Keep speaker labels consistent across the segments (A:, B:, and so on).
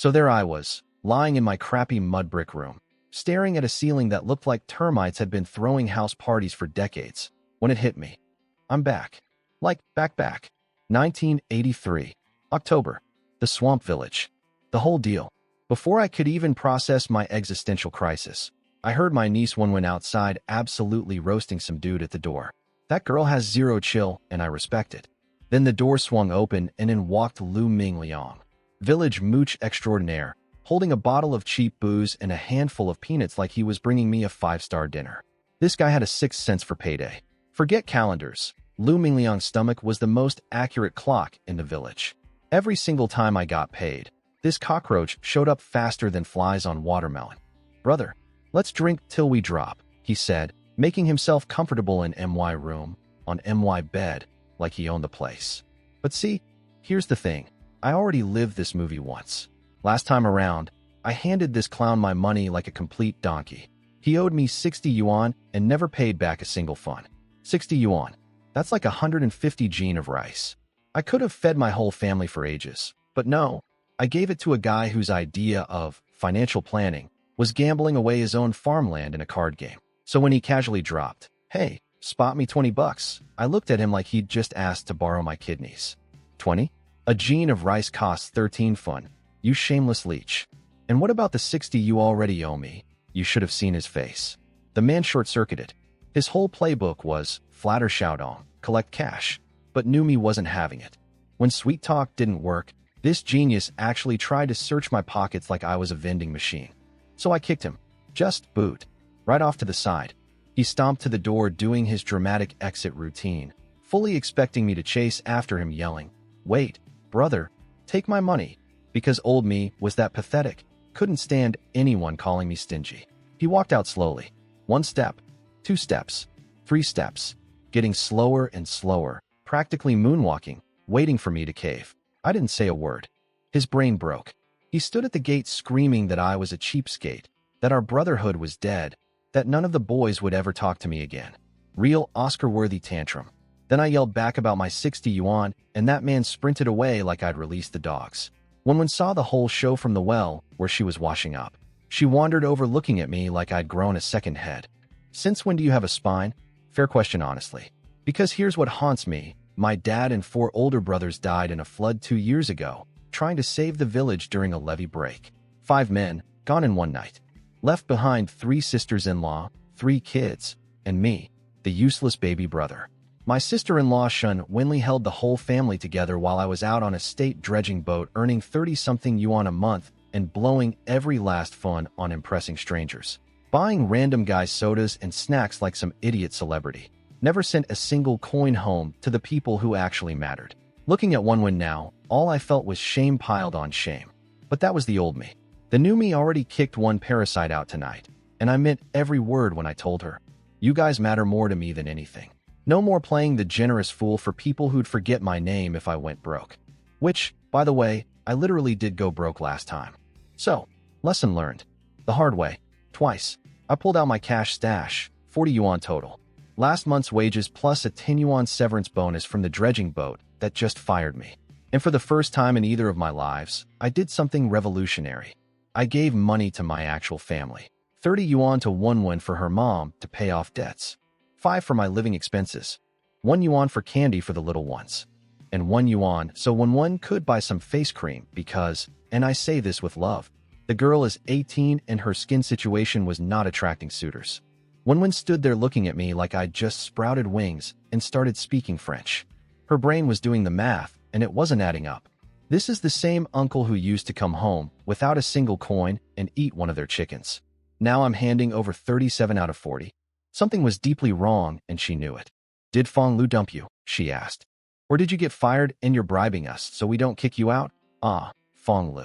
A: So there I was, lying in my crappy mud brick room, staring at a ceiling that looked like termites had been throwing house parties for decades, when it hit me. I'm back. Like, back. 1983. October. The Swamp Village. The whole deal. Before I could even process my existential crisis, I heard my niece Wenwen outside absolutely roasting some dude at the door. That girl has zero chill, and I respect it. Then the door swung open, and in walked Lu Mingliang, village mooch extraordinaire, holding a bottle of cheap booze and a handful of peanuts like he was bringing me a five-star dinner. This guy had a sixth sense for payday. Forget calendars. Lu Mingliang's stomach was the most accurate clock in the village. Every single time I got paid, this cockroach showed up faster than flies on watermelon. Brother, let's drink till we drop, he said, making himself comfortable in MY room, on MY bed, like he owned the place. But see, here's the thing. I already lived this movie once. Last time around, I handed this clown my money like a complete donkey. He owed me 60 yuan and never paid back a single fun. 60 yuan. That's like 150 gene of rice. I could have fed my whole family for ages, but no, I gave it to a guy whose idea of financial planning was gambling away his own farmland in a card game. So when he casually dropped, "Hey, spot me 20 bucks, I looked at him like he'd just asked to borrow my kidneys. 20? A gene of rice costs 13 fun, you shameless leech. And what about the 60 you already owe me? You should have seen his face. The man short-circuited. His whole playbook was flatter Xiaodong, collect cash, but knew me wasn't having it. When sweet talk didn't work, this genius actually tried to search my pockets like I was a vending machine. So I kicked him. Just boot. Right off to the side. He stomped to the door doing his dramatic exit routine, fully expecting me to chase after him yelling, "Wait, brother, take my money," because old me was that pathetic, couldn't stand anyone calling me stingy. He walked out slowly. 1 step, 2 steps, 3 steps, getting slower and slower, practically moonwalking, waiting for me to cave. I didn't say a word. His brain broke. He stood at the gate screaming that I was a cheapskate, that our brotherhood was dead, that none of the boys would ever talk to me again. Real Oscar-worthy tantrum. Then I yelled back about my 60 yuan, and that man sprinted away like I'd released the dogs. Wenwen saw the whole show from the well, where she was washing up. She wandered over looking at me like I'd grown a second head. "Since when do you have a spine?" Fair question, honestly. Because here's what haunts me. My dad and 4 older brothers died in a flood 2 years ago, trying to save the village during a levee break. 5 men, gone in one night. Left behind 3 sisters-in-law, 3 kids, and me, the useless baby brother. My sister-in-law Shun Winley held the whole family together while I was out on a state dredging boat earning 30-something yuan a month and blowing every last fun on impressing strangers. Buying random guys sodas and snacks like some idiot celebrity. Never sent a single coin home to the people who actually mattered. Looking at Wenwen now, all I felt was shame piled on shame. But that was the old me. The new me already kicked one parasite out tonight, and I meant every word when I told her, "You guys matter more to me than anything." No more playing the generous fool for people who'd forget my name if I went broke. Which, by the way, I literally did go broke last time. So, lesson learned. The hard way. Twice. I pulled out my cash stash, 40 yuan total. Last month's wages plus a 10 yuan severance bonus from the dredging boat that just fired me. And for the first time in either of my lives, I did something revolutionary. I gave money to my actual family. 30 yuan to Wenwen for her mom to pay off debts. 5 for my living expenses, 1 yuan for candy for the little ones, and 1 yuan so Wenwen could buy some face cream because, and I say this with love, the girl is 18 and her skin situation was not attracting suitors. Wenwen stood there looking at me like I'd just sprouted wings and started speaking French. Her brain was doing the math, and it wasn't adding up. This is the same uncle who used to come home without a single coin and eat one of their chickens. Now I'm handing over 37 out of 40. Something was deeply wrong, and she knew it. "Did Fong Lu dump you?" she asked. "Or did you get fired and you're bribing us so we don't kick you out?" "Ah, Fong Lu.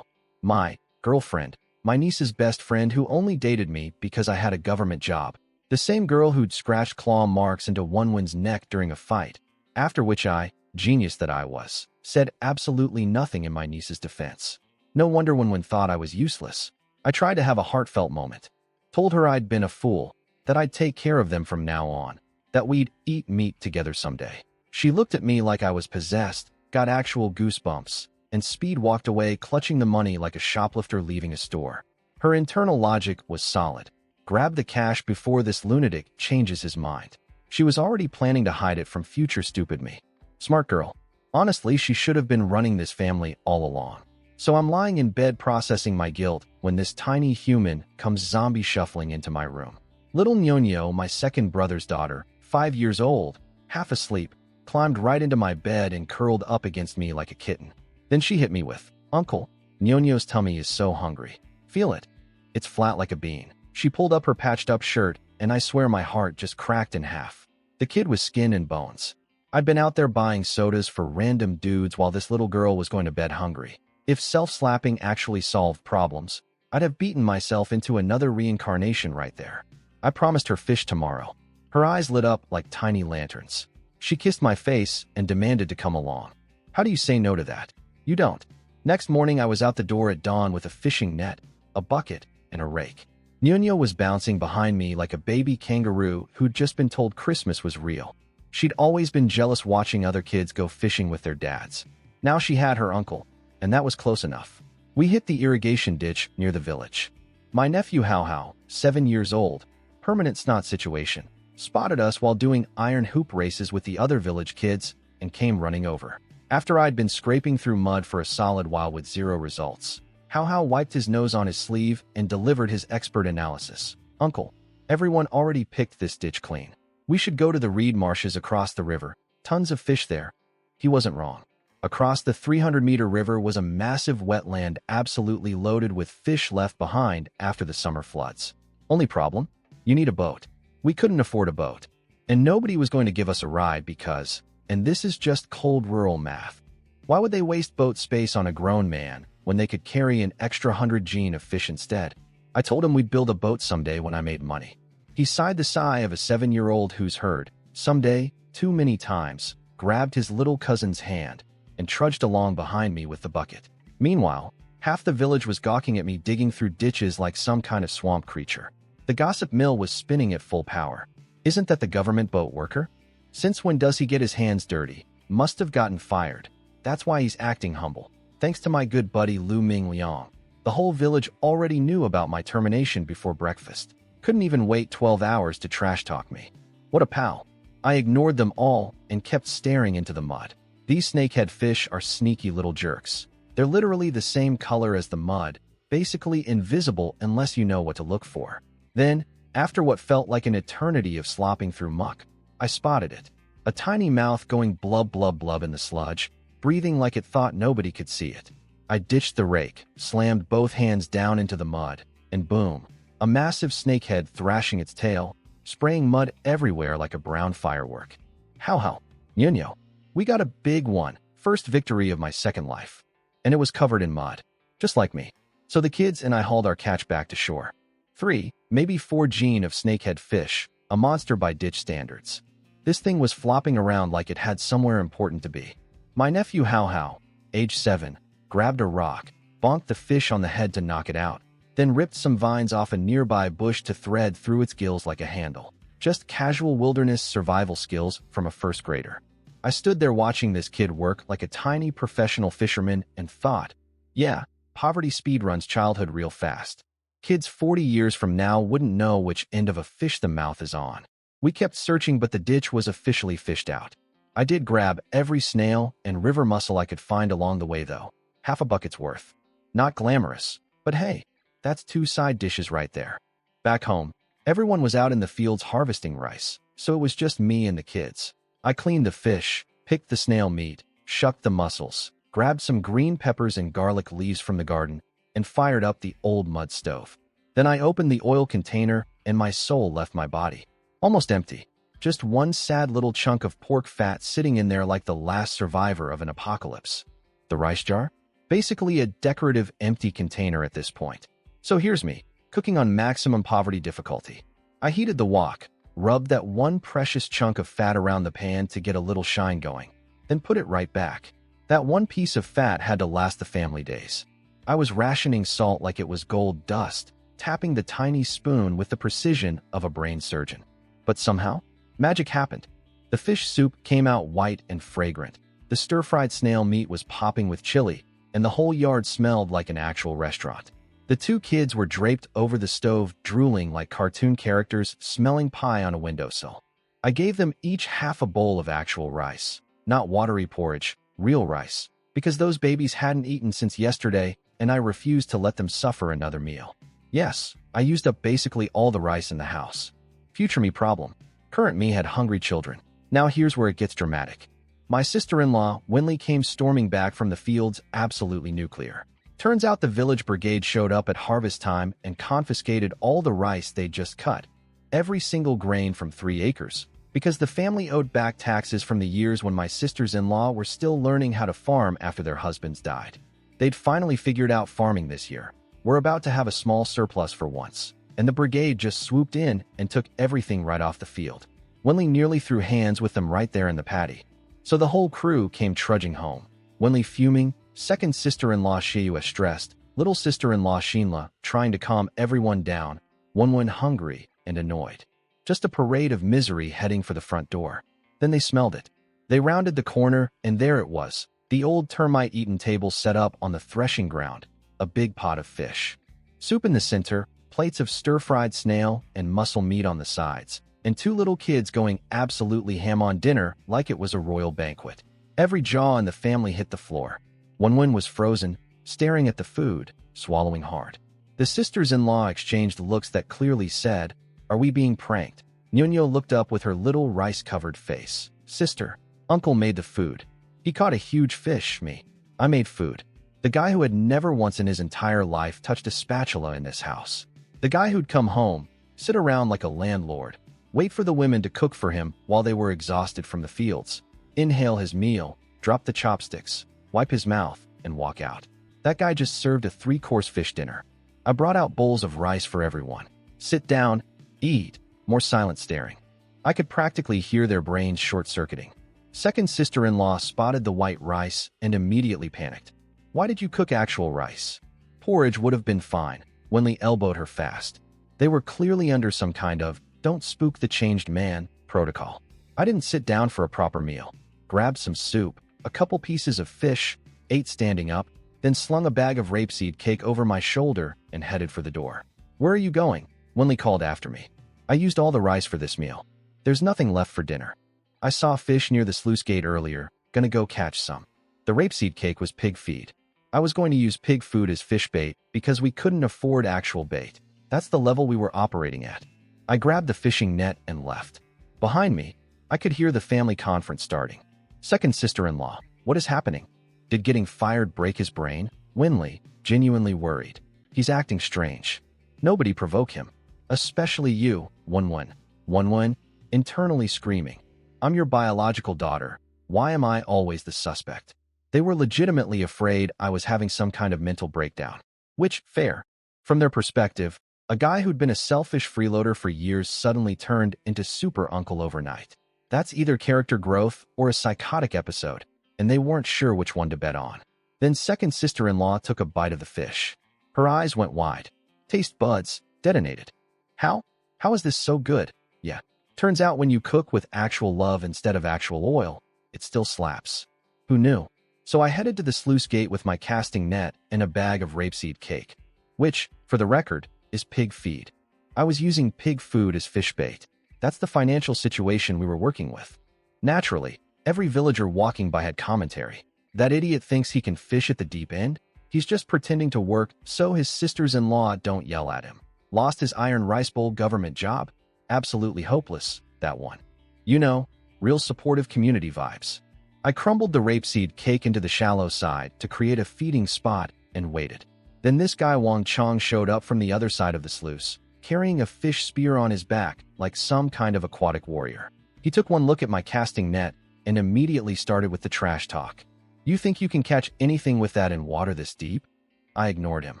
A: My girlfriend, my niece's best friend who only dated me because I had a government job. The same girl who'd scratched claw marks into Wenwen's neck during a fight, after which I, genius that I was, said absolutely nothing in my niece's defense. No wonder Wenwen thought I was useless. I tried to have a heartfelt moment. Told her I'd been a fool, that I'd take care of them from now on, that we'd eat meat together someday. She looked at me like I was possessed, got actual goosebumps, and Speed walked away clutching the money like a shoplifter leaving a store. Her internal logic was solid. Grab the cash before this lunatic changes his mind. She was already planning to hide it from future stupid me. Smart girl. Honestly, she should have been running this family all along. So I'm lying in bed processing my guilt when this tiny human comes zombie shuffling into my room. Little Nyonyo, my second brother's daughter, 5 years old, half asleep, climbed right into my bed and curled up against me like a kitten. Then she hit me with, "Uncle, Nyonyo's tummy is so hungry. Feel it. It's flat like a bean." She pulled up her patched-up shirt, and I swear my heart just cracked in half. The kid was skin and bones. I'd been out there buying sodas for random dudes while this little girl was going to bed hungry. If self-slapping actually solved problems, I'd have beaten myself into another reincarnation right there. I promised her fish tomorrow. Her eyes lit up like tiny lanterns. She kissed my face and demanded to come along. How do you say no to that? You don't. Next morning, I was out the door at dawn with a fishing net, a bucket, and a rake. Nyonyo was bouncing behind me like a baby kangaroo who'd just been told Christmas was real. She'd always been jealous watching other kids go fishing with their dads. Now she had her uncle, and that was close enough. We hit the irrigation ditch near the village. My nephew Hao Hao, 7 years old, permanent snot situation, spotted us while doing iron hoop races with the other village kids and came running over. After I'd been scraping through mud for a solid while with zero results, Hao Hao wiped his nose on his sleeve and delivered his expert analysis. "Uncle, everyone already picked this ditch clean. We should go to the reed marshes across the river. Tons of fish there." He wasn't wrong. Across the 300-meter river was a massive wetland absolutely loaded with fish left behind after the summer floods. Only problem? You need a boat. We couldn't afford a boat. And nobody was going to give us a ride because, and this is just cold rural math, why would they waste boat space on a grown man when they could carry an extra 100 gene of fish instead? I told him we'd build a boat someday when I made money. He sighed the sigh of a 7-year-old who's heard "someday" too many times, grabbed his little cousin's hand, and trudged along behind me with the bucket. Meanwhile, half the village was gawking at me digging through ditches like some kind of swamp creature. The gossip mill was spinning at full power. Isn't that the government boat worker? Since when does he get his hands dirty? Must have gotten fired. That's why he's acting humble. Thanks to my good buddy Lu Ming Liang. The whole village already knew about my termination before breakfast. Couldn't even wait 12 hours to trash talk me. What a pal. I ignored them all and kept staring into the mud. These snakehead fish are sneaky little jerks. They're literally the same color as the mud, basically invisible unless you know what to look for. Then, after what felt like an eternity of slopping through muck, I spotted it. A tiny mouth going blub blub blub in the sludge, breathing like it thought nobody could see it. I ditched the rake, slammed both hands down into the mud, and boom, a massive snakehead thrashing its tail, spraying mud everywhere like a brown firework. How, Nyonyo. We got a big one, first victory of my second life. And it was covered in mud, just like me. So the kids and I hauled our catch back to shore. 3, maybe 4 gene of snakehead fish, a monster by ditch standards. This thing was flopping around like it had somewhere important to be. My nephew Hao Hao, age 7, grabbed a rock, bonked the fish on the head to knock it out, then ripped some vines off a nearby bush to thread through its gills like a handle. Just casual wilderness survival skills from a first grader. I stood there watching this kid work like a tiny professional fisherman and thought, yeah, poverty speedruns childhood real fast. Kids 40 years from now wouldn't know which end of a fish the mouth is on. We kept searching, but the ditch was officially fished out. I did grab every snail and river mussel I could find along the way though. Half a bucket's worth. Not glamorous, but hey, that's 2 side dishes right there. Back home, everyone was out in the fields harvesting rice, so it was just me and the kids. I cleaned the fish, picked the snail meat, shucked the mussels, grabbed some green peppers and garlic leaves from the garden, and fired up the old mud stove. Then I opened the oil container and my soul left my body. Almost empty. Just one sad little chunk of pork fat sitting in there like the last survivor of an apocalypse. The rice jar? Basically a decorative empty container at this point. So here's me, cooking on maximum poverty difficulty. I heated the wok, rubbed that one precious chunk of fat around the pan to get a little shine going, then put it right back. That one piece of fat had to last the family days. I was rationing salt like it was gold dust, tapping the tiny spoon with the precision of a brain surgeon. But somehow, magic happened. The fish soup came out white and fragrant. The stir-fried snail meat was popping with chili, and the whole yard smelled like an actual restaurant. The two kids were draped over the stove, drooling like cartoon characters, smelling pie on a windowsill. I gave them each half a bowl of actual rice, not watery porridge, real rice, because those babies hadn't eaten since yesterday, and I refused to let them suffer another meal. Yes, I used up basically all the rice in the house. Future me problem. Current me had hungry children. Now here's where it gets dramatic. My sister-in-law, Winley, came storming back from the fields, absolutely nuclear. Turns out the village brigade showed up at harvest time and confiscated all the rice they'd just cut. Every single grain from 3 acres. Because the family owed back taxes from the years when my sisters-in-law were still learning how to farm after their husbands died. They'd finally figured out farming this year. We're about to have a small surplus for once. And the brigade just swooped in and took everything right off the field. Winley nearly threw hands with them right there in the paddy. So the whole crew came trudging home. Winley fuming, second sister-in-law Shiyue stressed, little sister-in-law Shinla trying to calm everyone down, Wenwen hungry and annoyed. Just a parade of misery heading for the front door. Then they smelled it. They rounded the corner, and there it was, the old termite-eaten table set up on the threshing ground, a big pot of fish. Soup in the center, plates of stir-fried snail and mussel meat on the sides, and 2 little kids going absolutely ham on dinner like it was a royal banquet. Every jaw in the family hit the floor. Wenwen was frozen, staring at the food, swallowing hard. The sisters-in-law exchanged looks that clearly said, "Are we being pranked?" Nyunyo looked up with her little rice-covered face. "Sister, Uncle made the food. He caught a huge fish, me. I made food." The guy who had never once in his entire life touched a spatula in this house. The guy who'd come home, sit around like a landlord, wait for the women to cook for him while they were exhausted from the fields, inhale his meal, drop the chopsticks, wipe his mouth, and walk out. That guy just served a 3-course fish dinner. I brought out bowls of rice for everyone. Sit down, eat, more silent staring. I could practically hear their brains short-circuiting. Second sister-in-law spotted the white rice and immediately panicked. "Why did you cook actual rice? Porridge would have been fine." Winley elbowed her fast. They were clearly under some kind of "don't spook the changed man" protocol. I didn't sit down for a proper meal. Grabbed some soup, a couple pieces of fish, ate standing up, then slung a bag of rapeseed cake over my shoulder and headed for the door. "Where are you going?" Winley called after me. "I used all the rice for this meal. There's nothing left for dinner. I saw fish near the sluice gate earlier, gonna go catch some." The rapeseed cake was pig feed. I was going to use pig food as fish bait because we couldn't afford actual bait. That's the level we were operating at. I grabbed the fishing net and left. Behind me, I could hear the family conference starting. Second sister-in-law, what is happening? Did getting fired break his brain? Winley, genuinely worried. He's acting strange. Nobody provoke him. Especially you, Wenwen, internally screaming. I'm your biological daughter. Why am I always the suspect? They were legitimately afraid I was having some kind of mental breakdown. Which, fair. From their perspective, a guy who'd been a selfish freeloader for years suddenly turned into super uncle overnight. That's either character growth or a psychotic episode, and they weren't sure which one to bet on. Then second sister-in-law took a bite of the fish. Her eyes went wide. Taste buds detonated. How? How is this so good? Yeah. Turns out when you cook with actual love instead of actual oil, it still slaps. Who knew? So I headed to the sluice gate with my casting net and a bag of rapeseed cake, which, for the record, is pig feed. I was using pig food as fish bait. That's the financial situation we were working with. Naturally, every villager walking by had commentary. That idiot thinks he can fish at the deep end? He's just pretending to work so his sisters-in-law don't yell at him. Lost his iron rice bowl government job? Absolutely hopeless, that one. You know, real supportive community vibes. I crumbled the rapeseed cake into the shallow side to create a feeding spot and waited. Then this guy Wang Chong showed up from the other side of the sluice, carrying a fish spear on his back like some kind of aquatic warrior. He took one look at my casting net and immediately started with the trash talk. You think you can catch anything with that in water this deep? I ignored him.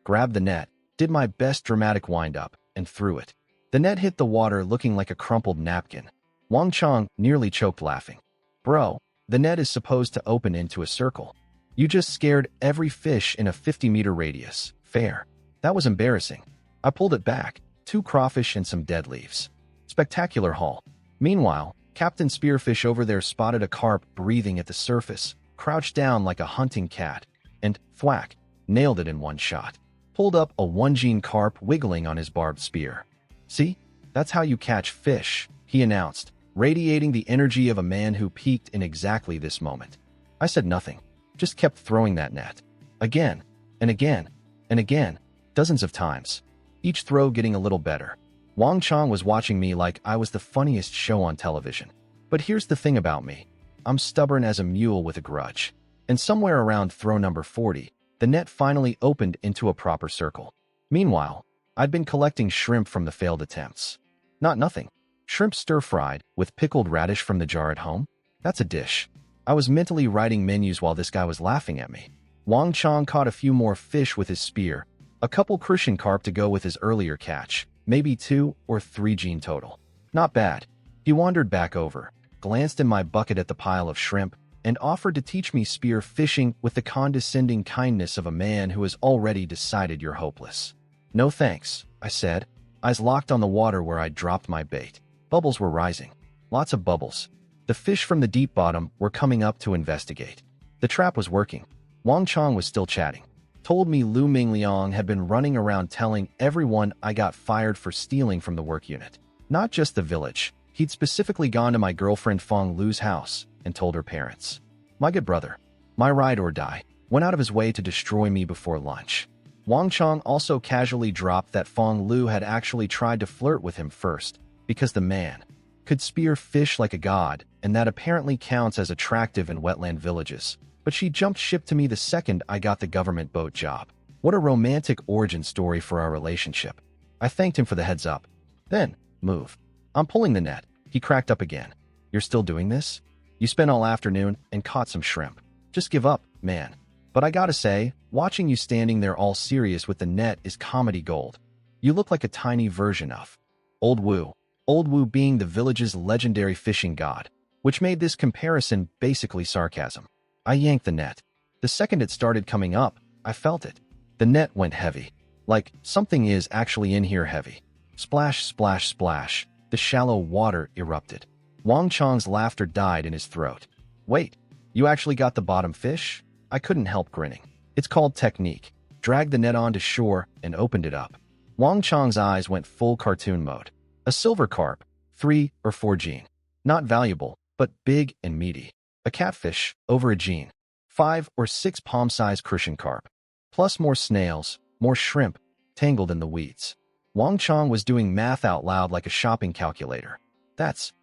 A: Grabbed the net, did my best dramatic wind-up, and threw it. The net hit the water looking like a crumpled napkin. Wang Chong nearly choked laughing. Bro, the net is supposed to open into a circle. You just scared every fish in a 50-meter radius. Fair. That was embarrassing. I pulled it back. 2 crawfish and some dead leaves. Spectacular haul. Meanwhile, Captain Spearfish over there spotted a carp breathing at the surface, crouched down like a hunting cat. and thwack, nailed it in one shot. Pulled up a 1-gene carp wiggling on his barbed spear. "See? That's how you catch fish," he announced, radiating the energy of a man who peaked in exactly this moment. I said nothing, just kept throwing that net. Again, and again, and again, dozens of times. Each throw getting a little better. Wang Chang was watching me like I was the funniest show on television. But here's the thing about me. I'm stubborn as a mule with a grudge. And somewhere around throw number 40, the net finally opened into a proper circle. Meanwhile, I'd been collecting shrimp from the failed attempts. Not nothing. Shrimp stir-fried with pickled radish from the jar at home? That's a dish. I was mentally writing menus while this guy was laughing at me. Wang Chang caught a few more fish with his spear, a couple crucian carp to go with his earlier catch, maybe 2 or 3 gene total. Not bad. He wandered back over, glanced in my bucket at the pile of shrimp, and offered to teach me spear fishing with the condescending kindness of a man who has already decided you're hopeless. "No thanks," I said, eyes locked on the water where I'd dropped my bait. Bubbles were rising. Lots of bubbles. The fish from the deep bottom were coming up to investigate. The trap was working. Wang Chang was still chatting. Told me Lu Mingliang had been running around telling everyone I got fired for stealing from the work unit. Not just the village. He'd specifically gone to my girlfriend Fong Lu's house and told her parents. My good brother, my ride or die, went out of his way to destroy me before lunch. Wang Chang also casually dropped that Fong Lu had actually tried to flirt with him first, because the man could spear fish like a god, and that apparently counts as attractive in wetland villages. But she jumped ship to me the second I got the government boat job. What a romantic origin story for our relationship. I thanked him for the heads up. Then, move. I'm pulling the net. He cracked up again. "You're still doing this? You spent all afternoon and caught some shrimp. Just give up, man. But I gotta say, watching you standing there all serious with the net is comedy gold. You look like a tiny version of Old Wu. Old Wu being the village's legendary fishing god, which made this comparison basically sarcasm. I yanked the net. The second it started coming up, I felt it. The net went heavy. Like, something is actually in here heavy. Splash, splash, splash. The shallow water erupted. Wang Chang's laughter died in his throat. "Wait, you actually got the bottom fish?" I couldn't help grinning. "It's called technique." Dragged the net onto shore and opened it up. Wang Chang's eyes went full cartoon mode. A silver carp, 3 or 4 gene. Not valuable, but big and meaty. A catfish, over a gene. 5 or 6 palm-sized crucian carp. Plus more snails, more shrimp, tangled in the weeds. Wang Chang was doing math out loud like a shopping calculator. That's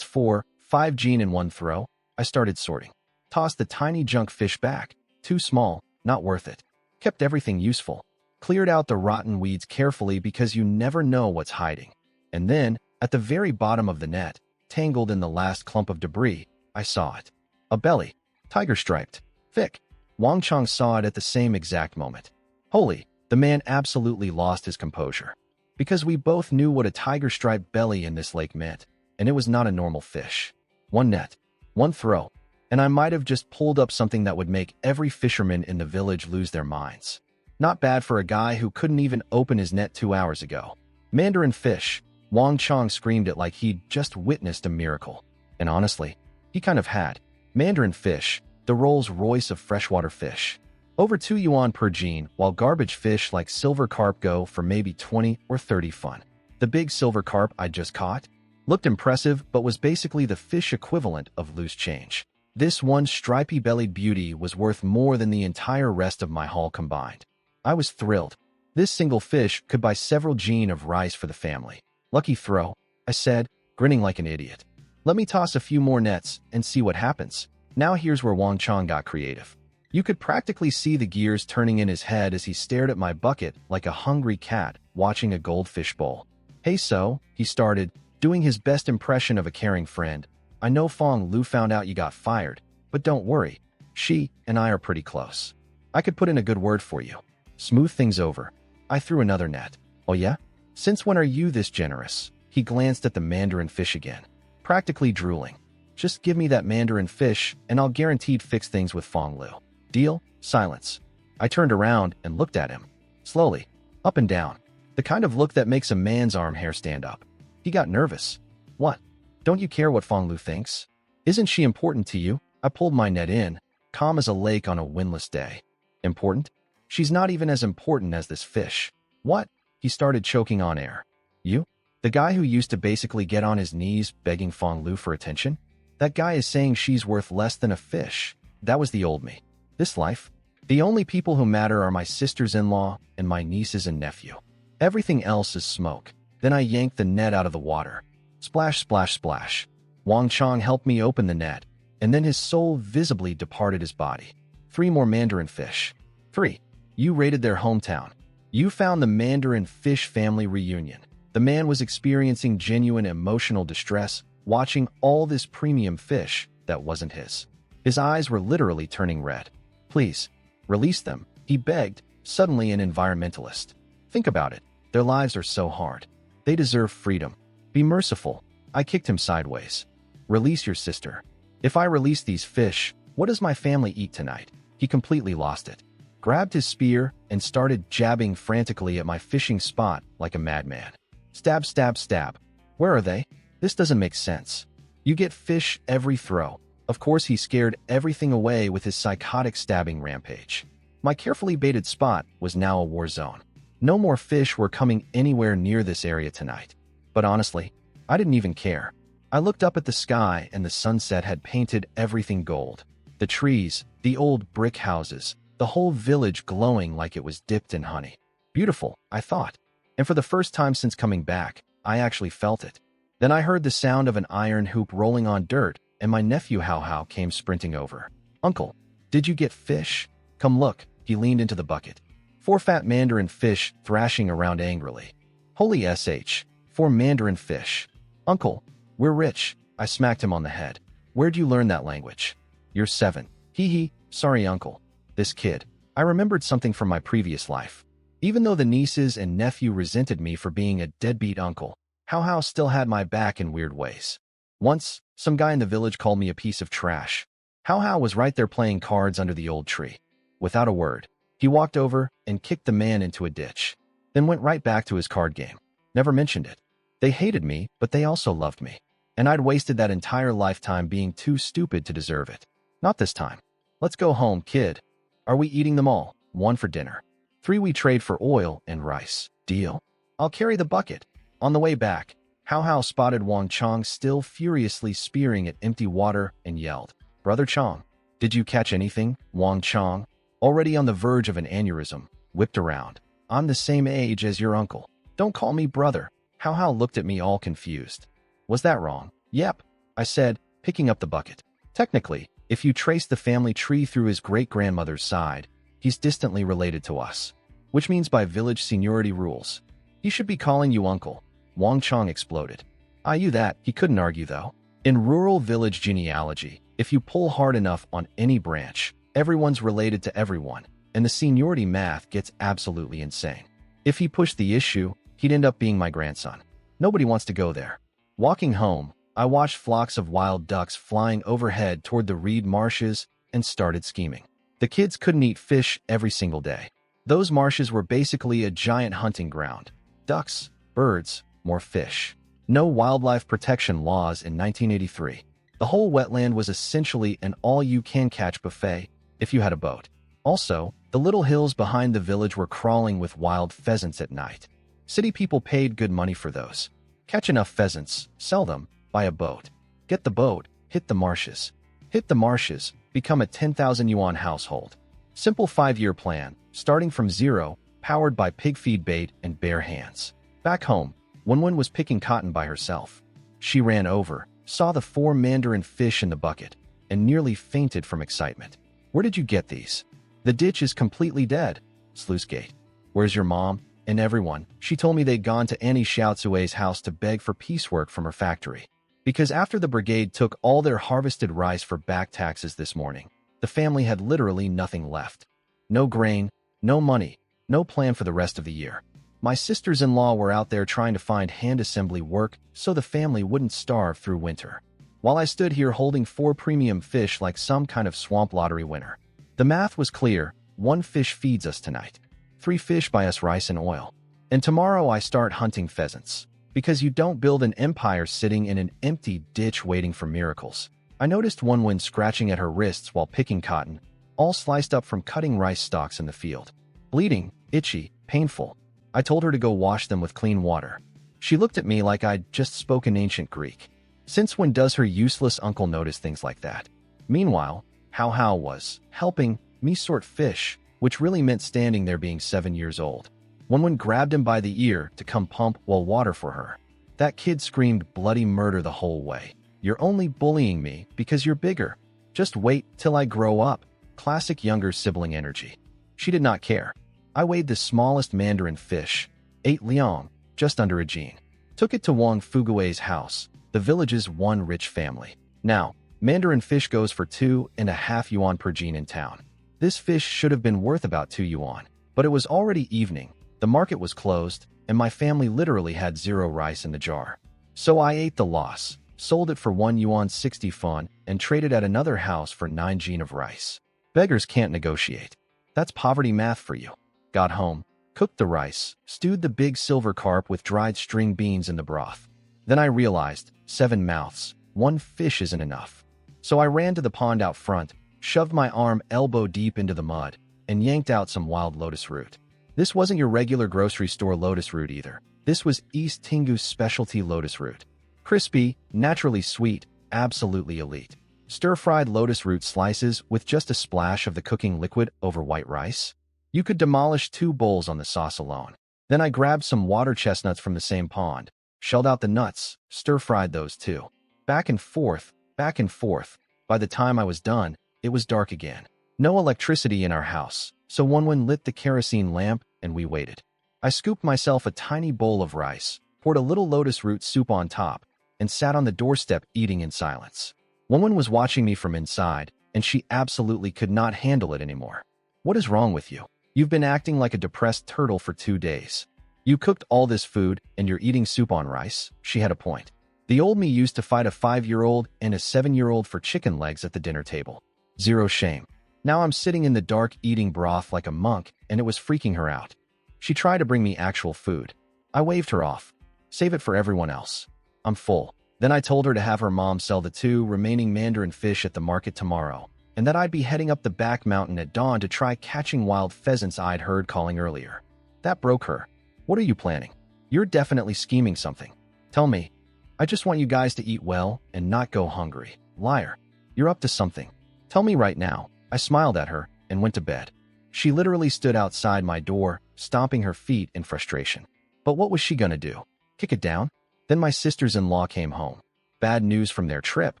A: 4, 5 gene in one throw. I started sorting. Tossed the tiny junk fish back. Too small, not worth it. Kept everything useful. Cleared out the rotten weeds carefully because you never know what's hiding. And then, at the very bottom of the net, tangled in the last clump of debris, I saw it. A belly, tiger-striped, thick. Wang Chang saw it at the same exact moment. Holy, the man absolutely lost his composure. Because we both knew what a tiger-striped belly in this lake meant, and it was not a normal fish. One net, one throw, and I might have just pulled up something that would make every fisherman in the village lose their minds. Not bad for a guy who couldn't even open his net 2 hours ago. Mandarin fish. Wang Chang screamed it like he'd just witnessed a miracle. And honestly, he kind of had. Mandarin fish, the Rolls-Royce of freshwater fish. Over 2 yuan per gene, while garbage fish like silver carp go for maybe 20 or 30 fun. The big silver carp I just caught looked impressive but was basically the fish equivalent of loose change. This one stripy-bellied beauty was worth more than the entire rest of my haul combined. I was thrilled. This single fish could buy several gene of rice for the family. Lucky throw, I said, grinning like an idiot. Let me toss a few more nets and see what happens. Now here's where Wang Chang got creative. You could practically see the gears turning in his head as he stared at my bucket like a hungry cat watching a goldfish bowl. "Hey so," he started, doing his best impression of a caring friend. "I know Fong Lu found out you got fired, but don't worry. She and I are pretty close. I could put in a good word for you. Smooth things over." I threw another net. "Oh yeah? Since when are you this generous?" He glanced at the mandarin fish again, practically drooling. "Just give me that mandarin fish, and I'll guaranteed fix things with Fong Lu. Deal?" Silence. I turned around and looked at him. Slowly. Up and down. The kind of look that makes a man's arm hair stand up. He got nervous. "What? Don't you care what Fong Lu thinks? Isn't she important to you?" I pulled my net in, calm as a lake on a windless day. Important? She's not even as important as this fish. What? He started choking on air. You? The guy who used to basically get on his knees begging Fong Lu for attention? That guy is saying she's worth less than a fish. That was the old me. This life? The only people who matter are my sisters-in-law and my nieces and nephew. Everything else is smoke. Then I yanked the net out of the water. Splash, splash, splash. Wang Chong helped me open the net, and then his soul visibly departed his body. 3 more mandarin fish. 3. You raided their hometown. You found the mandarin fish family reunion. The man was experiencing genuine emotional distress, watching all this premium fish that wasn't his. His eyes were literally turning red. Please, release them, he begged, suddenly an environmentalist. Think about it. Their lives are so hard. They deserve freedom. Be merciful. I kicked him sideways. Release your sister. If I release these fish, what does my family eat tonight? He completely lost it. Grabbed his spear and started jabbing frantically at my fishing spot like a madman. Stab, stab, stab. Where are they? This doesn't make sense. You get fish every throw. Of course, he scared everything away with his psychotic stabbing rampage. My carefully baited spot was now a war zone. No more fish were coming anywhere near this area tonight. But honestly, I didn't even care. I looked up at the sky and the sunset had painted everything gold. The trees, the old brick houses, the whole village glowing like it was dipped in honey. Beautiful, I thought. And for the first time since coming back, I actually felt it. Then I heard the sound of an iron hoop rolling on dirt, and my nephew Hao Hao came sprinting over. Uncle, did you get fish? Come look, he leaned into the bucket. 4 fat mandarin fish thrashing around angrily. Holy sh, 4 mandarin fish. Uncle, we're rich. I smacked him on the head. Where'd you learn that language? You're 7. Hee hee, sorry uncle. This kid. I remembered something from my previous life. Even though the nieces and nephew resented me for being a deadbeat uncle, Hao Hao still had my back in weird ways. Once, some guy in the village called me a piece of trash. Hao Hao was right there playing cards under the old tree. Without a word, he walked over and kicked the man into a ditch, then went right back to his card game. Never mentioned it. They hated me, but they also loved me. And I'd wasted that entire lifetime being too stupid to deserve it. Not this time. Let's go home, kid. Are we eating them all? 1 for dinner. 3 we trade for oil and rice. Deal? I'll carry the bucket. On the way back, Hao Hao spotted Wang Chong still furiously spearing at empty water and yelled, Brother Chong, did you catch anything? Wang Chong, already on the verge of an aneurysm, whipped around. I'm the same age as your uncle. Don't call me brother. Hao Hao looked at me all confused. Was that wrong? Yep, I said, picking up the bucket. Technically, if you trace the family tree through his great-grandmother's side, he's distantly related to us, which means by village seniority rules, he should be calling you uncle. Wang Chong exploded. I knew that, he couldn't argue though. In rural village genealogy, if you pull hard enough on any branch, everyone's related to everyone, and the seniority math gets absolutely insane. If he pushed the issue, he'd end up being my grandson. Nobody wants to go there. Walking home, I watched flocks of wild ducks flying overhead toward the reed marshes and started scheming. The kids couldn't eat fish every single day. Those marshes were basically a giant hunting ground. Ducks, birds, more fish. No wildlife protection laws in 1983. The whole wetland was essentially an all-you-can-catch buffet if you had a boat. Also, the little hills behind the village were crawling with wild pheasants at night. City people paid good money for those. Catch enough pheasants, sell them, buy a boat. Get the boat, hit the marshes. Hit the marshes, become a 10,000 yuan household. Simple 5-year plan, starting from zero, powered by pig feed bait and bare hands. Back home, Wenwen was picking cotton by herself. She ran over, saw the 4 mandarin fish in the bucket, and nearly fainted from excitement. Where did you get these? The ditch is completely dead. Sluice gate. Where's your mom? And everyone. She told me they'd gone to Annie Xiaozui's house to beg for piecework from her factory. Because after the brigade took all their harvested rice for back taxes this morning, the family had literally nothing left. No grain, no money, no plan for the rest of the year. My sisters-in-law were out there trying to find hand assembly work so the family wouldn't starve through winter. While I stood here holding 4 premium fish like some kind of swamp lottery winner. The math was clear. 1 fish feeds us tonight. 3 fish buy us rice and oil. And tomorrow I start hunting pheasants. Because you don't build an empire sitting in an empty ditch waiting for miracles. I noticed Wenwen scratching at her wrists while picking cotton. all sliced up from cutting rice stalks in the field. Bleeding, itchy, painful. I told her to go wash them with clean water. She looked at me like I'd just spoken ancient Greek. Since when does her useless uncle notice things like that? Meanwhile, How was helping me sort fish, which really meant standing there being 7 years old. One grabbed him by the ear to come pump well water for her. That kid screamed bloody murder the whole way. You're only bullying me because you're bigger. Just wait till I grow up. Classic younger sibling energy. She did not care. I weighed the smallest mandarin fish, 8 liang, just under a jin. Took it to Wang Fugui's house, the village's one rich family. Now, mandarin fish goes for 2.5 yuan per jin in town. This fish should have been worth about 2 yuan, but it was already evening, the market was closed, and my family literally had 0 rice in the jar. So I ate the loss, sold it for 1 yuan 60 fun, and traded at another house for 9 jin of rice. Beggars can't negotiate. That's poverty math for you. Got home, cooked the rice, stewed the big silver carp with dried string beans in the broth. Then I realized, 7 mouths, 1 fish isn't enough. So I ran to the pond out front, shoved my arm elbow deep into the mud, and yanked out some wild lotus root. This wasn't your regular grocery store lotus root either. This was East Tingu's specialty lotus root. Crispy, naturally sweet, absolutely elite. Stir-fried lotus root slices with just a splash of the cooking liquid over white rice. You could demolish 2 bowls on the sauce alone. Then I grabbed some water chestnuts from the same pond, shelled out the nuts, stir-fried those too. Back and forth, back and forth. By the time I was done, it was dark again. No electricity in our house, so Wonwon lit the kerosene lamp and we waited. I scooped myself a tiny bowl of rice, poured a little lotus root soup on top, and sat on the doorstep eating in silence. Wonwon was watching me from inside, and she absolutely could not handle it anymore. What is wrong with you? You've been acting like a depressed turtle for 2 days. You cooked all this food and you're eating soup on rice? She had a point. The old me used to fight a 5-year-old and a 7-year-old for chicken legs at the dinner table. 0 shame. Now I'm sitting in the dark eating broth like a monk, and it was freaking her out. She tried to bring me actual food. I waved her off. Save it for everyone else. I'm full. Then I told her to have her mom sell the 2 remaining mandarin fish at the market tomorrow, and that I'd be heading up the back mountain at dawn to try catching wild pheasants I'd heard calling earlier. That broke her. What are you planning? You're definitely scheming something. Tell me. I just want you guys to eat well and not go hungry. Liar. You're up to something. Tell me right now. I smiled at her and went to bed. She literally stood outside my door, stomping her feet in frustration. But what was she gonna do? Kick it down? Then my sisters-in-law came home. Bad news from their trip.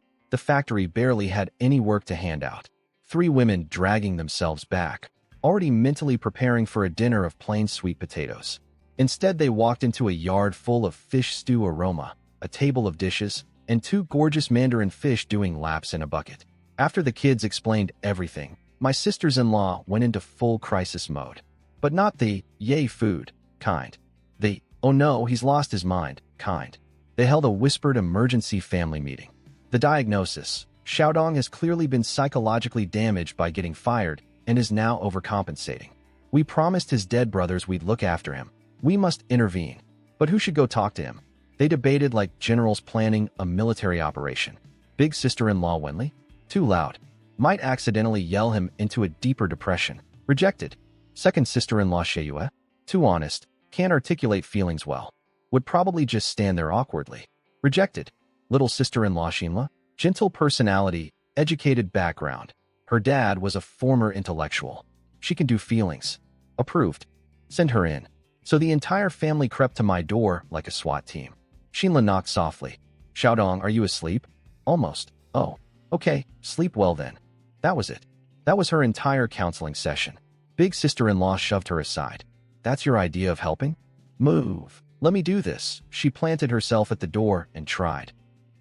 A: The factory barely had any work to hand out. 3 women dragging themselves back, already mentally preparing for a dinner of plain sweet potatoes. Instead, they walked into a yard full of fish stew aroma, a table of dishes, and 2 gorgeous mandarin fish doing laps in a bucket. After the kids explained everything, my sisters-in-law went into full crisis mode. But not the, yay food, kind. The, oh no, he's lost his mind, kind. They held a whispered emergency family meeting. The diagnosis: Xiaodong has clearly been psychologically damaged by getting fired and is now overcompensating. We promised his dead brothers we'd look after him. We must intervene. But who should go talk to him? They debated like generals planning a military operation. Big sister-in-law Wenli? Too loud. Might accidentally yell him into a deeper depression. Rejected. Second sister-in-law Sheiyue? Too honest. Can't articulate feelings well. Would probably just stand there awkwardly. Rejected. Little sister-in-law Xinla? Gentle personality, educated background. Her dad was a former intellectual. She can do feelings. Approved. Send her in. So the entire family crept to my door like a SWAT team. Xinla knocked softly. Xiaodong, are you asleep? Almost. Oh. Okay, sleep well then. That was it. That was her entire counseling session. Big sister-in-law shoved her aside. That's your idea of helping? Move. Let me do this. She planted herself at the door and tried.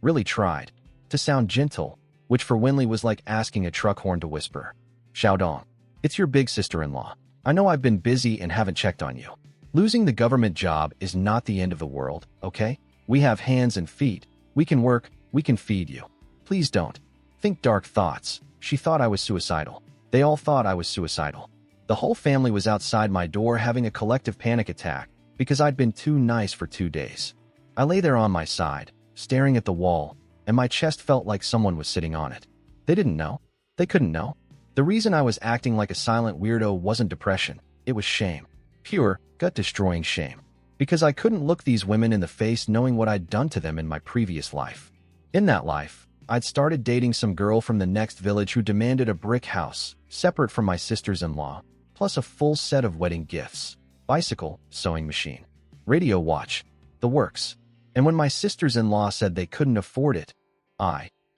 A: Really tried. To sound gentle, which for Wenli was like asking a truck horn to whisper. Xiaodong, it's your big sister-in-law. I know I've been busy and haven't checked on you. Losing the government job is not the end of the world, okay? We have hands and feet. We can work. We can feed you. Please don't. Think dark thoughts. She thought I was suicidal. They all thought I was suicidal. The whole family was outside my door having a collective panic attack because I'd been too nice for 2 days. I lay there on my side, staring at the wall, and my chest felt like someone was sitting on it. They didn't know. They couldn't know. The reason I was acting like a silent weirdo wasn't depression, it was shame. Pure, gut-destroying shame. Because I couldn't look these women in the face knowing what I'd done to them in my previous life. In that life, I'd started dating some girl from the next village who demanded a brick house, separate from my sisters-in-law, plus a full set of wedding gifts. Bicycle, sewing machine, radio watch, the works. And when my sisters-in-law said they couldn't afford it,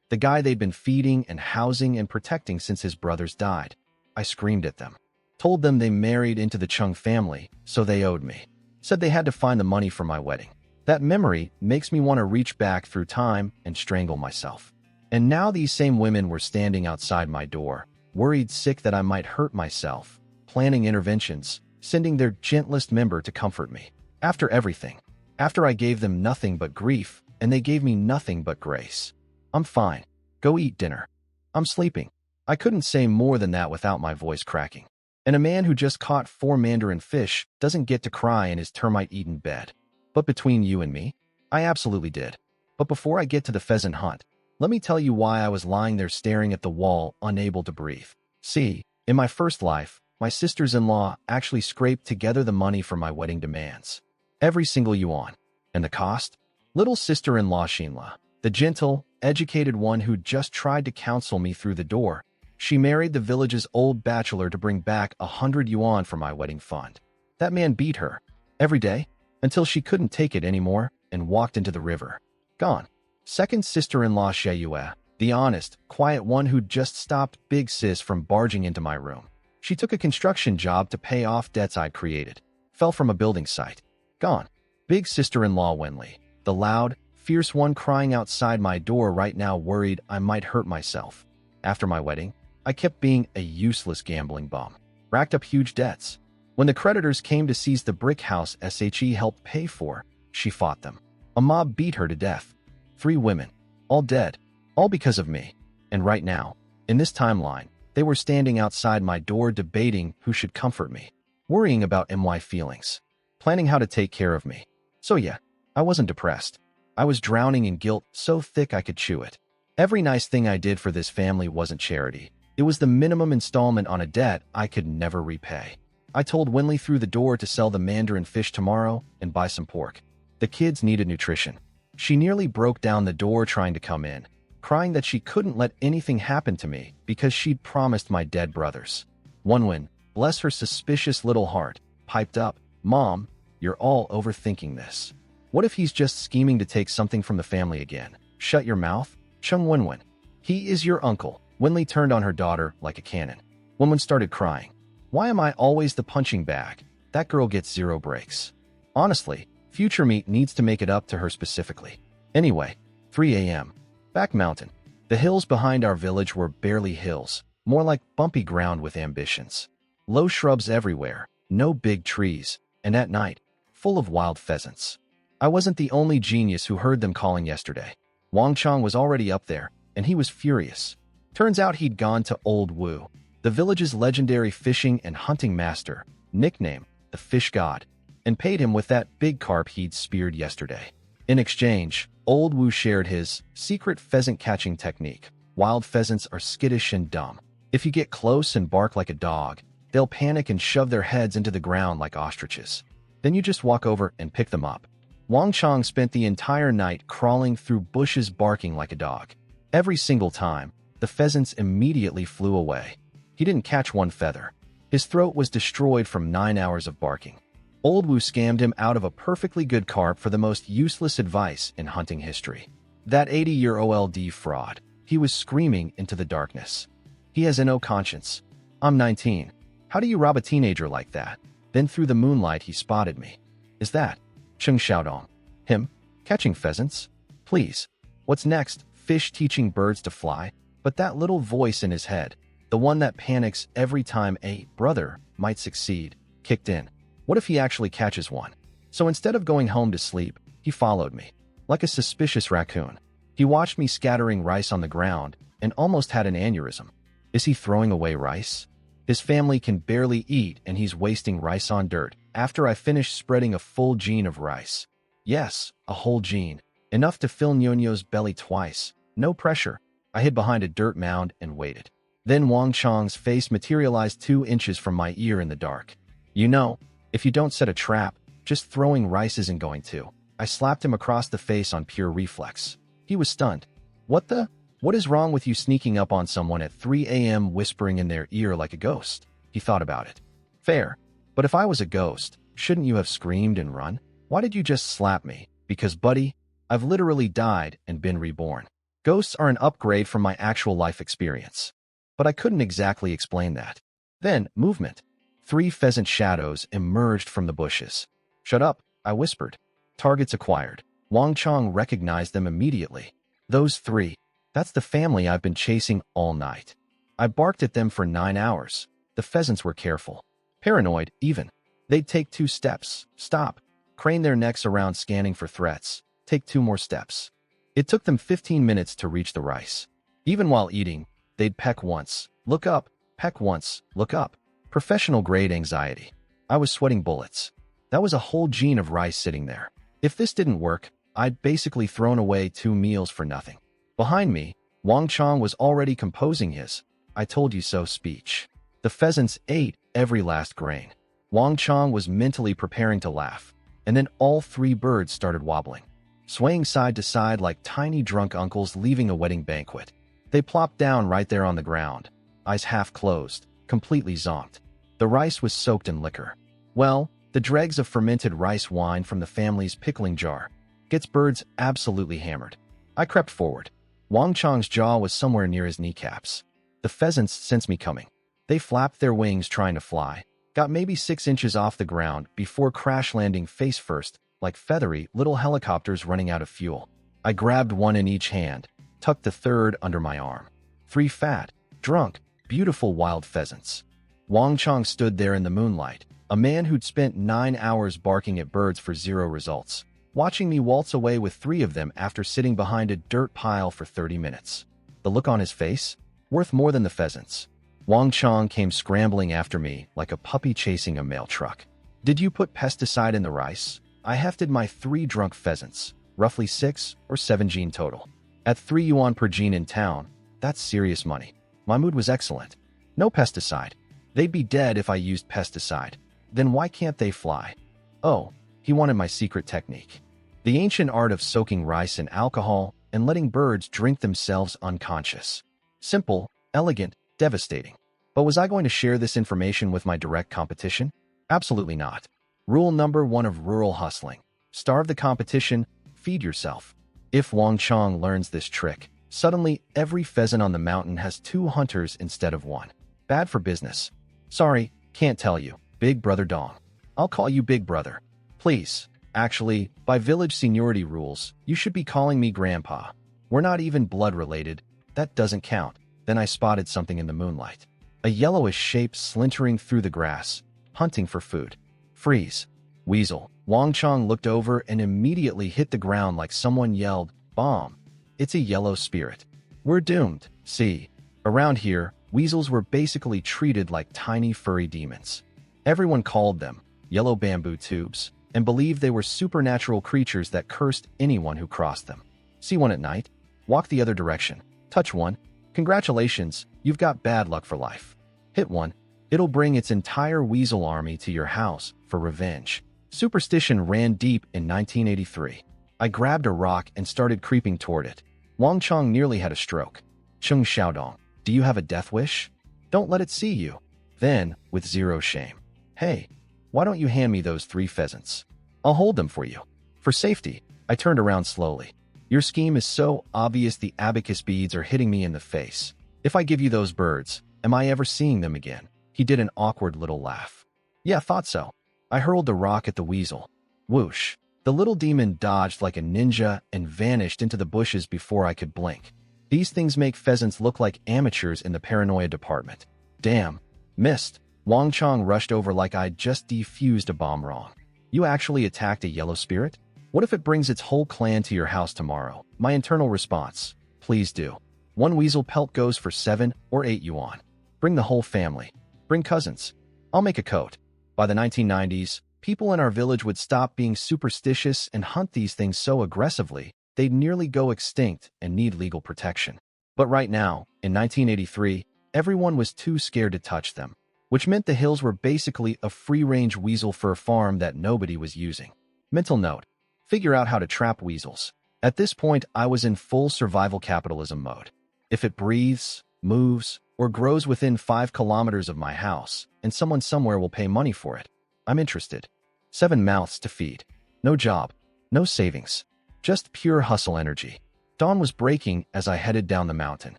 A: the guy they'd been feeding and housing and protecting since his brothers died, I screamed at them. Told them they married into the Chung family, so they owed me. Said they had to find the money for my wedding. That memory makes me want to reach back through time and strangle myself. And now these same women were standing outside my door, worried sick that I might hurt myself, planning interventions, sending their gentlest member to comfort me. After everything. After I gave them nothing but grief, and they gave me nothing but grace. I'm fine. Go eat dinner. I'm sleeping. I couldn't say more than that without my voice cracking. And a man who just caught 4 mandarin fish doesn't get to cry in his termite-eaten bed. But between you and me, I absolutely did. But before I get to the pheasant hunt, let me tell you why I was lying there staring at the wall, unable to breathe. See, in my first life, my sisters-in-law actually scraped together the money for my wedding demands. Every single yuan. And the cost? Little sister-in-law Shinla, the gentle, educated one who just tried to counsel me through the door. She married the village's old bachelor to bring back 100 yuan for my wedding fund. That man beat her, every day, until she couldn't take it anymore and walked into the river. Gone. Second sister-in-law Sheyue, the honest, quiet one who just stopped Big Sis from barging into my room. She took a construction job to pay off debts I'd created. Fell from a building site. Gone. Big sister-in-law Wenli, the loud, fierce one crying outside my door right now, worried I might hurt myself. After my wedding, I kept being a useless gambling bum. Racked up huge debts. When the creditors came to seize the brick house SHE helped pay for, she fought them. A mob beat her to death. 3 women. All dead. All because of me. And right now, in this timeline, they were standing outside my door debating who should comfort me. Worrying about my feelings. Planning how to take care of me. So yeah, I wasn't depressed. I was drowning in guilt so thick I could chew it. Every nice thing I did for this family wasn't charity. It was the minimum installment on a debt I could never repay. I told Winley through the door to sell the mandarin fish tomorrow and buy some pork. The kids needed nutrition. She nearly broke down the door trying to come in, crying that she couldn't let anything happen to me because she'd promised my dead brothers. Wenwen, bless her suspicious little heart, piped up, "Mom, you're all overthinking this. What if he's just scheming to take something from the family again? Shut your mouth, Chung Wenwen. He is your uncle." Winley turned on her daughter like a cannon. Wenwen started crying. Why am I always the punching bag? That girl gets 0 breaks. Honestly, future me needs to make it up to her specifically. Anyway, 3 a.m. Back mountain. The hills behind our village were barely hills, more like bumpy ground with ambitions. Low shrubs everywhere, no big trees, and at night, full of wild pheasants. I wasn't the only genius who heard them calling yesterday. Wang Chong was already up there, and he was furious. Turns out he'd gone to Old Wu, the village's legendary fishing and hunting master, nicknamed the Fish God, and paid him with that big carp he'd speared yesterday. In exchange, Old Wu shared his secret pheasant catching technique. Wild pheasants are skittish and dumb. If you get close and bark like a dog, they'll panic and shove their heads into the ground like ostriches. Then you just walk over and pick them up. Wang Chong spent the entire night crawling through bushes barking like a dog. Every single time, the pheasants immediately flew away. He didn't catch one feather. His throat was destroyed from 9 hours of barking. Old Wu scammed him out of a perfectly good carp for the most useless advice in hunting history. That 80-year-old fraud. He was screaming into the darkness. He has no conscience. I'm 19. How do you rob a teenager like that? Then through the moonlight he spotted me. Is that Chung Xiaodong? Him? Catching pheasants? Please. What's next? Fish teaching birds to fly? But that little voice in his head, the one that panics every time a brother might succeed, kicked in. What if he actually catches one? So instead of going home to sleep, he followed me. Like a suspicious raccoon. He watched me scattering rice on the ground and almost had an aneurysm. Is he throwing away rice? His family can barely eat and he's wasting rice on dirt after I finished spreading a full gene of rice. Yes, a whole gene. Enough to fill Nyonyo's belly twice. No pressure. I hid behind a dirt mound and waited. Then Wang Chang's face materialized 2 inches from my ear in the dark. You know, if you don't set a trap, just throwing rice isn't going to. I slapped him across the face on pure reflex. He was stunned. What is wrong with you sneaking up on someone at 3 a.m. whispering in their ear like a ghost? He thought about it. Fair. But if I was a ghost, shouldn't you have screamed and run? Why did you just slap me? Because, buddy, I've literally died and been reborn. Ghosts are an upgrade from my actual life experience. But I couldn't exactly explain that. Then, movement. 3 pheasant shadows emerged from the bushes. Shut up, I whispered. Targets acquired. Wang Chang recognized them immediately. Those 3. That's the family I've been chasing all night. I barked at them for 9 hours. The pheasants were careful. Paranoid, even. They'd take 2 steps. Stop. Crane their necks around scanning for threats. Take 2 more steps. It took them 15 minutes to reach the rice. Even while eating, they'd peck once. Look up. Peck once. Look up. Professional-grade anxiety. I was sweating bullets. That was a whole gene of rice sitting there. If this didn't work, I'd basically thrown away 2 meals for nothing. Behind me, Wang Chang was already composing his "I told you so" speech. The pheasants ate every last grain. Wang Chang was mentally preparing to laugh, and then all 3 birds started wobbling, swaying side to side like tiny drunk uncles leaving a wedding banquet. They plopped down right there on the ground, eyes half closed, completely zonked. The rice was soaked in liquor. Well, the dregs of fermented rice wine from the family's pickling jar gets birds absolutely hammered. I crept forward. Wang Chang's jaw was somewhere near his kneecaps. The pheasants sensed me coming. They flapped their wings trying to fly, got maybe 6 inches off the ground before crash landing face first, like feathery little helicopters running out of fuel. I grabbed one in each hand, tucked the third under my arm. 3 fat, drunk, beautiful wild pheasants. Wang Chang stood there in the moonlight, a man who'd spent 9 hours barking at birds for 0 results, watching me waltz away with 3 of them after sitting behind a dirt pile for 30 minutes. The look on his face? Worth more than the pheasants. Wang Chang came scrambling after me like a puppy chasing a mail truck. Did you put pesticide in the rice? I hefted my 3 drunk pheasants, roughly 6 or 7 gene total. At 3 yuan per gene in town, that's serious money. My mood was excellent. No pesticide. They'd be dead if I used pesticide. Then why can't they fly? Oh, he wanted my secret technique. The ancient art of soaking rice in alcohol and letting birds drink themselves unconscious. Simple, elegant, devastating. But was I going to share this information with my direct competition? Absolutely not. Rule number 1 of rural hustling. Starve the competition, feed yourself. If Wang Chang learns this trick, suddenly every pheasant on the mountain has 2 hunters instead of 1. Bad for business. Sorry, can't tell you. Big Brother Dong. I'll call you Big Brother. Please. Actually, by village seniority rules, you should be calling me Grandpa. We're not even blood related. That doesn't count. Then I spotted something in the moonlight. A yellowish shape slintering through the grass, hunting for food. Freeze. Weasel. Wang Chang looked over and immediately hit the ground like someone yelled, "Bomb." It's a yellow spirit. We're doomed. See, around here, weasels were basically treated like tiny furry demons. Everyone called them yellow bamboo tubes and believed they were supernatural creatures that cursed anyone who crossed them. See one at night? Walk the other direction. Touch one. Congratulations, you've got bad luck for life. Hit one. It'll bring its entire weasel army to your house for revenge. Superstition ran deep in 1983. I grabbed a rock and started creeping toward it. Wang Chang nearly had a stroke. Chung Xiaodong, do you have a death wish? Don't let it see you. Then, with 0 shame. Hey, why don't you hand me those 3 pheasants? I'll hold them for you. For safety, I turned around slowly. Your scheme is so obvious the abacus beads are hitting me in the face. If I give you those birds, am I ever seeing them again? He did an awkward little laugh. Yeah, thought so. I hurled the rock at the weasel. Whoosh. The little demon dodged like a ninja and vanished into the bushes before I could blink. These things make pheasants look like amateurs in the paranoia department. Damn. Missed. Wang Chang rushed over like I'd just defused a bomb wrong. You actually attacked a yellow spirit? What if it brings its whole clan to your house tomorrow? My internal response. Please do. 1 weasel pelt goes for 7 or 8 yuan. Bring the whole family. Bring cousins. I'll make a coat. By the 1990s, people in our village would stop being superstitious and hunt these things so aggressively, they'd nearly go extinct and need legal protection. But right now, in 1983, Everyone was too scared to touch them, which meant the hills were basically a free-range weasel fur farm that nobody was using. Mental note: figure out how to trap weasels. At this point, I was in full survival capitalism mode. If it breathes, moves, or grows within 5 kilometers of my house, and someone somewhere will pay money for it, I'm interested. 7 mouths to feed. No job. No savings. Just pure hustle energy. Dawn was breaking as I headed down the mountain.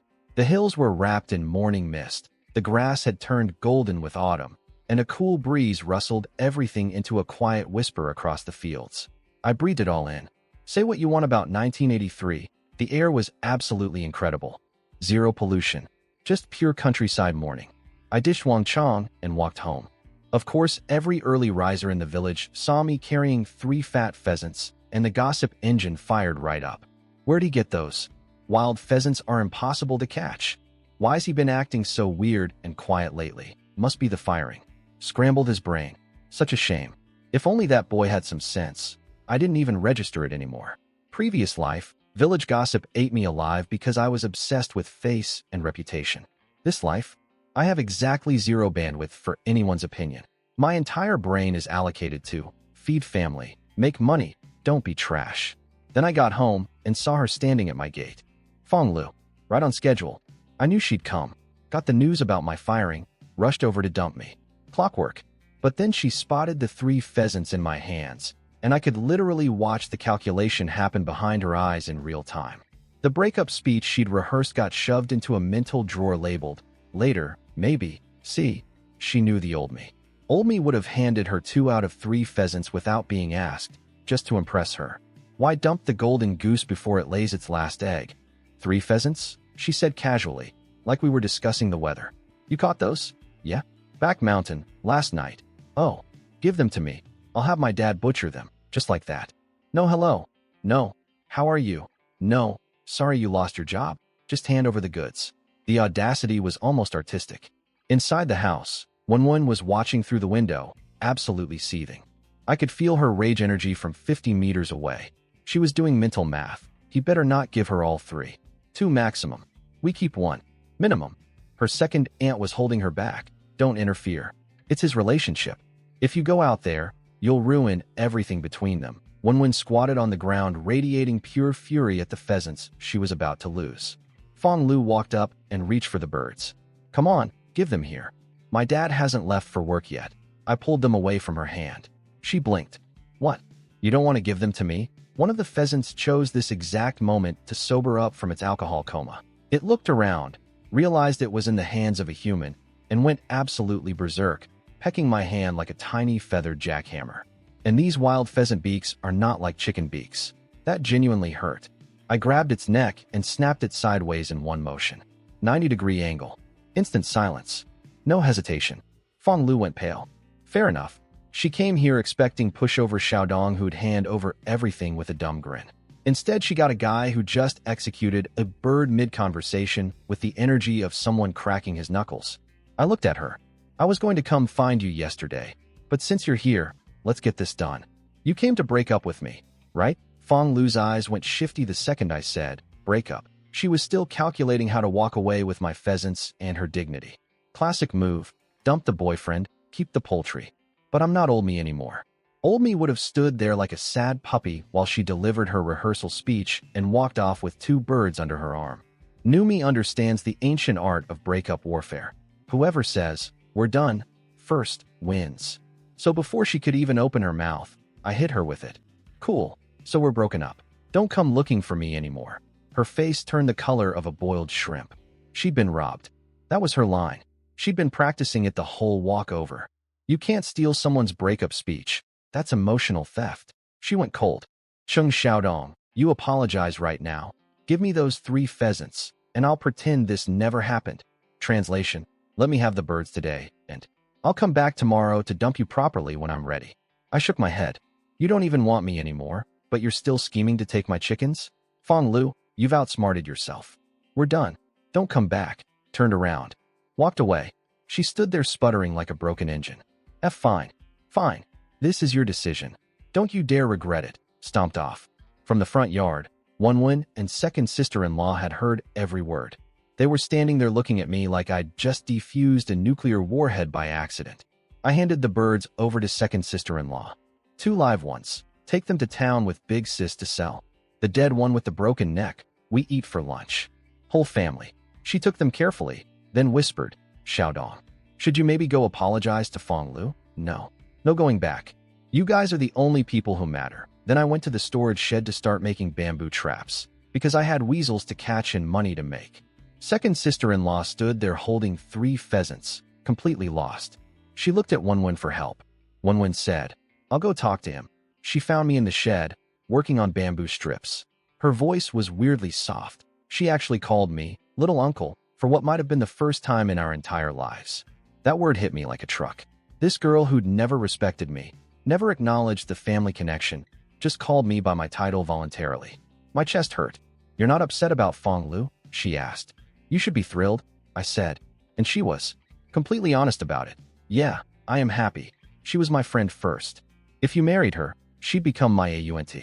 A: The hills were wrapped in morning mist. The grass had turned golden with autumn, and a cool breeze rustled everything into a quiet whisper across the fields. I breathed it all in. Say what you want about 1983, the air was absolutely incredible. Zero pollution. Just pure countryside morning. I dished Wang Chong and walked home. Of course, every early riser in the village saw me carrying 3 fat pheasants, and the gossip engine fired right up. Where'd he get those? Wild pheasants are impossible to catch. Why's he been acting so weird and quiet lately? Must be the firing. Scrambled his brain. Such a shame. If only that boy had some sense. I didn't even register it anymore. Previous life, village gossip ate me alive because I was obsessed with face and reputation. This life, I have exactly zero bandwidth for anyone's opinion. My entire brain is allocated to feed family, make money, don't be trash. Then I got home and saw her standing at my gate. Fong Lu, right on schedule. I knew she'd come. Got the news about my firing, rushed over to dump me. Clockwork. But then she spotted the 3 pheasants in my hands, and I could literally watch the calculation happen behind her eyes in real time. The breakup speech she'd rehearsed got shoved into a mental drawer labeled, later, maybe, see. She knew the old me. Old me would have handed her 2 out of 3 pheasants without being asked, just to impress her. Why dump the golden goose before it lays its last egg? 3 pheasants? She said casually, like we were discussing the weather. You caught those? Yeah. Back mountain, last night. Oh, give them to me. I'll have my dad butcher them, just like that. No hello. No. How are you? No. Sorry you lost your job. Just hand over the goods. The audacity was almost artistic. Inside the house, Wenwen was watching through the window, absolutely seething. I could feel her rage energy from 50 meters away. She was doing mental math. He better not give her all 3. 2 maximum. We keep 1. Minimum. Her second aunt was holding her back. Don't interfere. It's his relationship. If you go out there, you'll ruin everything between them. Wenwen squatted on the ground, radiating pure fury at the pheasants she was about to lose. Fong Lu walked up and reached for the birds. Come on, give them here. My dad hasn't left for work yet. I pulled them away from her hand. She blinked. What? You don't want to give them to me? One of the pheasants chose this exact moment to sober up from its alcohol coma. It looked around, realized it was in the hands of a human, and went absolutely berserk, pecking my hand like a tiny feathered jackhammer. And these wild pheasant beaks are not like chicken beaks. That genuinely hurt. I grabbed its neck and snapped it sideways in one motion. 90-degree angle. Instant silence. No hesitation. Fong Lu went pale. Fair enough. She came here expecting pushover Xiaodong who'd hand over everything with a dumb grin. Instead, she got a guy who just executed a bird mid-conversation with the energy of someone cracking his knuckles. I looked at her. I was going to come find you yesterday, but since you're here, let's get this done. You came to break up with me, right? Fong Lu's eyes went shifty the second I said, break up. She was still calculating how to walk away with my pheasants and her dignity. Classic move. Dump the boyfriend, keep the poultry. But I'm not old me anymore. Old me would have stood there like a sad puppy while she delivered her rehearsal speech and walked off with 2 birds under her arm. New me understands the ancient art of breakup warfare. Whoever says, we're done, first, wins. So before she could even open her mouth, I hit her with it. Cool, so we're broken up. Don't come looking for me anymore. Her face turned the color of a boiled shrimp. She'd been robbed. That was her line. She'd been practicing it the whole walk over. You can't steal someone's breakup speech. That's emotional theft. She went cold. Chung Xiaodong, you apologize right now. Give me those 3 pheasants, and I'll pretend this never happened. Translation, let me have the birds today, and I'll come back tomorrow to dump you properly when I'm ready. I shook my head. You don't even want me anymore, but you're still scheming to take my chickens? Fong Lu, you've outsmarted yourself. We're done. Don't come back. Turned around. Walked away. She stood there sputtering like a broken engine. Fine. Fine. This is your decision. Don't you dare regret it. Stomped off. From the front yard, Wenwen and second sister-in-law had heard every word. They were standing there looking at me like I'd just defused a nuclear warhead by accident. I handed the birds over to second sister-in-law. 2 live ones. Take them to town with big sis to sell. The dead one with the broken neck, we eat for lunch. Whole family. She took them carefully, then whispered, Xiaodong, should you maybe go apologize to Fong Lu? No. No going back. You guys are the only people who matter. Then I went to the storage shed to start making bamboo traps, because I had weasels to catch and money to make. Second sister-in-law stood there holding 3 pheasants, completely lost. She looked at Wenwen for help. Wenwen said, I'll go talk to him. She found me in the shed, working on bamboo strips. Her voice was weirdly soft. She actually called me little uncle for what might have been the first time in our entire lives. That word hit me like a truck. This girl who'd never respected me, never acknowledged the family connection, just called me by my title voluntarily. My chest hurt. You're not upset about Fong Lu? She asked. You should be thrilled, I said. And she was completely honest about it. Yeah, I am happy. She was my friend first. If you married her, she'd become my aunt.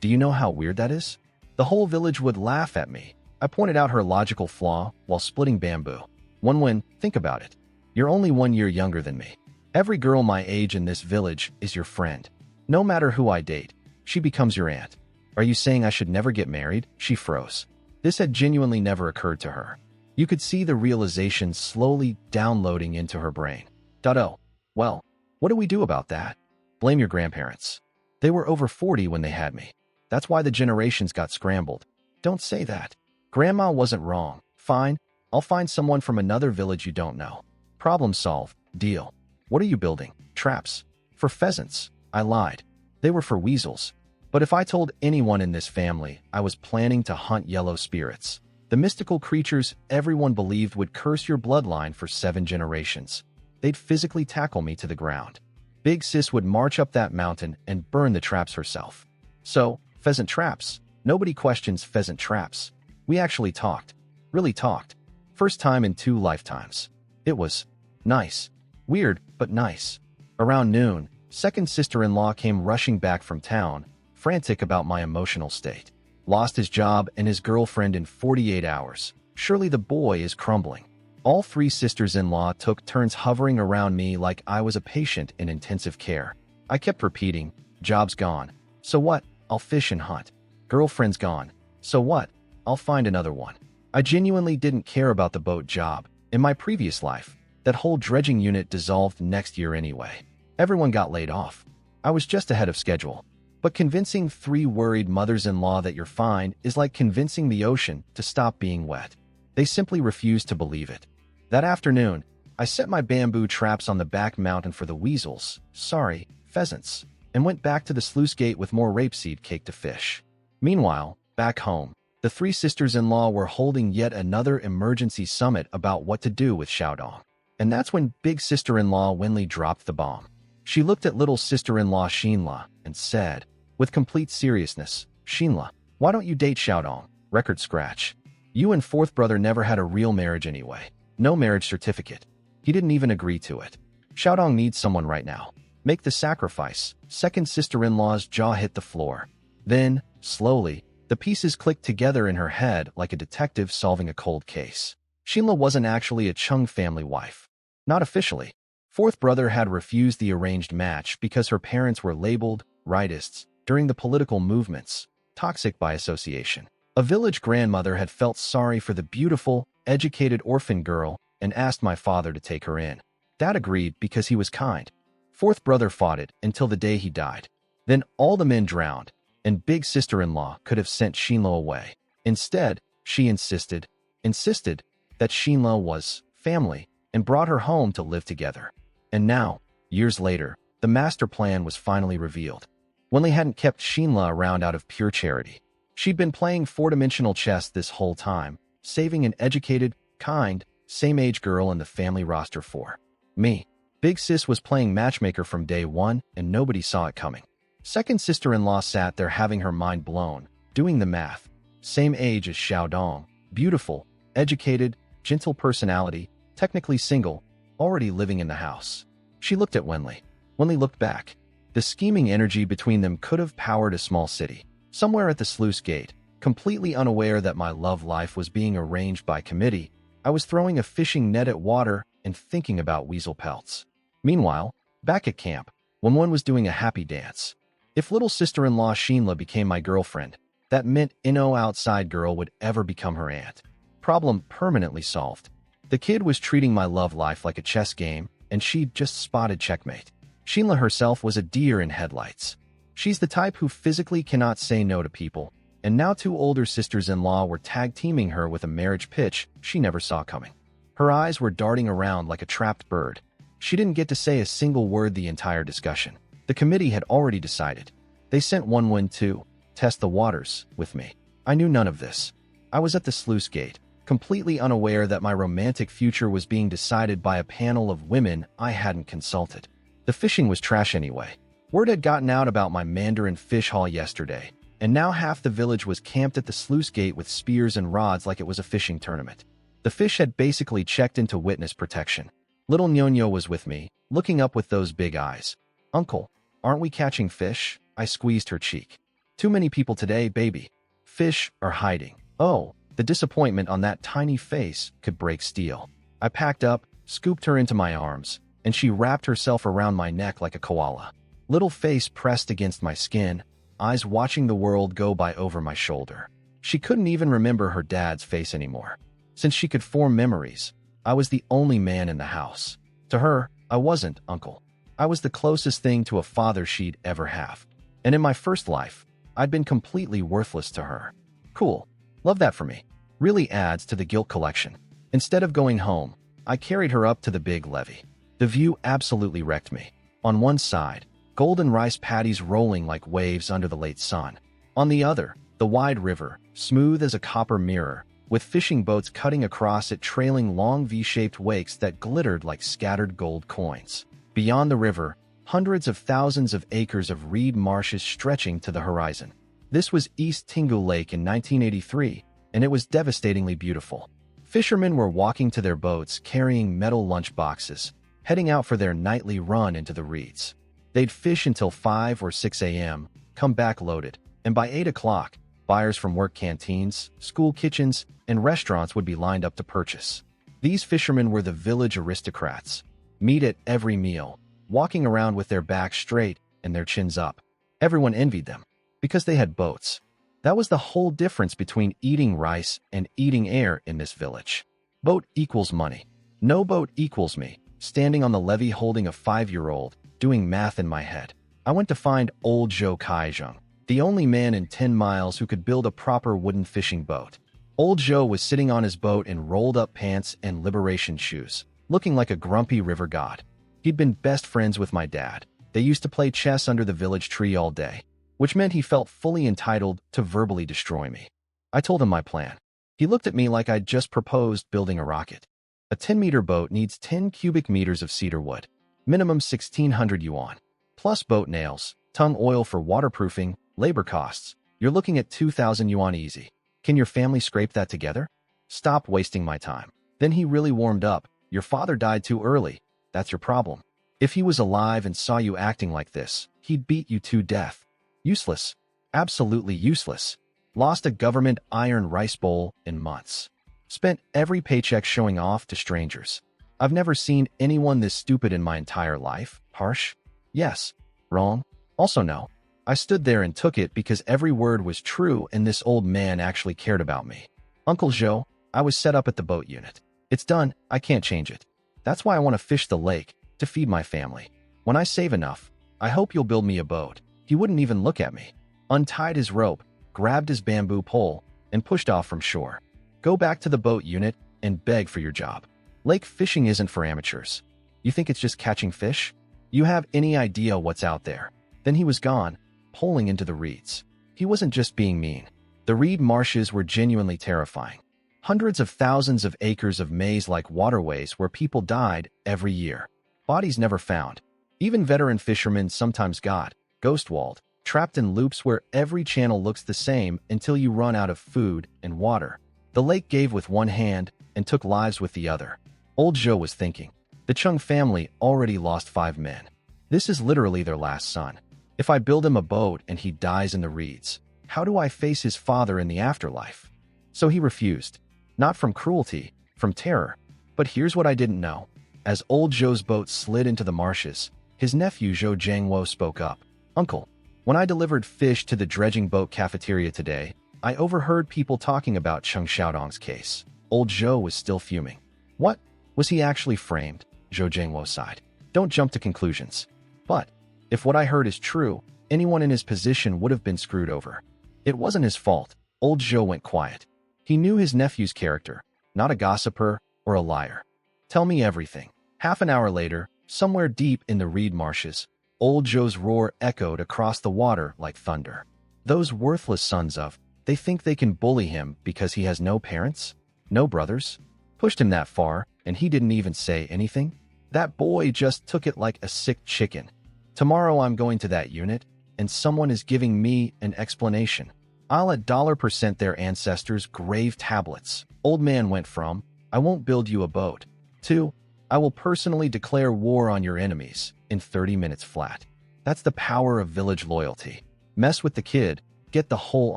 A: Do you know how weird that is? The whole village would laugh at me. I pointed out her logical flaw while splitting bamboo. Wenwen, think about it. You're only 1 year younger than me. Every girl my age in this village is your friend. No matter who I date, she becomes your aunt. Are you saying I should never get married? She froze. This had genuinely never occurred to her. You could see the realization slowly downloading into her brain. Oh, well, what do we do about that? Blame your grandparents. They were over 40 when they had me. That's why the generations got scrambled. Don't say that. Grandma wasn't wrong. Fine, I'll find someone from another village you don't know. Problem solved. Deal. What are you building? Traps. For pheasants. I lied. They were for weasels. But if I told anyone in this family I was planning to hunt yellow spirits, the mystical creatures everyone believed would curse your bloodline for 7 generations, they'd physically tackle me to the ground. Big Sis would march up that mountain and burn the traps herself. So, pheasant traps. Nobody questions pheasant traps. We actually talked. Really talked. First time in 2 lifetimes. It was nice. Weird, but nice. Around noon, second sister-in-law came rushing back from town, frantic about my emotional state. Lost his job and his girlfriend in 48 hours. Surely the boy is crumbling. All 3 sisters-in-law took turns hovering around me like I was a patient in intensive care. I kept repeating, job's gone. So what? I'll fish and hunt. Girlfriend's gone. So what? I'll find another one. I genuinely didn't care about the boat job. In my previous life, that whole dredging unit dissolved next year anyway. Everyone got laid off. I was just ahead of schedule. But convincing 3 worried mothers-in-law that you're fine is like convincing the ocean to stop being wet. They simply refused to believe it. That afternoon, I set my bamboo traps on the back mountain for the weasels, pheasants, and went back to the sluice gate with more rapeseed cake to fish. Meanwhile, back home, the 3 sisters-in-law were holding yet another emergency summit about what to do with Xiaodong. And that's when big sister-in-law Wenli dropped the bomb. She looked at little sister-in-law Xinla and said, with complete seriousness, Xinla, why don't you date Xiaodong? Record scratch. You and 4th brother never had a real marriage anyway. No marriage certificate. He didn't even agree to it. Xiaodong needs someone right now. Make the sacrifice. Second sister-in-law's jaw hit the floor. Then, slowly, the pieces clicked together in her head like a detective solving a cold case. Xinla wasn't actually a Chung family wife. Not officially. 4th brother had refused the arranged match because her parents were labeled rightists during the political movements, toxic by association. A village grandmother had felt sorry for the beautiful, educated orphan girl and asked my father to take her in. Dad agreed because he was kind. 4th brother fought it until the day he died. Then all the men drowned, and big sister-in-law could have sent Xinla away. Instead, she insisted that Xinla was family and brought her home to live together. And now, years later, the master plan was finally revealed. Wenli hadn't kept Xinla around out of pure charity. She'd been playing 4-dimensional chess this whole time, saving an educated, kind, same-age girl in the family roster for me. Big Sis was playing matchmaker from day one, and nobody saw it coming. Second sister-in-law sat there having her mind blown, doing the math. Same age as Xiaodong, beautiful, educated, gentle personality, technically single, already living in the house. She looked at Wenli. Wenli looked back. The scheming energy between them could have powered a small city. Somewhere at the sluice gate, completely unaware that my love life was being arranged by committee, I was throwing a fishing net at water and thinking about weasel pelts. Meanwhile, back at camp, one was doing a happy dance. If little sister-in-law Shinla became my girlfriend, that meant no outside girl would ever become her aunt. Problem permanently solved. The kid was treating my love life like a chess game, and she'd just spotted checkmate. Shinla herself was a deer in headlights. She's the type who physically cannot say no to people, and now two older sisters-in-law were tag-teaming her with a marriage pitch she never saw coming. Her eyes were darting around like a trapped bird. She didn't get to say a single word the entire discussion. The committee had already decided. They sent one to test the waters with me. I knew none of this. I was at the sluice gate, completely unaware that my romantic future was being decided by a panel of women I hadn't consulted. The fishing was trash anyway. Word had gotten out about my Mandarin fish haul yesterday, and now half the village was camped at the sluice gate with spears and rods like it was a fishing tournament. The fish had basically checked into witness protection. Little Ñoño was with me, looking up with those big eyes. "Uncle, aren't we catching fish?" I squeezed her cheek. "Too many people today, baby. Fish are hiding." Oh, the disappointment on that tiny face could break steel. I packed up, scooped her into my arms, and she wrapped herself around my neck like a koala. Little face pressed against my skin, eyes watching the world go by over my shoulder. She couldn't even remember her dad's face anymore. Since she could form memories, I was the only man in the house. To her, I wasn't uncle. I was the closest thing to a father she'd ever have. And in my first life, I'd been completely worthless to her. Cool. Love that for me. Really adds to the guilt collection. Instead of going home, I carried her up to the big levee. The view absolutely wrecked me. On one side, golden rice paddies rolling like waves under the late sun. On the other, the wide river, smooth as a copper mirror, with fishing boats cutting across it trailing long V-shaped wakes that glittered like scattered gold coins. Beyond the river, hundreds of thousands of acres of reed marshes stretching to the horizon. This was East Tingu Lake in 1983, and it was devastatingly beautiful. Fishermen were walking to their boats carrying metal lunch boxes, heading out for their nightly run into the reeds. They'd fish until 5 or 6 a.m., come back loaded, and by 8 o'clock, buyers from work canteens, school kitchens, and restaurants would be lined up to purchase. These fishermen were the village aristocrats. Meat at every meal, walking around with their backs straight and their chins up. Everyone envied them, because they had boats. That was the whole difference between eating rice and eating air in this village. Boat equals money. No boat equals me, standing on the levee holding a 5-year-old, doing math in my head. I went to find old Zhou Kaizheng, the only man in 10 miles who could build a proper wooden fishing boat. Old Zhou was sitting on his boat in rolled-up pants and liberation shoes, looking like a grumpy river god. He'd been best friends with my dad. They used to play chess under the village tree all day, which meant he felt fully entitled to verbally destroy me. I told him my plan. He looked at me like I'd just proposed building a rocket. A 10-meter boat needs 10 cubic meters of cedar wood, minimum 1,600 yuan, plus boat nails, tung oil for waterproofing, labor costs. You're looking at 2,000 yuan easy. Can your family scrape that together? Stop wasting my time. Then he really warmed up. Your father died too early. That's your problem. If he was alive and saw you acting like this, he'd beat you to death. Useless. Absolutely useless. Lost a government iron rice bowl in months. Spent every paycheck showing off to strangers. I've never seen anyone this stupid in my entire life. Harsh? Yes. Wrong? Also no. I stood there and took it because every word was true and this old man actually cared about me. Uncle Zhou, I was set up at the boat unit. It's done. I can't change it. That's why I want to fish the lake, to feed my family. When I save enough, I hope you'll build me a boat. He wouldn't even look at me. Untied his rope, grabbed his bamboo pole, and pushed off from shore. Go back to the boat unit and beg for your job. Lake fishing isn't for amateurs. You think it's just catching fish? You have any idea what's out there? Then he was gone, poling into the reeds. He wasn't just being mean. The reed marshes were genuinely terrifying. Hundreds of thousands of acres of maze-like waterways where people died every year. Bodies never found. Even veteran fishermen sometimes got ghost-walled, trapped in loops where every channel looks the same until you run out of food and water. The lake gave with one hand and took lives with the other. Old Zhou was thinking. The Chung family already lost 5 men. This is literally their last son. If I build him a boat and he dies in the reeds, how do I face his father in the afterlife? So he refused. Not from cruelty, from terror. But here's what I didn't know. As old Zhou's boat slid into the marshes, his nephew Zhou Jiangwo spoke up. Uncle, when I delivered fish to the dredging boat cafeteria today, I overheard people talking about Cheng Xiaodong's case. Old Zhou was still fuming. What? Was he actually framed? Zhou Jiangwo sighed. Don't jump to conclusions. But if what I heard is true, anyone in his position would have been screwed over. It wasn't his fault. Old Zhou went quiet. He knew his nephew's character, not a gossiper or a liar. Tell me everything. Half an hour later, somewhere deep in the reed marshes, old Zhou's roar echoed across the water like thunder. Those worthless sons of, they think they can bully him because he has no parents? No brothers? Pushed him that far, and he didn't even say anything? That boy just took it like a sick chicken. Tomorrow I'm going to that unit, and someone is giving me an explanation. I'll $100% their ancestors' grave tablets. Old man went from, I won't build you a boat, to, I will personally declare war on your enemies in 30 minutes flat. That's the power of village loyalty. Mess with the kid, get the whole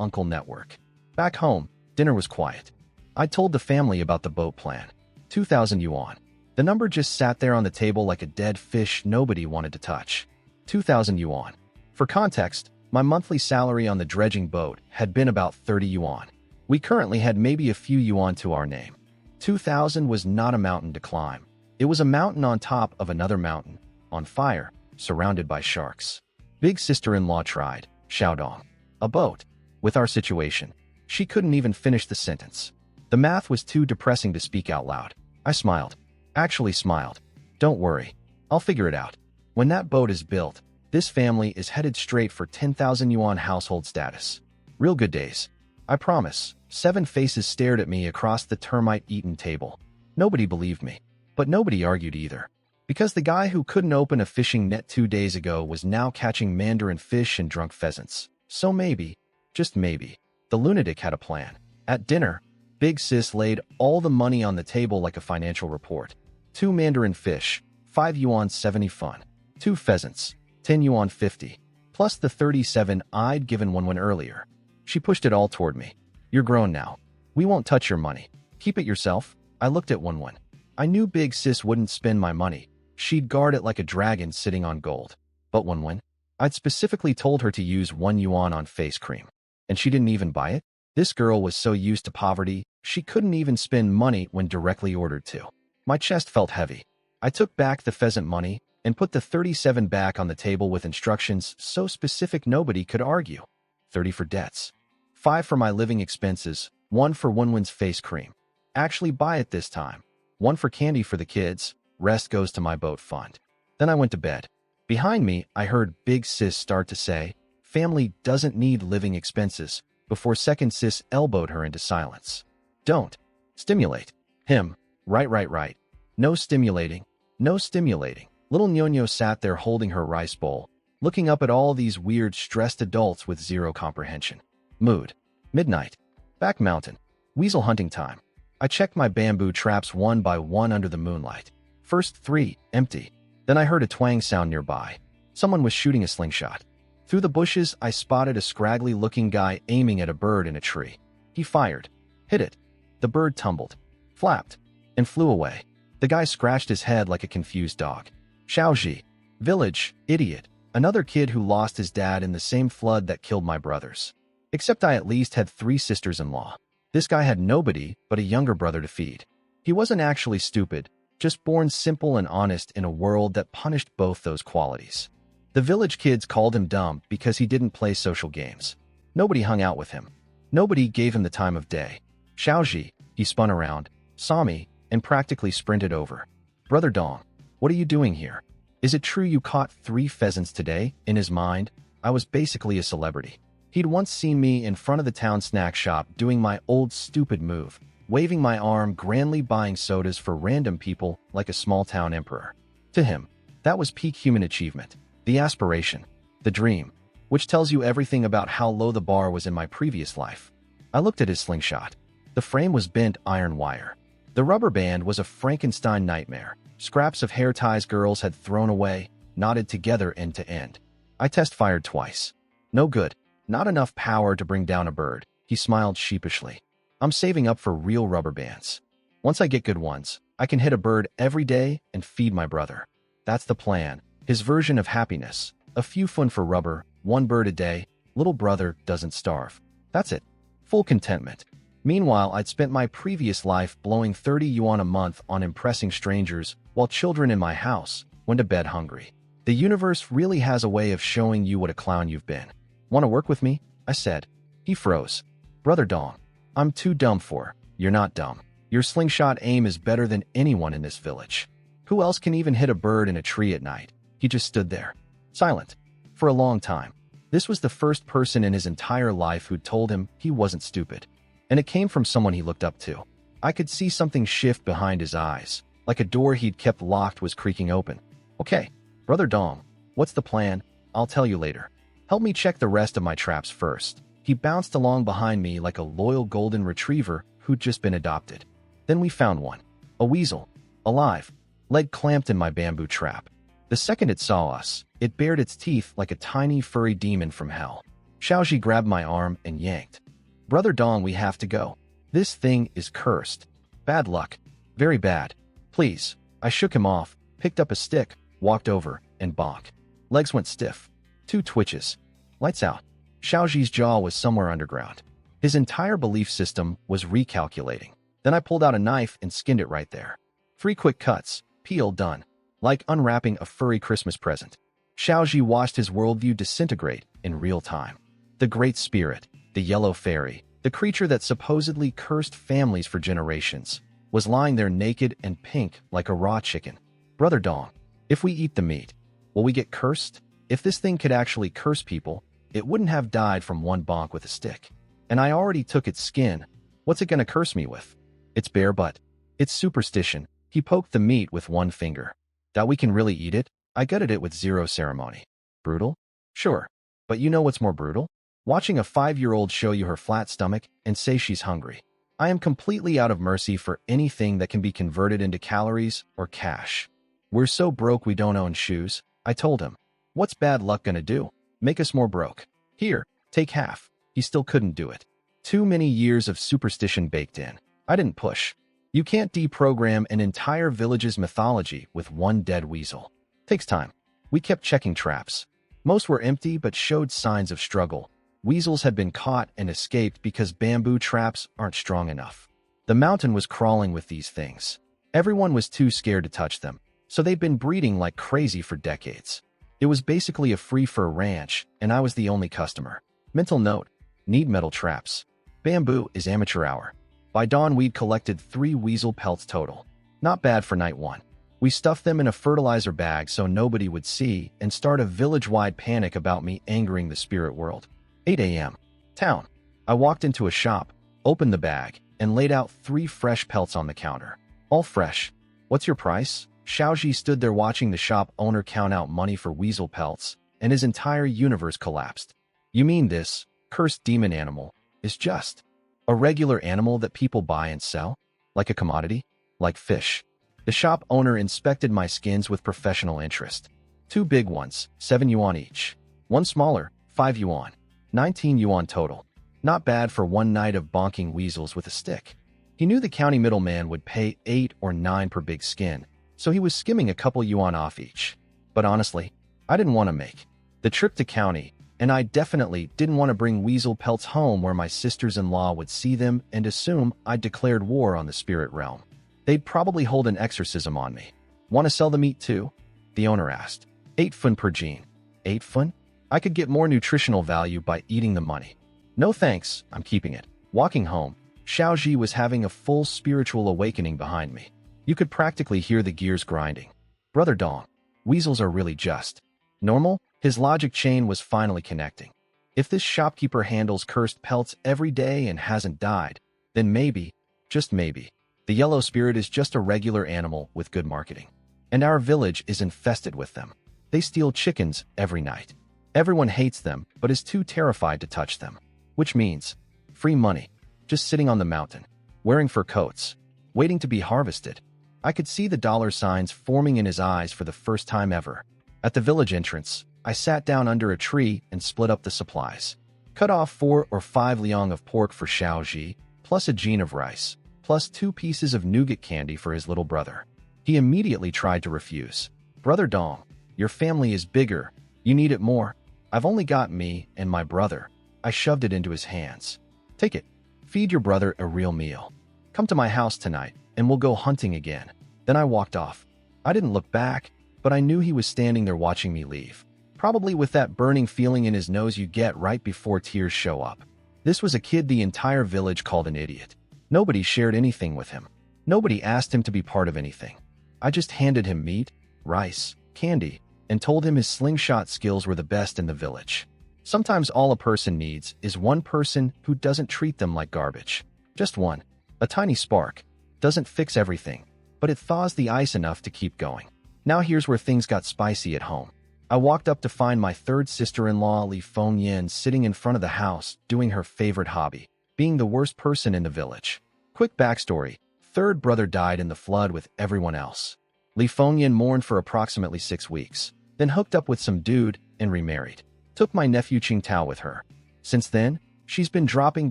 A: uncle network. Back home, dinner was quiet. I told the family about the boat plan. 2,000 yuan. The number just sat there on the table like a dead fish nobody wanted to touch. 2,000 yuan. For context, my monthly salary on the dredging boat had been about 30 yuan. We currently had maybe a few yuan to our name. 2,000 was not a mountain to climb. It was a mountain on top of another mountain, on fire, surrounded by sharks. Big sister-in-law tried, Xiaodong. A boat. With our situation. She couldn't even finish the sentence. The math was too depressing to speak out loud. I smiled. Actually smiled. Don't worry. I'll figure it out. When that boat is built, this family is headed straight for 10,000 yuan household status. Real good days. I promise. 7 faces stared at me across the termite-eaten table. Nobody believed me. But nobody argued either. Because the guy who couldn't open a fishing net 2 days ago was now catching mandarin fish and drunk pheasants. So maybe, just maybe, the lunatic had a plan. At dinner, Big Sis laid all the money on the table like a financial report. 2 mandarin fish, 5 yuan 70 fun. 2 pheasants, 10 yuan 50. Plus the 37 I'd given Wenwen earlier. She pushed it all toward me. You're grown now. We won't touch your money. Keep it yourself. I looked at Wenwen. I knew Big Sis wouldn't spend my money. She'd guard it like a dragon sitting on gold. But Wenwen, I'd specifically told her to use 1 yuan on face cream. And she didn't even buy it? This girl was so used to poverty, she couldn't even spend money when directly ordered to. My chest felt heavy. I took back the pheasant money and put the 37 back on the table with instructions so specific nobody could argue. 30 for debts. 5 for my living expenses, 1 for Wenwen's face cream. Actually buy it this time. 1 for candy for the kids, rest goes to my boat fund. Then I went to bed. Behind me, I heard Big Sis start to say, family doesn't need living expenses, before second sis elbowed her into silence. Don't. Stimulate. Him. Right. No stimulating. No stimulating. Little Nyonyo sat there holding her rice bowl, looking up at all these weird, stressed adults with zero comprehension. Mood. Midnight. Back mountain. Weasel hunting time. I checked my bamboo traps one by one under the moonlight. First 3, empty. Then I heard a twang sound nearby. Someone was shooting a slingshot. Through the bushes, I spotted a scraggly-looking guy aiming at a bird in a tree. He fired. Hit it. The bird tumbled, flapped, and flew away. The guy scratched his head like a confused dog. Xiaoji. Village. Idiot. Another kid who lost his dad in the same flood that killed my brothers. Except I at least had 3 sisters-in-law. This guy had nobody but a younger brother to feed. He wasn't actually stupid, just born simple and honest in a world that punished both those qualities. The village kids called him dumb because he didn't play social games. Nobody hung out with him. Nobody gave him the time of day. Xiaoji, he spun around, saw me, and practically sprinted over. Brother Dong, what are you doing here? Is it true you caught 3 pheasants today? In his mind, I was basically a celebrity. He'd once seen me in front of the town snack shop doing my old stupid move, waving my arm grandly buying sodas for random people like a small-town emperor. To him, that was peak human achievement, the aspiration, the dream, which tells you everything about how low the bar was in my previous life. I looked at his slingshot. The frame was bent iron wire. The rubber band was a Frankenstein nightmare. Scraps of hair ties girls had thrown away, knotted together end to end. I test-fired twice. No good. Not enough power to bring down a bird. He smiled sheepishly. I'm saving up for real rubber bands. Once I get good ones, I can hit a bird every day and feed my brother. That's the plan. His version of happiness. A few fun for rubber, one bird a day, little brother doesn't starve. That's it. Full contentment. Meanwhile, I'd spent my previous life blowing 30 yuan a month on impressing strangers while children in my house went to bed hungry. The universe really has a way of showing you what a clown you've been. Want to work with me? I said. He froze. Brother Dong, I'm too dumb for. You're not dumb. Your slingshot aim is better than anyone in this village. Who else can even hit a bird in a tree at night? He just stood there, silent, for a long time. This was the first person in his entire life who'd told him he wasn't stupid. And it came from someone he looked up to. I could see something shift behind his eyes, like a door he'd kept locked was creaking open. Okay, Brother Dong, what's the plan? I'll tell you later. Help me check the rest of my traps first. He bounced along behind me like a loyal golden retriever who'd just been adopted. Then we found one. A weasel. Alive. Leg clamped in my bamboo trap. The second it saw us, it bared its teeth like a tiny furry demon from hell. Xiaoji grabbed my arm and yanked. Brother Dong, we have to go. This thing is cursed. Bad luck. Very bad. Please. I shook him off, picked up a stick, walked over, and bonk. Legs went stiff. 2 twitches. Lights out. Xiaoji's jaw was somewhere underground. His entire belief system was recalculating. Then I pulled out a knife and skinned it right there. 3 quick cuts. Peel done. Like unwrapping a furry Christmas present. Xiaoji watched his worldview disintegrate in real time. The Great Spirit, the Yellow Fairy, the creature that supposedly cursed families for generations, was lying there naked and pink like a raw chicken. Brother Dong, if we eat the meat, will we get cursed? If this thing could actually curse people, it wouldn't have died from one bonk with a stick. And I already took its skin. What's it gonna curse me with? Its bare butt. It's superstition. He poked the meat with one finger. That we can really eat it? I gutted it with zero ceremony. Brutal? Sure. But you know what's more brutal? Watching a 5-year-old show you her flat stomach and say she's hungry. I am completely out of mercy for anything that can be converted into calories or cash. We're so broke we don't own shoes, I told him. What's bad luck gonna do? Make us more broke. Here, take half. He still couldn't do it. Too many years of superstition baked in. I didn't push. You can't deprogram an entire village's mythology with one dead weasel. Takes time. We kept checking traps. Most were empty but showed signs of struggle. Weasels had been caught and escaped because bamboo traps aren't strong enough. The mountain was crawling with these things. Everyone was too scared to touch them, so they'd been breeding like crazy for decades. It was basically a free-fur ranch, and I was the only customer. Mental note: need metal traps. Bamboo is amateur hour. By dawn, we'd collected 3 weasel pelts total. Not bad for night 1. We stuffed them in a fertilizer bag so nobody would see and start a village-wide panic about me angering the spirit world. 8 a.m. Town. I walked into a shop, opened the bag, and laid out 3 fresh pelts on the counter. All fresh. What's your price? Xiaoji stood there watching the shop owner count out money for weasel pelts, and his entire universe collapsed. You mean this cursed demon animal is just a regular animal that people buy and sell? Like a commodity? Like fish? The shop owner inspected my skins with professional interest. 2 big ones, 7 yuan each. 1 smaller, 5 yuan. 19 yuan total. Not bad for one night of bonking weasels with a stick. He knew the county middleman would pay 8 or 9 per big skin, so he was skimming a couple yuan off each. But honestly, I didn't want to make the trip to county, and I definitely didn't want to bring weasel pelts home where my sisters-in-law would see them and assume I'd declared war on the spirit realm. They'd probably hold an exorcism on me. Want to sell the meat too? The owner asked. 8 fun per gene. 8 fun? I could get more nutritional value by eating the money. No thanks, I'm keeping it. Walking home, Xiaoji was having a full spiritual awakening behind me. You could practically hear the gears grinding. Brother Dong, weasels are really just normal? His logic chain was finally connecting. If this shopkeeper handles cursed pelts every day and hasn't died, then maybe, just maybe, the yellow spirit is just a regular animal with good marketing. And our village is infested with them. They steal chickens every night. Everyone hates them, but is too terrified to touch them. Which means, free money, just sitting on the mountain, wearing fur coats, waiting to be harvested. I could see the dollar signs forming in his eyes for the first time ever. At the village entrance, I sat down under a tree and split up the supplies. Cut off 4 or 5 liang of pork for Xiaoji, plus a gene of rice, plus 2 pieces of nougat candy for his little brother. He immediately tried to refuse. Brother Dong, your family is bigger. You need it more. I've only got me and my brother. I shoved it into his hands. Take it. Feed your brother a real meal. Come to my house tonight, and we'll go hunting again. Then I walked off. I didn't look back, but I knew he was standing there watching me leave. Probably with that burning feeling in his nose you get right before tears show up. This was a kid the entire village called an idiot. Nobody shared anything with him. Nobody asked him to be part of anything. I just handed him meat, rice, candy, and told him his slingshot skills were the best in the village. Sometimes all a person needs is one person who doesn't treat them like garbage. Just one. A tiny spark. Doesn't fix everything, but it thaws the ice enough to keep going. Now here's where things got spicy at home. I walked up to find my third sister-in-law, Li Fengyan, sitting in front of the house, doing her favorite hobby, being the worst person in the village. Quick backstory. Third brother died in the flood with everyone else. Li Fengyan mourned for approximately 6 weeks, then hooked up with some dude and remarried. Took my nephew Qingtao with her. Since then, she's been dropping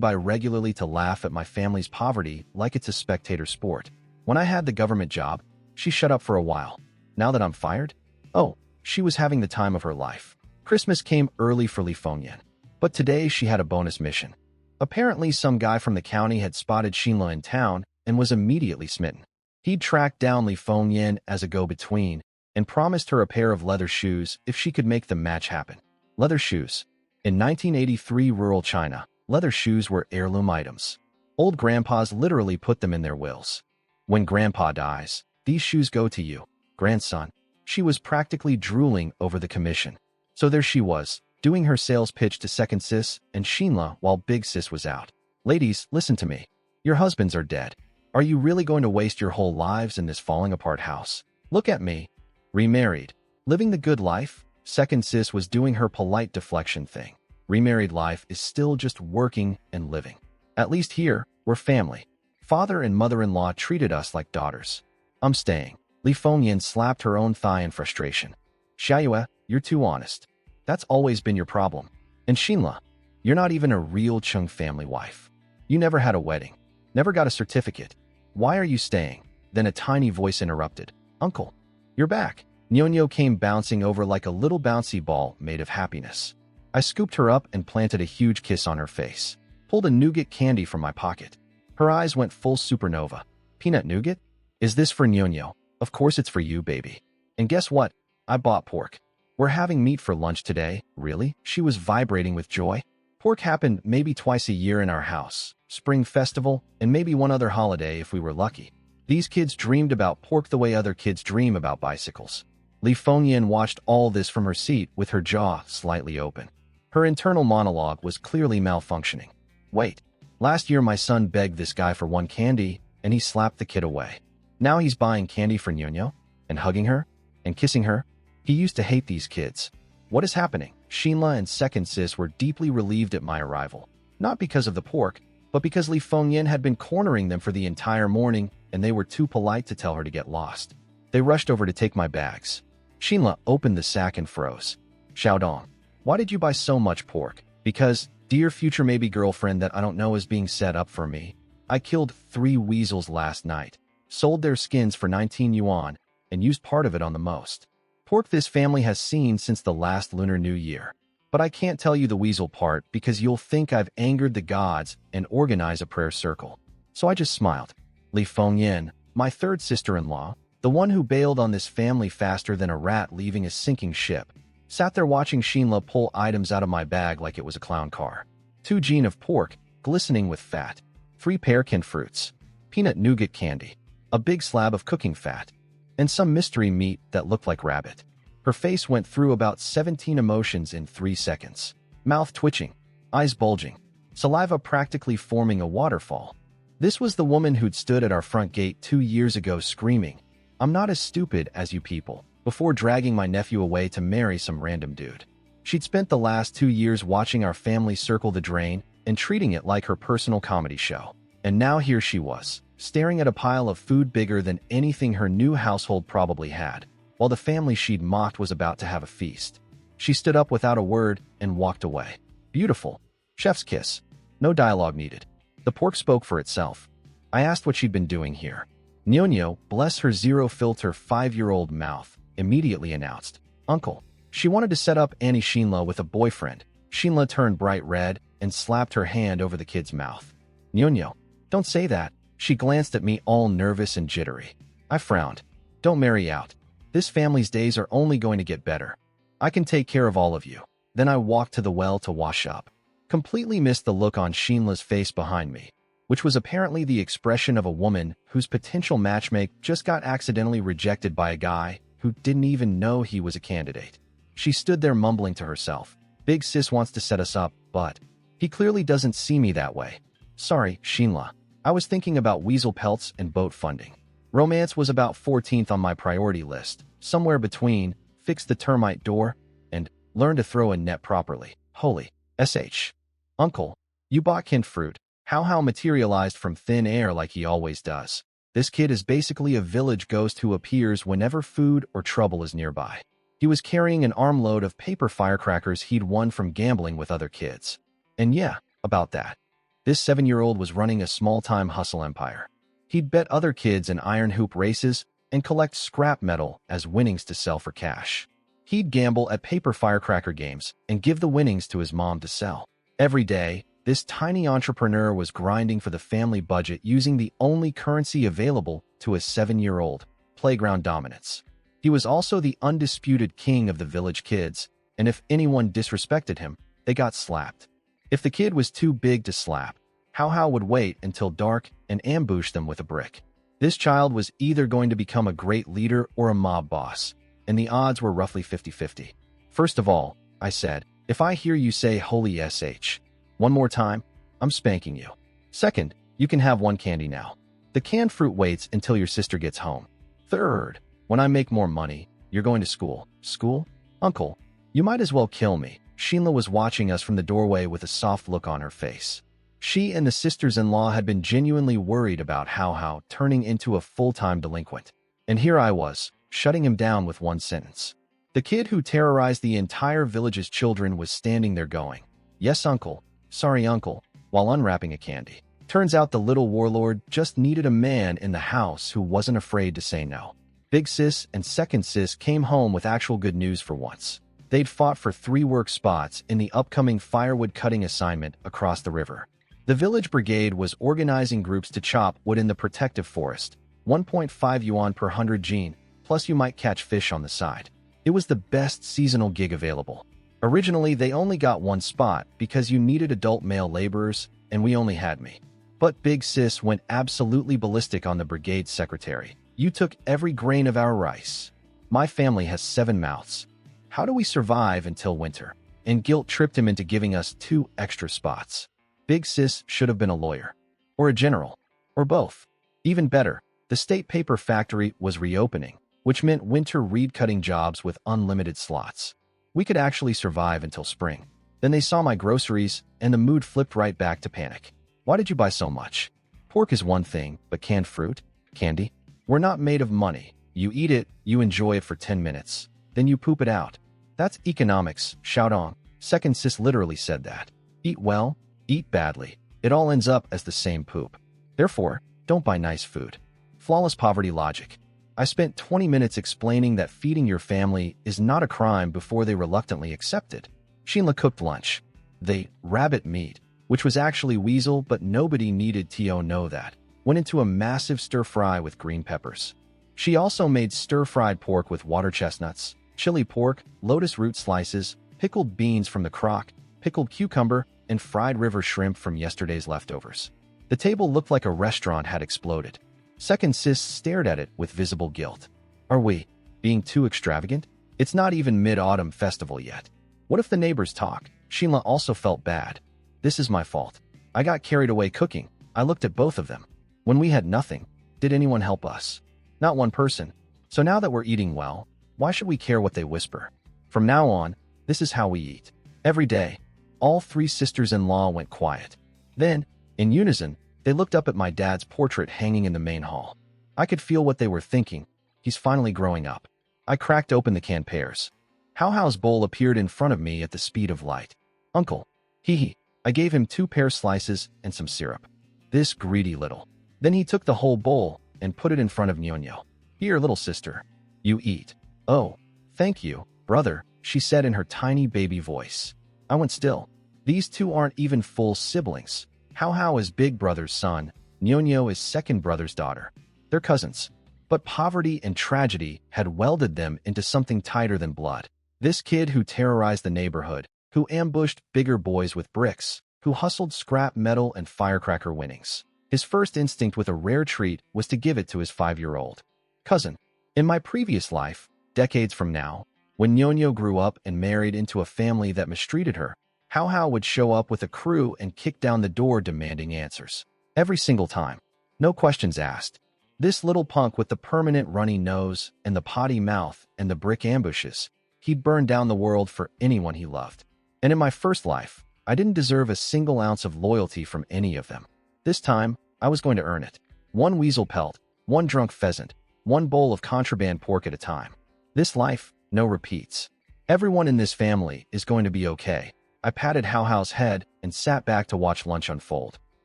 A: by regularly to laugh at my family's poverty like it's a spectator sport. When I had the government job, she shut up for a while. Now that I'm fired? Oh, she was having the time of her life. Christmas came early for Li Fengyan, but today she had a bonus mission. Apparently some guy from the county had spotted Xinla in town and was immediately smitten. He'd tracked down Li Fengyan as a go-between and promised her a pair of leather shoes if she could make the match happen. Leather shoes. In 1983 rural China, leather shoes were heirloom items. Old grandpas literally put them in their wills. When grandpa dies, these shoes go to you, grandson. She was practically drooling over the commission. So there she was, doing her sales pitch to second sis and Xinla while big sis was out. Ladies, listen to me. Your husbands are dead. Are you really going to waste your whole lives in this falling apart house? Look at me. Remarried. Living the good life? Second sis was doing her polite deflection thing. Remarried life is still just working and living. At least here, we're family. Father and mother-in-law treated us like daughters. I'm staying. Li Fengyan slapped her own thigh in frustration. Xiaoyue, you're too honest. That's always been your problem. And Xinla, you're not even a real Chung family wife. You never had a wedding. Never got a certificate. Why are you staying? Then a tiny voice interrupted. Uncle, you're back. Nyonyo came bouncing over like a little bouncy ball made of happiness. I scooped her up and planted a huge kiss on her face. Pulled a nougat candy from my pocket. Her eyes went full supernova. Peanut nougat? Is this for Nyonyo? Of course it's for you, baby. And guess what? I bought pork. We're having meat for lunch today. Really? She was vibrating with joy. Pork happened maybe twice a year in our house. Spring festival, and maybe one other holiday if we were lucky. These kids dreamed about pork the way other kids dream about bicycles. Li Fengyan watched all this from her seat with her jaw slightly open. Her internal monologue was clearly malfunctioning. Wait, last year my son begged this guy for one candy, and he slapped the kid away. Now he's buying candy for Nyonyo, and hugging her, and kissing her. He used to hate these kids. What is happening? Xinla and second sis were deeply relieved at my arrival. Not because of the pork, but because Li Fengyan had been cornering them for the entire morning, and they were too polite to tell her to get lost. They rushed over to take my bags. Xinla opened the sack and froze. Xiaodong, why did you buy so much pork? Because, dear future maybe girlfriend that I don't know is being set up for me. I killed 3 weasels last night, sold their skins for 19 yuan, and used part of it on the most. Pork this family has seen since the last Lunar New Year. But I can't tell you the weasel part because you'll think I've angered the gods and organize a prayer circle. So I just smiled. Li Fengyan, my third sister-in-law, the one who bailed on this family faster than a rat leaving a sinking ship, sat there watching Xinla pull items out of my bag like it was a clown car. 2 jean of pork, glistening with fat. 3 pear-canned fruits. Peanut nougat candy. A big slab of cooking fat. And some mystery meat that looked like rabbit. Her face went through about 17 emotions in 3 seconds. Mouth twitching, eyes bulging, saliva practically forming a waterfall. This was the woman who'd stood at our front gate 2 years ago screaming, "I'm not as stupid as you people," before dragging my nephew away to marry some random dude. She'd spent the last 2 years watching our family circle the drain and treating it like her personal comedy show. And now here she was, staring at a pile of food bigger than anything her new household probably had, while the family she'd mocked was about to have a feast. She stood up without a word and walked away. Beautiful. Chef's kiss. No dialogue needed. The pork spoke for itself. I asked what she'd been doing here. Nyonya, bless her zero-filter 5-year-old mouth, immediately announced, "Uncle." She wanted to set up Annie Shinla with a boyfriend. Shinla turned bright red and slapped her hand over the kid's mouth. "Nyonya, don't say that." She glanced at me all nervous and jittery. I frowned. "Don't marry out. This family's days are only going to get better. I can take care of all of you." Then I walked to the well to wash up. Completely missed the look on Shinla's face behind me, which was apparently the expression of a woman whose potential matchmake just got accidentally rejected by a guy who didn't even know he was a candidate. She stood there mumbling to herself. "Big sis wants to set us up, but he clearly doesn't see me that way." "Sorry, Shinla. I was thinking about weasel pelts and boat funding. Romance was about 14th on my priority list, somewhere between fix the termite door and learn to throw a net properly." Holy sh. Uncle, you bought canned fruit. How materialized from thin air like he always does. This kid is basically a village ghost who appears whenever food or trouble is nearby. He was carrying an armload of paper firecrackers he'd won from gambling with other kids. And yeah, about that. This 7-year-old was running a small-time hustle empire. He'd bet other kids in iron hoop races and collect scrap metal as winnings to sell for cash. He'd gamble at paper firecracker games and give the winnings to his mom to sell. Every day, this tiny entrepreneur was grinding for the family budget using the only currency available to a 7-year-old, playground dominance. He was also the undisputed king of the village kids, and if anyone disrespected him, they got slapped. If the kid was too big to slap, How would wait until dark and ambush them with a brick. This child was either going to become a great leader or a mob boss, and the odds were roughly 50-50. "First of all," I said, "if I hear you say holy sh one more time, I'm spanking you. Second, you can have one candy now. The canned fruit waits until your sister gets home. Third, when I make more money, you're going to school." "School? Uncle, you might as well kill me." Shinla was watching us from the doorway with a soft look on her face. She and the sisters-in-law had been genuinely worried about How turning into a full-time delinquent. And here I was, shutting him down with one sentence. The kid who terrorized the entire village's children was standing there going, "Yes, uncle. Sorry, uncle," while unwrapping a candy. Turns out the little warlord just needed a man in the house who wasn't afraid to say no. Big sis and second sis came home with actual good news for once. They'd fought for 3 work spots in the upcoming firewood cutting assignment across the river. The village brigade was organizing groups to chop wood in the protective forest, 1.5 yuan per 100 gene, plus you might catch fish on the side. It was the best seasonal gig available. Originally, they only got 1 spot because you needed adult male laborers, and we only had me. But Big Sis went absolutely ballistic on the brigade secretary. "You took every grain of our rice. My family has 7 mouths. How do we survive until winter?" And guilt tripped him into giving us 2 extra spots. Big Sis should have been a lawyer. Or a general. Or both. Even better, the state paper factory was reopening, which meant winter reed-cutting jobs with unlimited slots. We could actually survive until spring. Then they saw my groceries, and the mood flipped right back to panic. "Why did you buy so much? Pork is one thing, but canned fruit? Candy? We're not made of money. You eat it, you enjoy it for 10 minutes. Then you poop it out. That's economics, Xiaodong." Second sis literally said that. Eat well, eat badly. It all ends up as the same poop. Therefore, don't buy nice food. Flawless poverty logic. I spent 20 minutes explaining that feeding your family is not a crime before they reluctantly accepted. Shinla cooked lunch. The rabbit meat, which was actually weasel but nobody needed to know that, went into a massive stir-fry with green peppers. She also made stir-fried pork with water chestnuts, chili pork, lotus root slices, pickled beans from the crock, pickled cucumber, and fried river shrimp from yesterday's leftovers. The table looked like a restaurant had exploded. Second sis stared at it with visible guilt. "Are we being too extravagant? It's not even mid-autumn festival yet. What if the neighbors talk?" Shinla also felt bad. "This is my fault. I got carried away cooking." I looked at both of them. When we had nothing, did anyone help us? Not one person. So now that we're eating well, why should we care what they whisper? From now on, this is how we eat. Every day. All 3 sisters-in-law went quiet. Then, in unison, they looked up at my dad's portrait hanging in the main hall. I could feel what they were thinking. He's finally growing up. I cracked open the canned pears. How's bowl appeared in front of me at the speed of light. "Uncle." Hee. I gave him 2 pear slices and some syrup. This greedy little Then he took the whole bowl and put it in front of Nyonyo. Here, little sister. You eat. Oh, thank you, brother, she said in her tiny baby voice. I went still. These two aren't even full siblings. Hao is big brother's son. Nyonyo is second brother's daughter. They're cousins. But poverty and tragedy had welded them into something tighter than blood. This kid who terrorized the neighborhood, who ambushed bigger boys with bricks, who hustled scrap metal and firecracker winnings. His first instinct with a rare treat was to give it to his 5-year-old cousin. In my previous life, decades from now, when Nyonyo grew up and married into a family that mistreated her, Hao would show up with a crew and kick down the door demanding answers. Every single time. No questions asked. This little punk with the permanent runny nose and the potty mouth and the brick ambushes, he'd burn down the world for anyone he loved. And in my first life, I didn't deserve a single ounce of loyalty from any of them. This time, I was going to earn it. One weasel pelt, one drunk pheasant, one bowl of contraband pork at a time. This life, no repeats. Everyone in this family is going to be okay. I patted Hao's head and sat back to watch lunch unfold.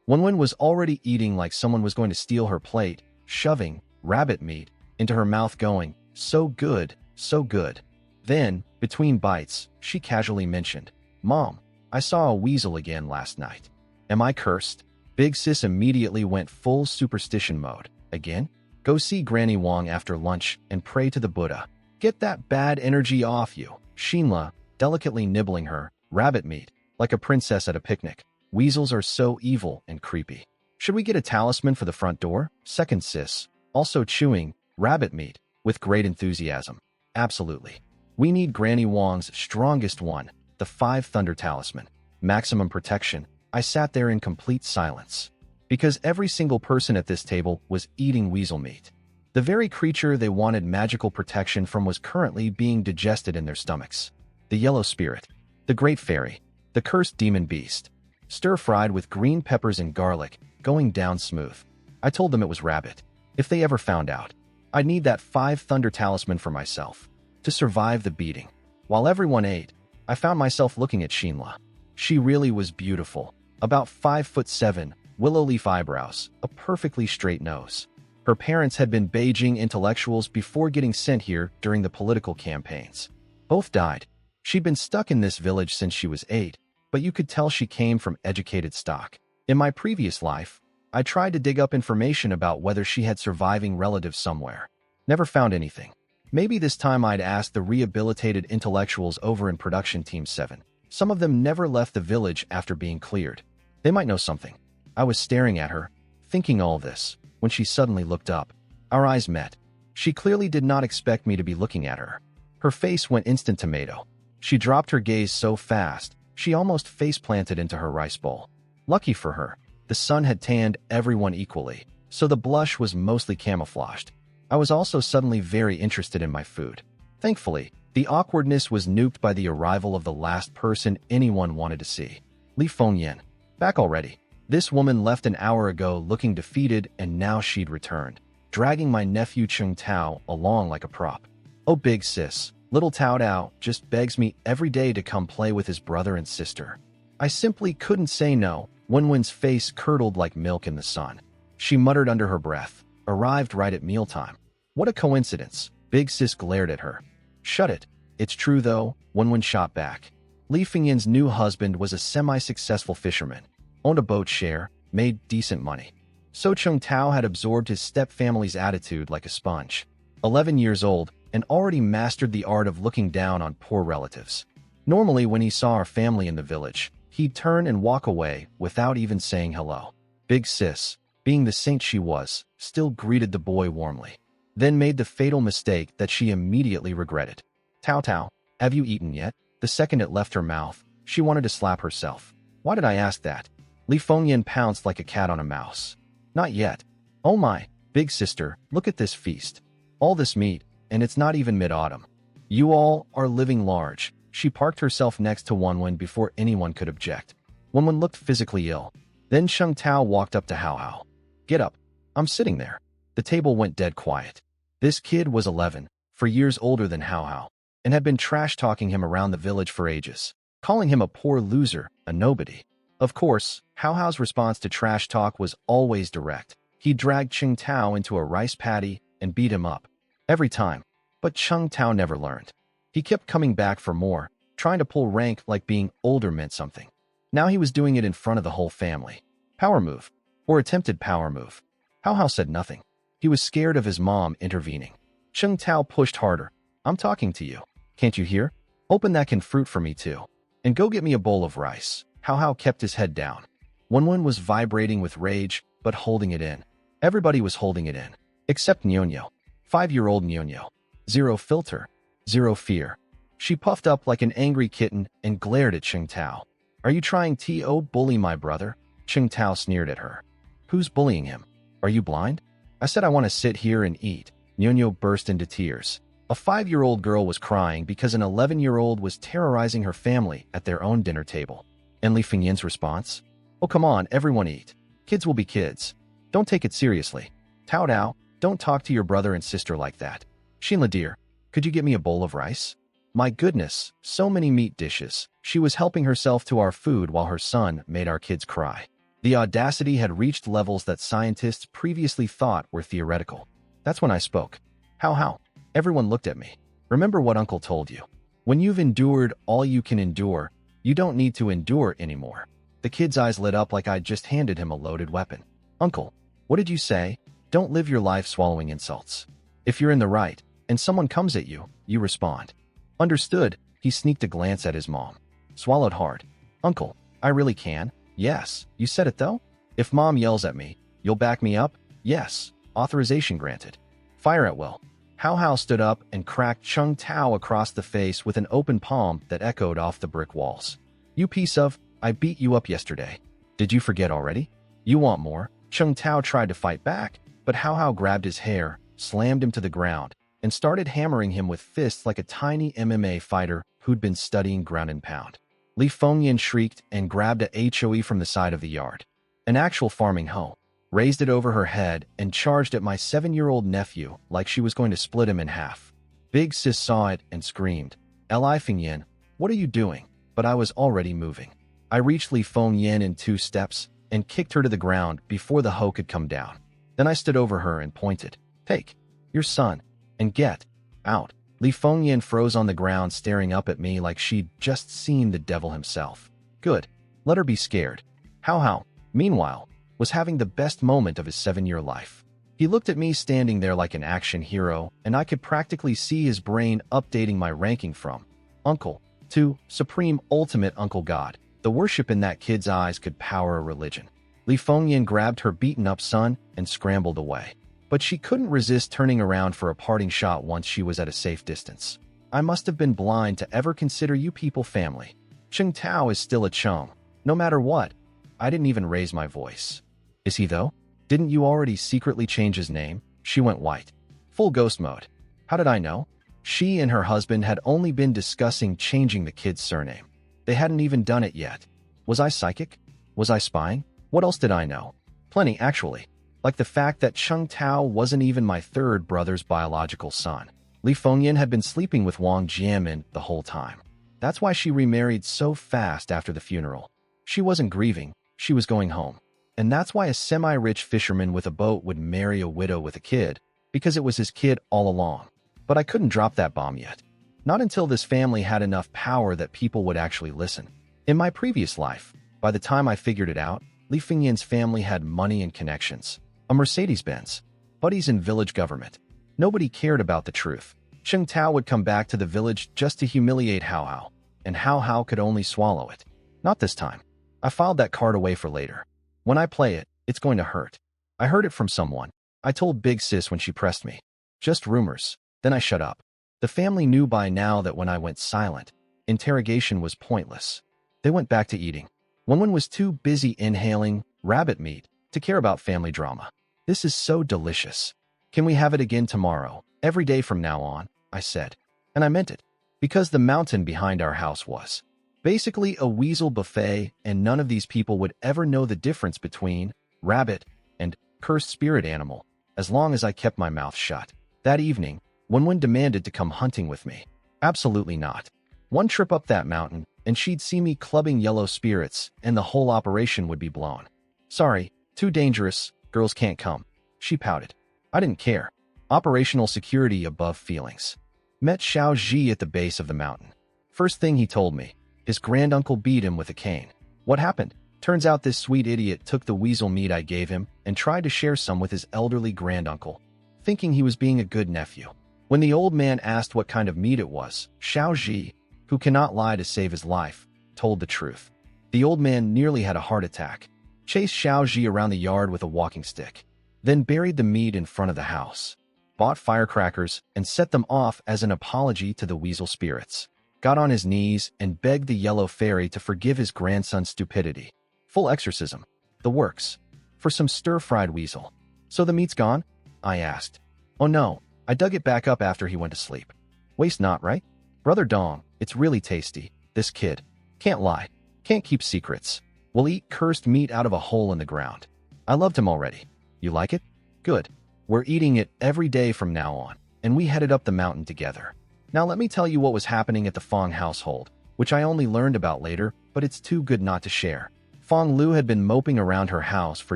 A: Wenwen was already eating like someone was going to steal her plate, shoving rabbit meat into her mouth going, so good, so good. Then, between bites, she casually mentioned, Mom, I saw a weasel again last night. Am I cursed? Big Sis immediately went full superstition mode. Again? Go see Granny Wong after lunch and pray to the Buddha. Get that bad energy off you. Shinla, delicately nibbling her rabbit meat, like a princess at a picnic. Weasels are so evil and creepy. Should we get a talisman for the front door? Second Sis, also chewing rabbit meat with great enthusiasm. Absolutely. We need Granny Wong's strongest one, the 5 Thunder Talisman. Maximum protection. I sat there in complete silence. Because every single person at this table was eating weasel meat. The very creature they wanted magical protection from was currently being digested in their stomachs. The yellow spirit. The great fairy. The cursed demon beast. Stir-fried with green peppers and garlic, going down smooth. I told them it was rabbit. If they ever found out, I'd need that 5 Thunder Talisman for myself. To survive the beating. While everyone ate, I found myself looking at Shinla. She really was beautiful. About 5'7", willow leaf eyebrows, a perfectly straight nose. Her parents had been Beijing intellectuals before getting sent here during the political campaigns. Both died. She'd been stuck in this village since she was 8, but you could tell she came from educated stock. In my previous life, I tried to dig up information about whether she had surviving relatives somewhere. Never found anything. Maybe this time I'd ask the rehabilitated intellectuals over in Production Team 7. Some of them never left the village after being cleared. They might know something. I was staring at her, thinking all this, when she suddenly looked up. Our eyes met. She clearly did not expect me to be looking at her. Her face went instant tomato. She dropped her gaze so fast, she almost face-planted into her rice bowl. Lucky for her, the sun had tanned everyone equally, so the blush was mostly camouflaged. I was also suddenly very interested in my food. Thankfully, the awkwardness was nuked by the arrival of the last person anyone wanted to see. Li Fengyan. Back already. This woman left an hour ago looking defeated and now she'd returned, dragging my nephew Chung Tao along like a prop. Oh big sis, little Tao Tao just begs me every day to come play with his brother and sister. I simply couldn't say no. Wenwen's face curdled like milk in the sun. She muttered under her breath, arrived right at mealtime. What a coincidence. Big sis glared at her. Shut it. It's true though, Wenwen shot back. Li Fengyan's new husband was a semi-successful fisherman, owned a boat share, made decent money. So Chung Tao had absorbed his stepfamily's attitude like a sponge. 11 years old, and already mastered the art of looking down on poor relatives. Normally when he saw our family in the village, he'd turn and walk away without even saying hello. Big sis, being the saint she was, still greeted the boy warmly. Then made the fatal mistake that she immediately regretted. Tao Tao, have you eaten yet? The second it left her mouth, she wanted to slap herself. Why did I ask that? Li Fengyan pounced like a cat on a mouse. Not yet. Oh my, big sister, look at this feast. All this meat, and it's not even mid-autumn. You all are living large. She parked herself next to Wenwen before anyone could object. Wenwen looked physically ill. Then Chung Tao walked up to Hao. Get up. I'm sitting there. The table went dead quiet. This kid was 11, 4 years older than Hao, and had been trash-talking him around the village for ages, calling him a poor loser, a nobody. Of course, Hao's response to trash talk was always direct. He dragged Cheng Tao into a rice paddy and beat him up. Every time. But Cheng Tao never learned. He kept coming back for more, trying to pull rank like being older meant something. Now he was doing it in front of the whole family. Power move. Or attempted power move. Hao Hao said nothing. He was scared of his mom intervening. Cheng Tao pushed harder. I'm talking to you. Can't you hear? Open that can fruit for me too. And go get me a bowl of rice. Hao Hao kept his head down. Wenwen was vibrating with rage, but holding it in. Everybody was holding it in. Except Nyonyo. 5-year-old Nyonyo. Zero filter. Zero fear. She puffed up like an angry kitten and glared at Cheng Tao. Are you trying to bully my brother? Cheng Tao sneered at her. Who's bullying him? Are you blind? I said I want to sit here and eat. Nyonyo burst into tears. A 5-year-old girl was crying because an 11-year-old was terrorizing her family at their own dinner table. And Li Fengyan's response? Oh, come on, everyone eat. Kids will be kids. Don't take it seriously. Tao Tao, don't talk to your brother and sister like that. Shinla dear, could you get me a bowl of rice? My goodness, so many meat dishes. She was helping herself to our food while her son made our kids cry. The audacity had reached levels that scientists previously thought were theoretical. That's when I spoke. How? Everyone looked at me. Remember what Uncle told you. When you've endured all you can endure, you don't need to endure anymore. The kid's eyes lit up like I'd just handed him a loaded weapon. Uncle, what did you say? Don't live your life swallowing insults. If you're in the right, and someone comes at you, you respond. Understood. He sneaked a glance at his mom. Swallowed hard. Uncle, I really can? Yes. You said it though? If mom yells at me, you'll back me up? Yes. Authorization granted. Fire at will. Hao Hao stood up and cracked Cheng Tao across the face with an open palm that echoed off the brick walls. You piece of, I beat you up yesterday. Did you forget already? You want more? Cheng Tao tried to fight back, but Hao Hao grabbed his hair, slammed him to the ground, and started hammering him with fists like a tiny MMA fighter who'd been studying ground and pound. Li Fengyan shrieked and grabbed a HOE from the side of the yard. An actual farming hoe. Raised it over her head and charged at my 7-year-old nephew like she was going to split him in half. Big Sis saw it and screamed, Li Fengyan, what are you doing? But I was already moving. I reached Li Fengyan in 2 steps and kicked her to the ground before the hoe could come down. Then I stood over her and pointed, Take your son and get out. Li Fengyan froze on the ground staring up at me like she'd just seen the devil himself. Good. Let her be scared. Hao, meanwhile, was having the best moment of his 7-year life. He looked at me standing there like an action hero, and I could practically see his brain updating my ranking from Uncle to Supreme Ultimate Uncle God. The worship in that kid's eyes could power a religion. Li Fengyan grabbed her beaten-up son and scrambled away. But she couldn't resist turning around for a parting shot once she was at a safe distance. I must have been blind to ever consider you people family. Cheng Tao is still a Cheng, no matter what. I didn't even raise my voice. Is he though? Didn't you already secretly change his name? She went white. Full ghost mode. How did I know? She and her husband had only been discussing changing the kid's surname. They hadn't even done it yet. Was I psychic? Was I spying? What else did I know? Plenty, actually. Like the fact that Cheng Tao wasn't even my 3rd brother's biological son. Li Fengyan had been sleeping with Wang Jianmin the whole time. That's why she remarried so fast after the funeral. She wasn't grieving, she was going home. And that's why a semi-rich fisherman with a boat would marry a widow with a kid, because it was his kid all along. But I couldn't drop that bomb yet. Not until this family had enough power that people would actually listen. In my previous life, by the time I figured it out, Li Fengyan's family had money and connections. A Mercedes-Benz. Buddies in village government. Nobody cared about the truth. Cheng Tao would come back to the village just to humiliate Hao Hao, and Hao Hao could only swallow it. Not this time. I filed that card away for later. When I play it, it's going to hurt. I heard it from someone. I told Big Sis when she pressed me. Just rumors. Then I shut up. The family knew by now that when I went silent, interrogation was pointless. They went back to eating. Wenwen was too busy inhaling rabbit meat to care about family drama. This is so delicious. Can we have it again tomorrow, every day from now on? I said. And I meant it. Because the mountain behind our house was basically a weasel buffet, and none of these people would ever know the difference between rabbit and cursed spirit animal, as long as I kept my mouth shut. That evening, Wenwen demanded to come hunting with me. Absolutely not. One trip up that mountain, and she'd see me clubbing yellow spirits, and the whole operation would be blown. Sorry, too dangerous, girls can't come. She pouted. I didn't care. Operational security above feelings. Met Xiao Ji at the base of the mountain. First thing he told me, his granduncle beat him with a cane. What happened? Turns out this sweet idiot took the weasel meat I gave him and tried to share some with his elderly granduncle, thinking he was being a good nephew. When the old man asked what kind of meat it was, Xiao Ji, who cannot lie to save his life, told the truth. The old man nearly had a heart attack, chased Xiao Ji around the yard with a walking stick, then buried the meat in front of the house, bought firecrackers and set them off as an apology to the weasel spirits, got on his knees and begged the yellow fairy to forgive his grandson's stupidity. Full exorcism. The works. For some stir-fried weasel. So the meat's gone? I asked. Oh no, I dug it back up after he went to sleep. Waste not, right? Brother Dong, it's really tasty. This kid. Can't lie. Can't keep secrets. Will eat cursed meat out of a hole in the ground. I loved him already. You like it? Good. We're eating it every day from now on, and we headed up the mountain together. Now let me tell you what was happening at the Fong household, which I only learned about later, but it's too good not to share. Fong Lu had been moping around her house for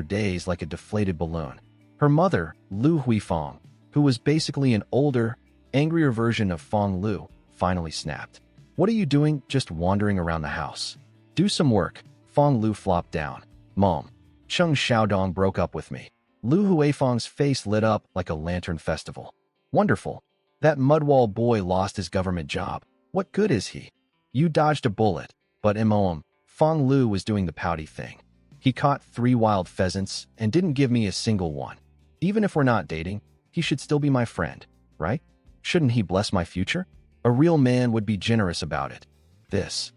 A: days like a deflated balloon. Her mother, Lu Huifong, who was basically an older, angrier version of Fong Lu, finally snapped. What are you doing just wandering around the house? Do some work. Fong Lu flopped down. Mom. Cheng Xiaodong broke up with me. Lu Huifong's face lit up like a lantern festival. Wonderful. That mudwall boy lost his government job. What good is he? You dodged a bullet, but MOM. Fong Lu was doing the pouty thing. He caught 3 wild pheasants and didn't give me a single one. Even if we're not dating, he should still be my friend, right? Shouldn't he bless my future? A real man would be generous about it. This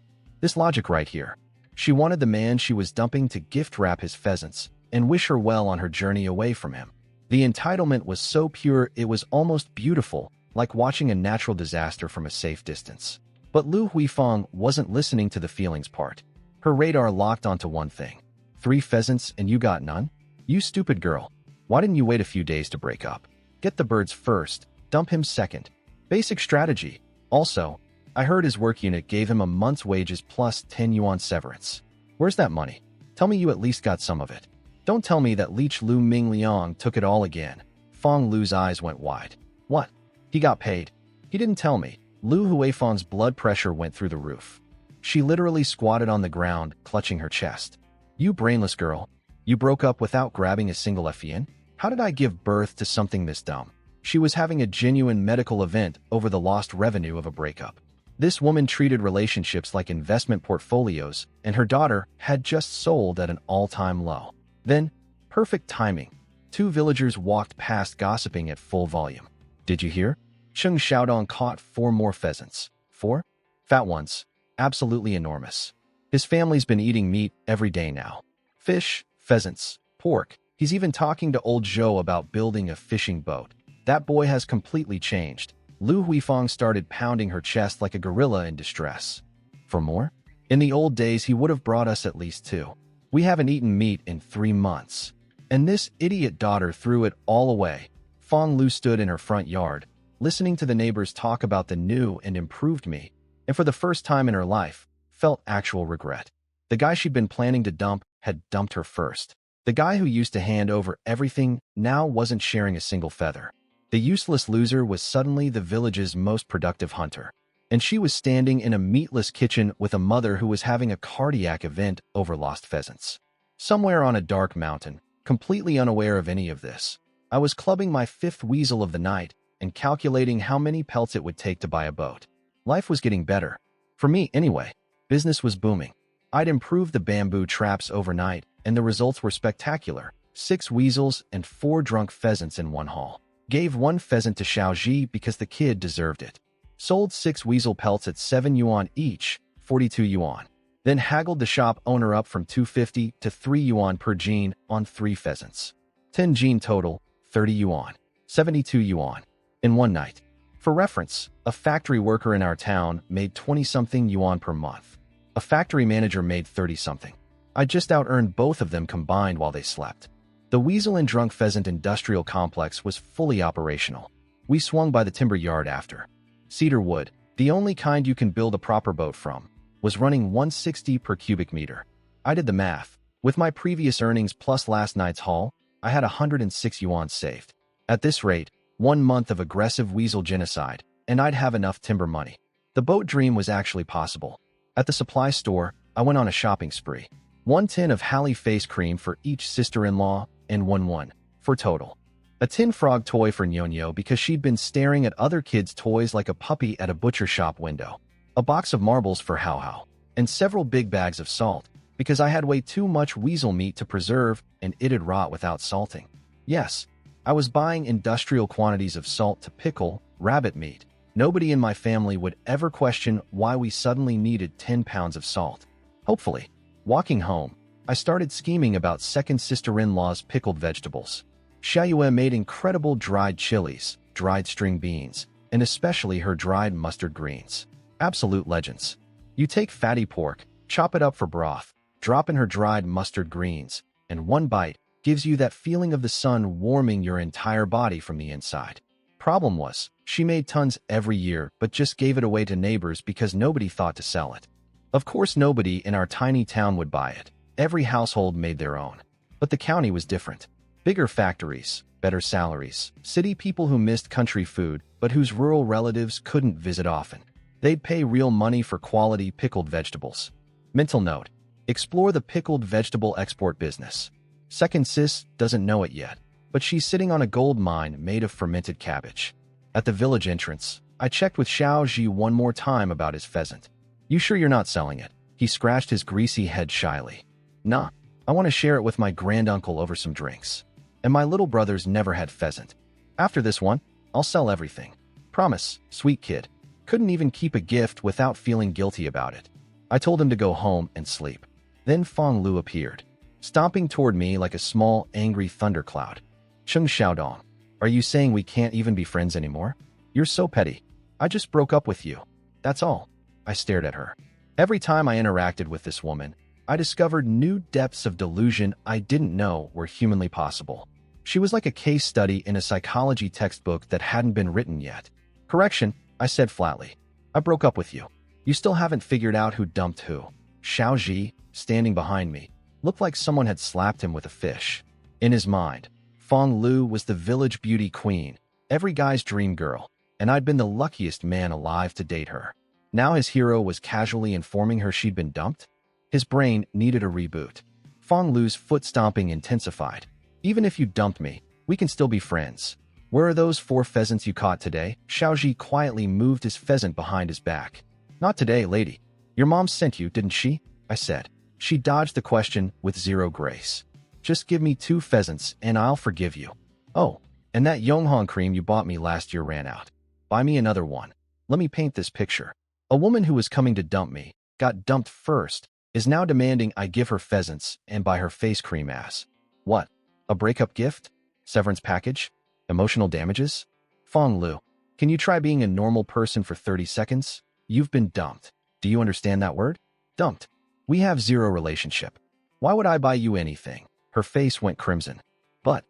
A: logic right here. She wanted the man she was dumping to gift wrap his pheasants and wish her well on her journey away from him. The entitlement was so pure it was almost beautiful, like watching a natural disaster from a safe distance. But Lu Huifong wasn't listening to the feelings part. Her radar locked onto one thing. 3 pheasants and you got none? You stupid girl. Why didn't you wait a few days to break up? Get the birds first, dump him second. Basic strategy. Also, I heard his work unit gave him a month's wages plus 10 yuan severance. Where's that money? Tell me you at least got some of it. Don't tell me that leech Lu Mingliang took it all again. Fong Lu's eyes went wide. What? He got paid. He didn't tell me. Lu Huifong's blood pressure went through the roof. She literally squatted on the ground, clutching her chest. You brainless girl. You broke up without grabbing a single FEN? How did I give birth to something this dumb? She was having a genuine medical event over the lost revenue of a breakup. This woman treated relationships like investment portfolios, and her daughter had just sold at an all-time low. Then, perfect timing, 2 villagers walked past gossiping at full volume. Did you hear? Cheng Xiaodong caught 4 more pheasants. 4? Fat ones. Absolutely enormous. His family's been eating meat every day now. Fish, pheasants, pork. He's even talking to old Zhou about building a fishing boat. That boy has completely changed. Lu Huifong started pounding her chest like a gorilla in distress. For more? In the old days, he would have brought us at least 2. We haven't eaten meat in 3 months. And this idiot daughter threw it all away. Fong Lu stood in her front yard, listening to the neighbors talk about the new and improved me, and for the first time in her life, felt actual regret. The guy she'd been planning to dump had dumped her first. The guy who used to hand over everything now wasn't sharing a single feather. The useless loser was suddenly the village's most productive hunter. And she was standing in a meatless kitchen with a mother who was having a cardiac event over lost pheasants. Somewhere on a dark mountain, completely unaware of any of this, I was clubbing my 5th weasel of the night and calculating how many pelts it would take to buy a boat. Life was getting better. For me, anyway. Business was booming. I'd improved the bamboo traps overnight, and the results were spectacular. 6 weasels and 4 drunk pheasants in one haul. Gave 1 pheasant to Xiaoji because the kid deserved it. Sold 6 weasel pelts at 7 yuan each, 42 yuan. Then haggled the shop owner up from 250 to 3 yuan per jean on 3 pheasants. 10 jean total, 30 yuan. 72 yuan. In one night. For reference, a factory worker in our town made 20-something yuan per month. A factory manager made 30-something. I just out-earned both of them combined while they slept. The weasel and drunk pheasant industrial complex was fully operational. We swung by the timber yard after. Cedar wood, the only kind you can build a proper boat from, was running 160 per cubic meter. I did the math. With my previous earnings plus last night's haul, I had 106 yuan saved. At this rate, 1 month of aggressive weasel genocide, and I'd have enough timber money. The boat dream was actually possible. At the supply store, I went on a shopping spree. 1 tin of Halle face cream for each sister-in-law, and 1 for total. A tin frog toy for Nyonyo because she'd been staring at other kids' toys like a puppy at a butcher shop window. A box of marbles for Hao Hao, and several big bags of salt, because I had way too much weasel meat to preserve and it'd rot without salting. Yes, I was buying industrial quantities of salt to pickle rabbit meat. Nobody in my family would ever question why we suddenly needed 10 pounds of salt. Hopefully, walking home, I started scheming about second sister-in-law's pickled vegetables. Xiaoyue made incredible dried chilies, dried string beans, and especially her dried mustard greens. Absolute legends. You take fatty pork, chop it up for broth, drop in her dried mustard greens, and 1 bite gives you that feeling of the sun warming your entire body from the inside. Problem was, she made tons every year but just gave it away to neighbors because nobody thought to sell it. Of course nobody in our tiny town would buy it. Every household made their own. But the county was different. Bigger factories, better salaries, city people who missed country food but whose rural relatives couldn't visit often. They'd pay real money for quality pickled vegetables. Mental note: explore the pickled vegetable export business. Second sis doesn't know it yet, but she's sitting on a gold mine made of fermented cabbage. At the village entrance, I checked with Xiao Ji one more time about his pheasant. You sure you're not selling it? He scratched his greasy head shyly. Nah, I want to share it with my granduncle over some drinks. And my little brothers never had pheasant. After this one, I'll sell everything. Promise, sweet kid. Couldn't even keep a gift without feeling guilty about it. I told him to go home and sleep. Then Fong Lu appeared, stomping toward me like a small, angry thundercloud. Cheng Xiaodong, are you saying we can't even be friends anymore? You're so petty. I just broke up with you. That's all. I stared at her. Every time I interacted with this woman, I discovered new depths of delusion I didn't know were humanly possible. She was like a case study in a psychology textbook that hadn't been written yet. Correction, I said flatly. I broke up with you. You still haven't figured out who dumped who. Xiao Ji, standing behind me, looked like someone had slapped him with a fish. In his mind, Fong Lu was the village beauty queen, every guy's dream girl, and I'd been the luckiest man alive to date her. Now his hero was casually informing her she'd been dumped? His brain needed a reboot. Fong Lu's foot stomping intensified. Even if you dumped me, we can still be friends. Where are those 4 pheasants you caught today? Xiao Ji quietly moved his pheasant behind his back. Not today, lady. Your mom sent you, didn't she? I said. She dodged the question with zero grace. Just give me 2 pheasants and I'll forgive you. Oh, and that Yonghong cream you bought me last year ran out. Buy me another one. Let me paint this picture. A woman who was coming to dump me, got dumped first, is now demanding I give her pheasants and buy her face cream ass. What? A breakup gift? Severance package? Emotional damages? Fong Lu, can you try being a normal person for 30 seconds? You've been dumped. Do you understand that word? Dumped. We have 0 relationship. Why would I buy you anything? Her face went crimson. But,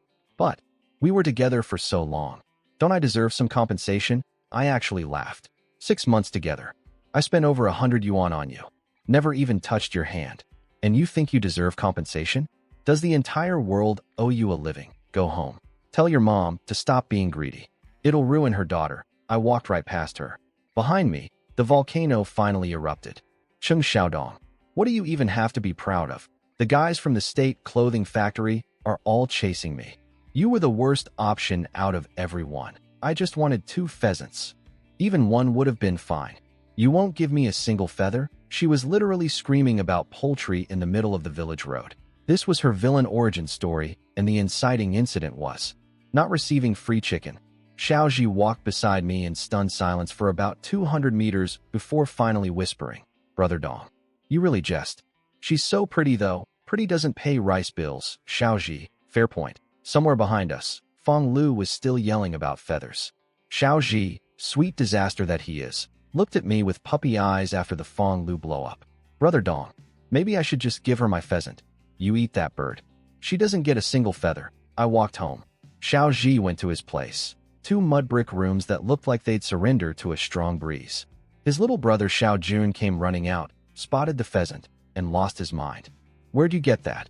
A: we were together for so long. Don't I deserve some compensation? I actually laughed. 6 months together. I spent over 100 yuan on you. Never even touched your hand. And you think you deserve compensation? Does the entire world owe you a living? Go home. Tell your mom to stop being greedy. It'll ruin her daughter. I walked right past her. Behind me, the volcano finally erupted. Cheng Xiaodong, what do you even have to be proud of? The guys from the state clothing factory are all chasing me. You were the worst option out of everyone. I just wanted 2 pheasants. Even 1 would have been fine. You won't give me a single feather? She was literally screaming about poultry in the middle of the village road. This was her villain origin story, and the inciting incident was not receiving free chicken. Xiao Ji walked beside me in stunned silence for about 200 meters before finally whispering, Brother Dong, you really jest. She's so pretty though. Pretty doesn't pay rice bills. Xiao Ji, fair point. Somewhere behind us, Fong Lu was still yelling about feathers. Xiao Ji, sweet disaster that he is, looked at me with puppy eyes after the Fong Lu blow-up. Brother Dong, maybe I should just give her my pheasant. You eat that bird. She doesn't get a single feather. I walked home. Xiao Ji went to his place. 2 mud brick rooms that looked like they'd surrender to a strong breeze. His little brother Xiao Jun came running out, spotted the pheasant, and lost his mind. Where'd you get that?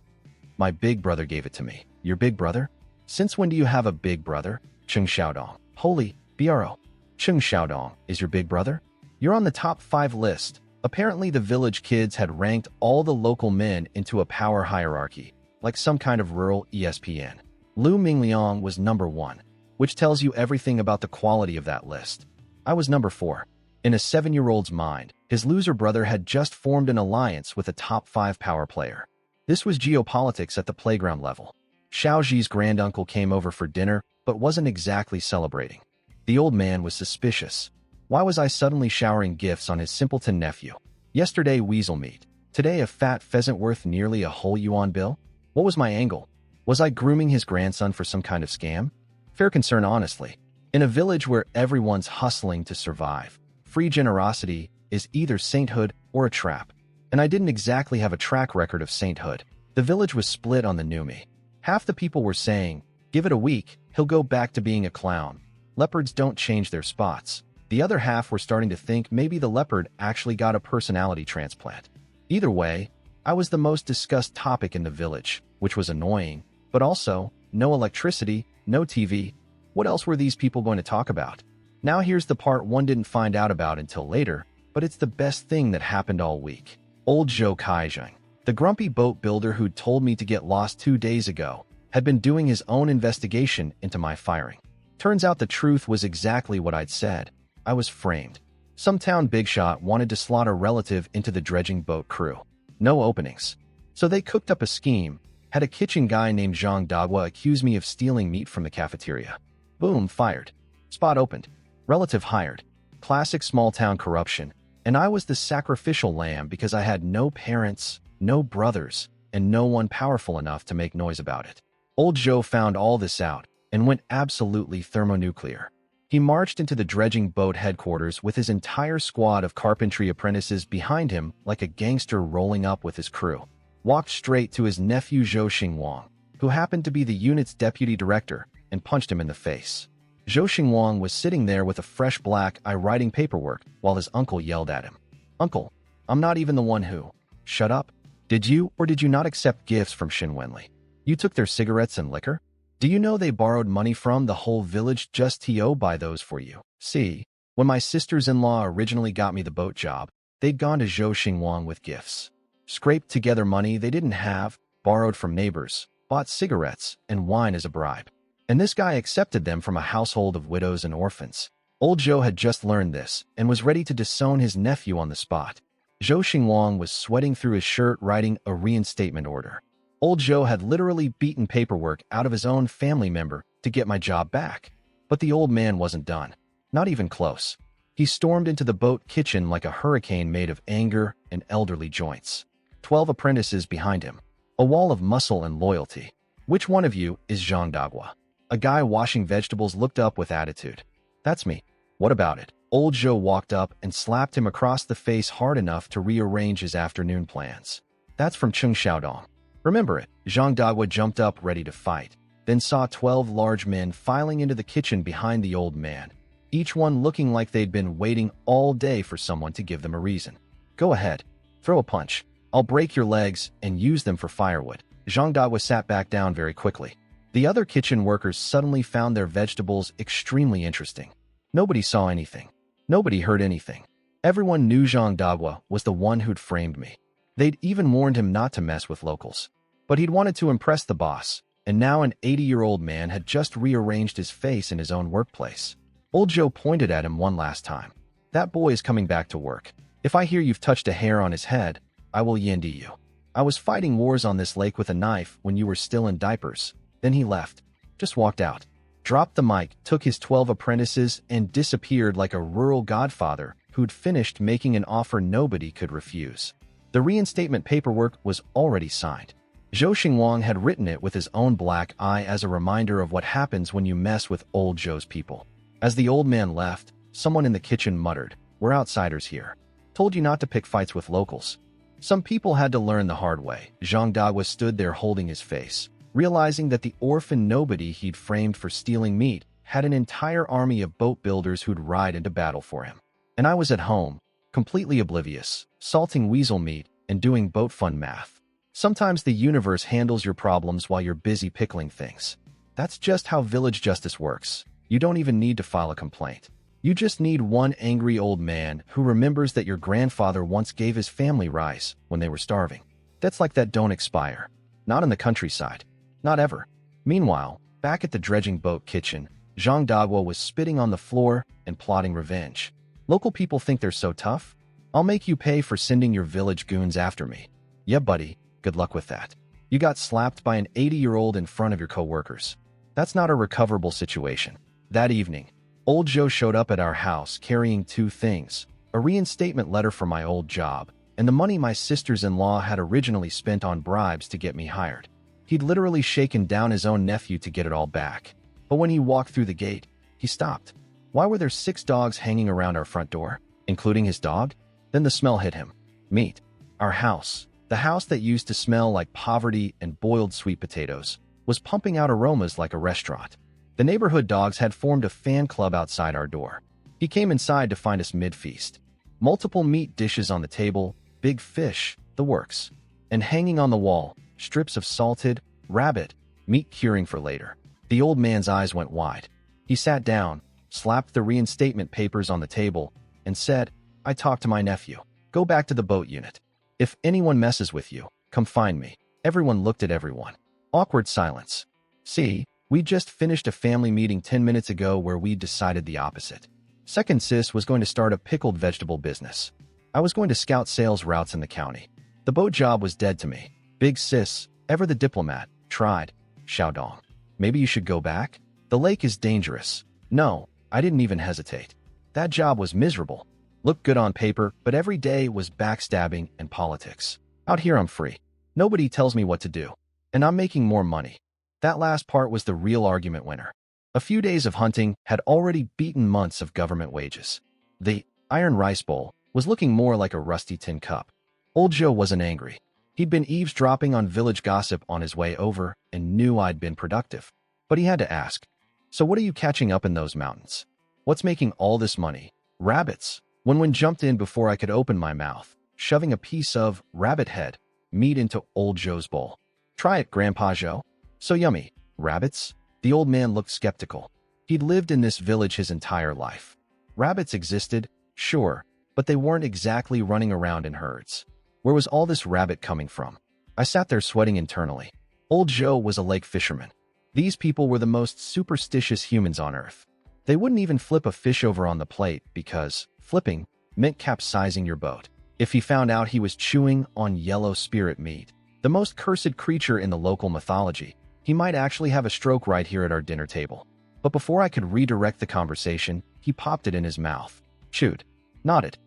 A: My big brother gave it to me. Your big brother? Since when do you have a big brother? Cheng Xiaodong. Holy, bro. Cheng Xiaodong is your big brother? You're on the top 5 list. Apparently the village kids had ranked all the local men into a power hierarchy, like some kind of rural ESPN. Lu Mingliang was number 1, which tells you everything about the quality of that list. I was number 4. In a 7-year-old's mind, his loser brother had just formed an alliance with a top 5 power player. This was geopolitics at the playground level. Xiaoji's granduncle came over for dinner, but wasn't exactly celebrating. The old man was suspicious. Why was I suddenly showering gifts on his simpleton nephew? Yesterday weasel meat. Today a fat pheasant worth nearly a whole yuan bill? What was my angle? Was I grooming his grandson for some kind of scam? Fair concern, honestly. In a village where everyone's hustling to survive, free generosity is either sainthood or a trap. And I didn't exactly have a track record of sainthood. The village was split on the new me. Half the people were saying, give it a week, he'll go back to being a clown. Leopards don't change their spots. The other half were starting to think maybe the leopard actually got a personality transplant. Either way, I was the most discussed topic in the village, which was annoying, but also, no electricity, no TV. What else were these people going to talk about? Now here's the part one didn't find out about until later, but it's the best thing that happened all week. Old Zhou Kaizheng, the grumpy boat builder who'd told me to get lost 2 days ago, had been doing his own investigation into my firing. Turns out the truth was exactly what I'd said. I was framed. Some town bigshot wanted to slot a relative into the dredging boat crew. No openings. So they cooked up a scheme, had a kitchen guy named Zhang Dagua accuse me of stealing meat from the cafeteria. Boom, fired. Spot opened. Relative hired. Classic small-town corruption. And I was the sacrificial lamb because I had no parents, no brothers, and no one powerful enough to make noise about it. Old Joe found all this out and went absolutely thermonuclear. He marched into the dredging boat headquarters with his entire squad of carpentry apprentices behind him like a gangster rolling up with his crew. Walked straight to his nephew Zhou Xingwang, who happened to be the unit's deputy director, and punched him in the face. Zhou Xingwang was sitting there with a fresh black eye writing paperwork while his uncle yelled at him. Uncle, I'm not even the one who. Shut up. Did you or did you not accept gifts from Xin Wenli? You took their cigarettes and liquor? Do you know they borrowed money from the whole village just to buy those for you? See, when my sisters-in-law originally got me the boat job, they'd gone to Zhou Xingwang with gifts. Scraped together money they didn't have, borrowed from neighbors, bought cigarettes and wine as a bribe. And this guy accepted them from a household of widows and orphans. Old Zhou had just learned this and was ready to disown his nephew on the spot. Zhou Xingwang was sweating through his shirt writing a reinstatement order. Old Zhou had literally beaten paperwork out of his own family member to get my job back. But the old man wasn't done. Not even close. He stormed into the boat kitchen like a hurricane made of anger and elderly joints. 12 apprentices behind him. A wall of muscle and loyalty. Which one of you is Zhang Dagua? A guy washing vegetables looked up with attitude. That's me. What about it? Old Zhou walked up and slapped him across the face hard enough to rearrange his afternoon plans. That's from Cheng Xiaodong. Remember it. Zhang Dagua jumped up ready to fight, then saw 12 large men filing into the kitchen behind the old man, each one looking like they'd been waiting all day for someone to give them a reason. Go ahead. Throw a punch. I'll break your legs and use them for firewood. Zhang Dagua sat back down very quickly. The other kitchen workers suddenly found their vegetables extremely interesting. Nobody saw anything. Nobody heard anything. Everyone knew Zhang Dagua was the one who'd framed me. They'd even warned him not to mess with locals. But he'd wanted to impress the boss, and now an 80-year-old man had just rearranged his face in his own workplace. Old Joe pointed at him one last time. That boy is coming back to work. If I hear you've touched a hair on his head, I will yandy you. I was fighting wars on this lake with a knife when you were still in diapers. Then he left. Just walked out. Dropped the mic, took his 12 apprentices, and disappeared like a rural godfather who'd finished making an offer nobody could refuse. The reinstatement paperwork was already signed. Zhou Xingwang had written it with his own black eye as a reminder of what happens when you mess with old Zhou's people. As the old man left, someone in the kitchen muttered, "We're outsiders here. Told you not to pick fights with locals." Some people had to learn the hard way. Zhang Dagua stood there holding his face, realizing that the orphan nobody he'd framed for stealing meat had an entire army of boat builders who'd ride into battle for him. And I was at home, completely oblivious, salting weasel meat and doing boat fund math. Sometimes the universe handles your problems while you're busy pickling things. That's just how village justice works. You don't even need to file a complaint. You just need one angry old man who remembers that your grandfather once gave his family rice when they were starving. That's like that don't expire. Not in the countryside. Not ever. Meanwhile, back at the dredging boat kitchen, Zhang Dagua was spitting on the floor and plotting revenge. Local people think they're so tough? I'll make you pay for sending your village goons after me. Yeah, buddy, good luck with that. You got slapped by an 80-year-old in front of your co-workers. That's not a recoverable situation. That evening, old Joe showed up at our house carrying two things: a reinstatement letter for my old job, and the money my sisters-in-law had originally spent on bribes to get me hired. He'd literally shaken down his own nephew to get it all back. But when he walked through the gate, he stopped. Why were there 6 dogs hanging around our front door, including his dog? Then the smell hit him. Meat. Our house, the house that used to smell like poverty and boiled sweet potatoes, was pumping out aromas like a restaurant. The neighborhood dogs had formed a fan club outside our door. He came inside to find us mid-feast. Multiple meat dishes on the table, big fish, the works. And hanging on the wall, strips of salted rabbit meat curing for later. The old man's eyes went wide. He sat down, slapped the reinstatement papers on the table, and said, "I talked to my nephew. Go back to the boat unit. If anyone messes with you, come find me." Everyone looked at everyone. Awkward silence. See, we just finished a family meeting 10 minutes ago where we decided the opposite. Second sis was going to start a pickled vegetable business. I was going to scout sales routes in the county. The boat job was dead to me. Big sis, ever the diplomat, tried. Xiaodong. Maybe you should go back? The lake is dangerous. No, I didn't even hesitate. That job was miserable. Looked good on paper, but every day was backstabbing and politics. Out here I'm free. Nobody tells me what to do. And I'm making more money. That last part was the real argument winner. A few days of hunting had already beaten months of government wages. The iron rice bowl was looking more like a rusty tin cup. Old Joe wasn't angry. He'd been eavesdropping on village gossip on his way over and knew I'd been productive. But he had to ask, "So what are you catching up in those mountains? What's making all this money?" "Rabbits." Wen jumped in before I could open my mouth, shoving a piece of rabbit head meat into old Joe's bowl. "Try it, Grandpa Joe. So yummy." "Rabbits?" The old man looked skeptical. He'd lived in this village his entire life. Rabbits existed, sure, but they weren't exactly running around in herds. Where was all this rabbit coming from? I sat there sweating internally. Old Joe was a lake fisherman. These people were the most superstitious humans on earth. They wouldn't even flip a fish over on the plate because flipping meant capsizing your boat. If he found out he was chewing on yellow spirit meat, the most cursed creature in the local mythology, he might actually have a stroke right here at our dinner table. But before I could redirect the conversation, he popped it in his mouth. Chewed. Nodded.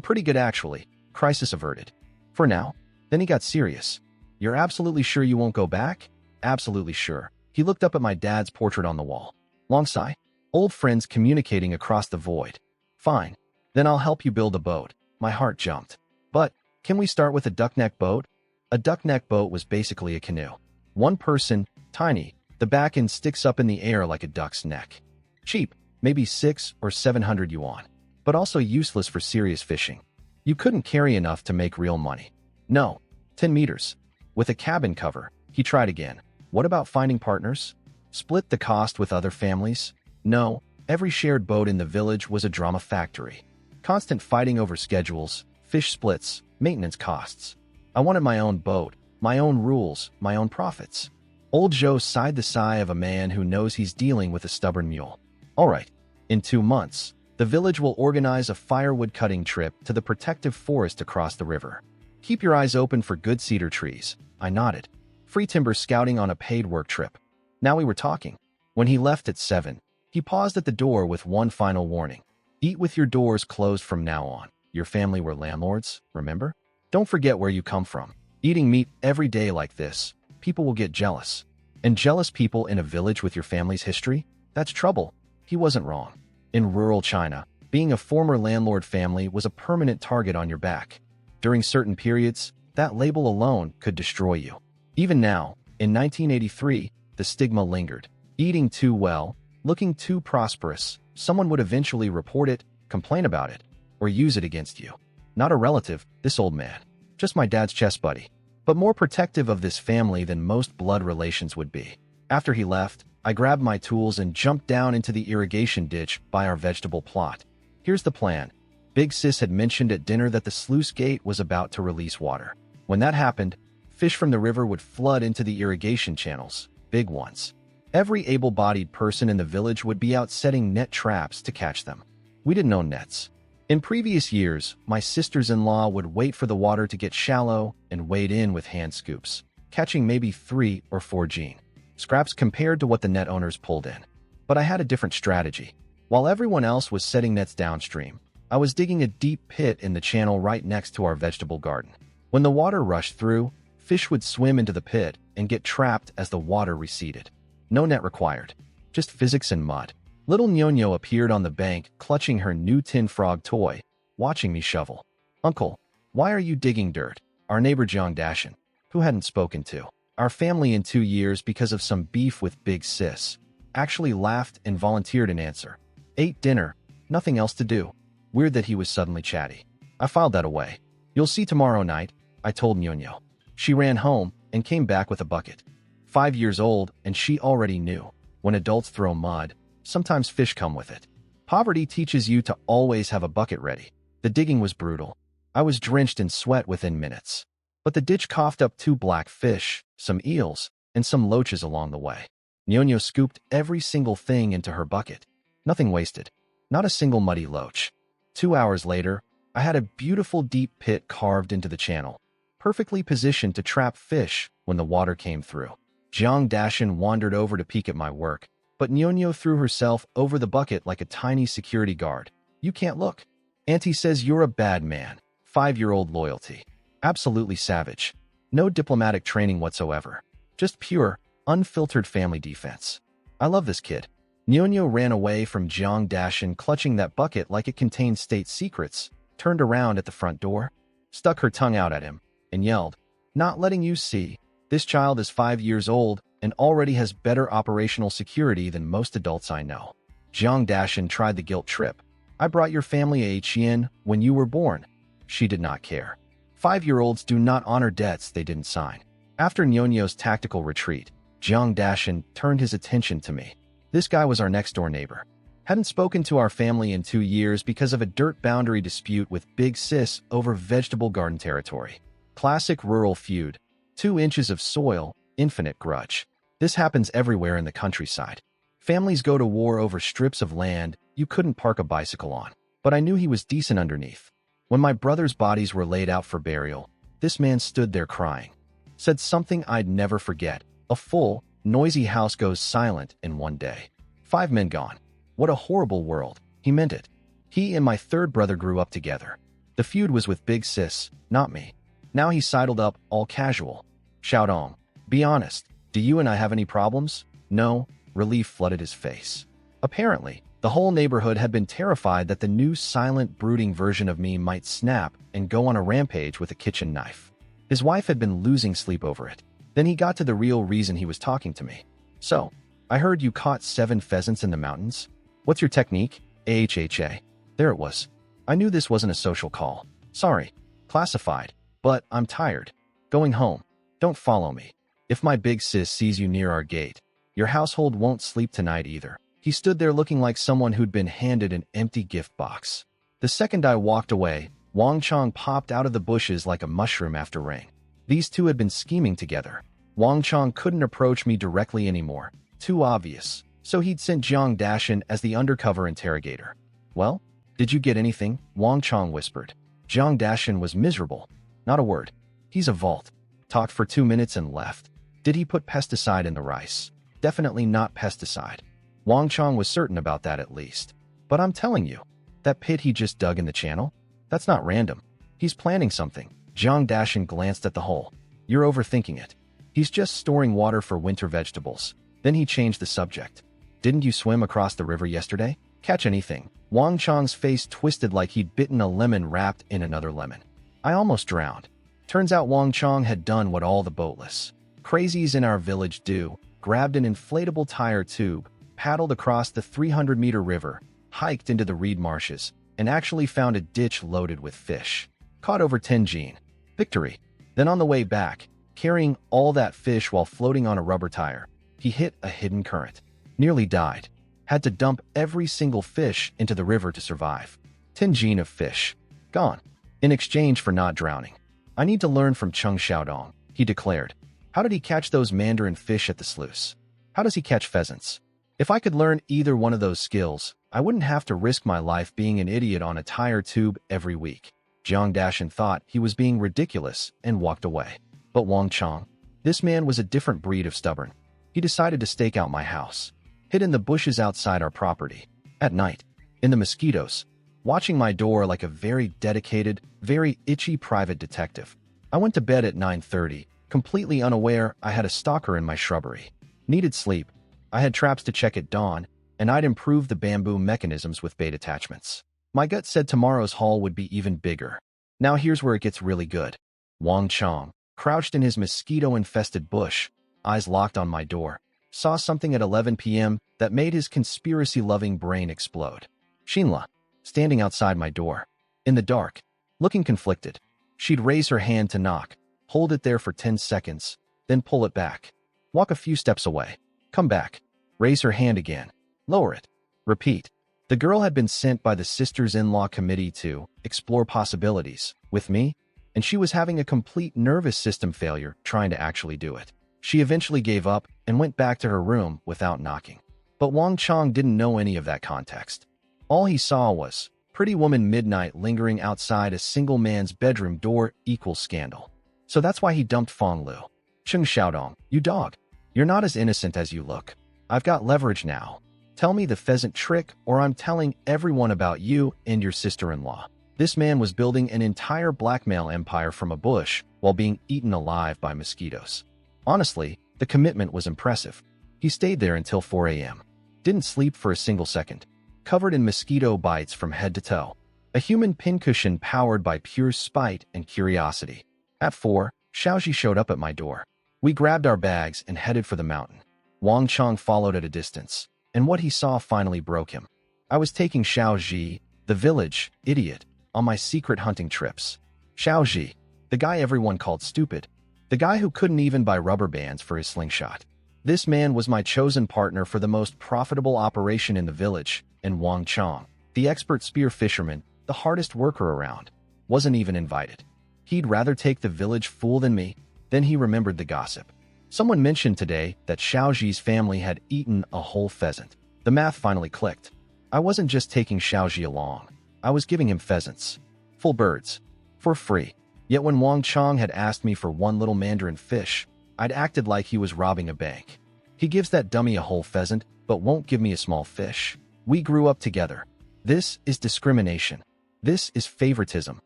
A: Pretty good actually. Crisis averted. For now. Then he got serious. "You're absolutely sure you won't go back?" "Absolutely sure." He looked up at my dad's portrait on the wall. Long sigh. Old friends communicating across the void. "Fine. Then I'll help you build a boat." My heart jumped. "But, can we start with a duck-neck boat?" A duck-neck boat was basically a canoe. One person, tiny, the back end sticks up in the air like a duck's neck. Cheap, maybe 600 or 700 yuan, but also useless for serious fishing. You couldn't carry enough to make real money. No, 10 meters. With a cabin cover, he tried again. What about finding partners? Split the cost with other families? No, every shared boat in the village was a drama factory. Constant fighting over schedules, fish splits, maintenance costs. I wanted my own boat, my own rules, my own profits. Old Joe sighed the sigh of a man who knows he's dealing with a stubborn mule. All right, in 2 months, the village will organize a firewood cutting trip to the protective forest across the river. Keep your eyes open for good cedar trees. I nodded. Free timber scouting on a paid work trip. Now we were talking. When he left at 7, he paused at the door with one final warning. Eat with your doors closed from now on. Your family were landlords, remember? Don't forget where you come from. Eating meat every day like this, people will get jealous. And jealous people in a village with your family's history? That's trouble. He wasn't wrong. In rural China, being a former landlord family was a permanent target on your back. During certain periods, that label alone could destroy you. Even now, in 1983, the stigma lingered. Eating too well, looking too prosperous, someone would eventually report it, complain about it, or use it against you. Not a relative, this old man. Just my dad's chess buddy. but more protective of this family than most blood relations would be. After he left, I grabbed my tools and jumped down into the irrigation ditch by our vegetable plot. Here's the plan. Big Sis had mentioned at dinner that the sluice gate was about to release water. When that happened, fish from the river would flood into the irrigation channels, big ones. Every able-bodied person in the village would be out setting net traps to catch them. We didn't own nets. In previous years, my sisters-in-law would wait for the water to get shallow and wade in with hand scoops, catching maybe 3 or 4 gene scraps compared to what the net owners pulled in. But I had a different strategy. While everyone else was setting nets downstream, I was digging a deep pit in the channel right next to our vegetable garden. When the water rushed through, fish would swim into the pit and get trapped as the water receded. No net required, just physics and mud. Little Nyonyo appeared on the bank, clutching her new tin frog toy, watching me shovel. "Uncle, why are you digging dirt?" Our neighbor Jiang Dashin, who hadn't spoken to our family in 2 years because of some beef with Big Sis, actually laughed and volunteered an answer. "Ate dinner, nothing else to do." Weird that he was suddenly chatty. I filed that away. "You'll see tomorrow night," I told Nyonyo. She ran home and came back with a bucket. 5 years old, and she already knew. When adults throw mud, sometimes fish come with it. Poverty teaches you to always have a bucket ready. The digging was brutal. I was drenched in sweat within minutes. But the ditch coughed up 2 black fish, some eels, and some loaches along the way. Nyonyo scooped every single thing into her bucket. Nothing wasted. Not a single muddy loach. 2 hours later, I had a beautiful deep pit carved into the channel, perfectly positioned to trap fish when the water came through. Jiang Dashin wandered over to peek at my work, but Nyonyo threw herself over the bucket like a tiny security guard. "You can't look. Auntie says you're a bad man." 5-year-old loyalty. Absolutely savage. No diplomatic training whatsoever. Just pure, unfiltered family defense. I love this kid. Nyonyo ran away from Jiang Dashin, clutching that bucket like it contained state secrets, turned around at the front door, stuck her tongue out at him, and yelled, "Not letting you see. This child is 5 years old and already has better operational security than most adults I know." Jiang Dashin tried the guilt trip. "I brought your family a Qian when you were born." She did not care. 5-year-olds do not honor debts they didn't sign. After Nyonyo's tactical retreat, Jiang Dashin turned his attention to me. This guy was our next-door neighbor. Hadn't spoken to our family in 2 years because of a dirt boundary dispute with Big Sis over vegetable garden territory. Classic rural feud. 2 inches of soil, infinite grudge. This happens everywhere in the countryside. Families go to war over strips of land you couldn't park a bicycle on. But I knew he was decent underneath. When my brother's bodies were laid out for burial, this man stood there crying. Said something I'd never forget. "A full, noisy house goes silent in 1 day. 5 men gone. What a horrible world." He meant it. He and my 3rd brother grew up together. The feud was with Big Sis, not me. Now he sidled up, all casual. "Xiaodong, be honest, do you and I have any problems?" "No." Relief flooded his face. Apparently, the whole neighborhood had been terrified that the new silent, brooding version of me might snap and go on a rampage with a kitchen knife. His wife had been losing sleep over it. Then he got to the real reason he was talking to me. "So, I heard you caught 7 pheasants in the mountains. What's your technique?" "AHHA. There it was. I knew this wasn't a social call. Sorry. Classified. But I'm tired. Going home. Don't follow me. If my Big Sis sees you near our gate, your household won't sleep tonight either." He stood there looking like someone who'd been handed an empty gift box. The second I walked away, Wang Chong popped out of the bushes like a mushroom after rain. These two had been scheming together. Wang Chong couldn't approach me directly anymore. Too obvious. So he'd sent Jiang Dashin as the undercover interrogator. "Well, did you get anything?" Wang Chong whispered. Jiang Dashin was miserable. Not a word. "He's a vault." Talked for 2 minutes and left. "Did he put pesticide in the rice?" "Definitely not pesticide." Wang Chong was certain about that at least. "But I'm telling you, that pit he just dug in the channel? That's not random. He's planning something." Jiang Dashin glanced at the hole. "You're overthinking it. He's just storing water for winter vegetables." Then he changed the subject. "Didn't you swim across the river yesterday? Catch anything?" Wang Chong's face twisted like he'd bitten a lemon wrapped in another lemon. "I almost drowned." Turns out Wang Chong had done what all the boatless crazies in our village do, grabbed an inflatable tire tube, paddled across the 300-meter river, hiked into the reed marshes, and actually found a ditch loaded with fish. Caught over 10 gene. Victory. Then on the way back, carrying all that fish while floating on a rubber tire. He hit a hidden current. Nearly died. Had to dump every single fish into the river to survive. 10 gene of fish. Gone. In exchange for not drowning. I need to learn from Chung Xiaodong, he declared. How did he catch those mandarin fish at the sluice? How does he catch pheasants? If I could learn either one of those skills, I wouldn't have to risk my life being an idiot on a tire tube every week. Jiang Dashan thought he was being ridiculous and walked away. But Wang Chong, this man was a different breed of stubborn. He decided to stake out my house, hid in the bushes outside our property, at night, in the mosquitoes, watching my door like a very dedicated, very itchy private detective. I went to bed at 9:30, completely unaware I had a stalker in my shrubbery. Needed sleep. I had traps to check at dawn, and I'd improved the bamboo mechanisms with bait attachments. My gut said tomorrow's haul would be even bigger. Now here's where it gets really good. Wang Chong, crouched in his mosquito-infested bush, eyes locked on my door, saw something at 11 p.m. that made his conspiracy-loving brain explode. Xinla, standing outside my door, in the dark, looking conflicted. She'd raise her hand to knock, hold it there for 10 seconds, then pull it back. Walk a few steps away. Come back. Raise her hand again. Lower it. Repeat. The girl had been sent by the sisters-in-law committee to explore possibilities with me, and she was having a complete nervous system failure trying to actually do it. She eventually gave up and went back to her room without knocking. But Wang Chong didn't know any of that context. All he saw was pretty woman midnight lingering outside a single man's bedroom door equals scandal. So that's why he dumped Fong Lu. Chung Xiaodong, you dog. You're not as innocent as you look. I've got leverage now. Tell me the pheasant trick or I'm telling everyone about you and your sister-in-law. This man was building an entire blackmail empire from a bush while being eaten alive by mosquitoes. Honestly, the commitment was impressive. He stayed there until 4 a.m. Didn't sleep for a single second. Covered in mosquito bites from head to toe. A human pincushion powered by pure spite and curiosity. At 4, Xiaoji showed up at my door. We grabbed our bags and headed for the mountain. Wang Chong followed at a distance, and what he saw finally broke him. I was taking Xiaoji, the village idiot, on my secret hunting trips. Xiaoji, the guy everyone called stupid. The guy who couldn't even buy rubber bands for his slingshot. This man was my chosen partner for the most profitable operation in the village, and Wang Chong, the expert spear fisherman, the hardest worker around, wasn't even invited. He'd rather take the village fool than me. Then he remembered the gossip. Someone mentioned today that Xiaoji's family had eaten a whole pheasant. The math finally clicked. I wasn't just taking Xiaoji along. I was giving him pheasants. Full birds. For free. Yet when Wang Chong had asked me for one little mandarin fish, I'd acted like he was robbing a bank. He gives that dummy a whole pheasant, but won't give me a small fish. We grew up together. This is discrimination. This is favoritism.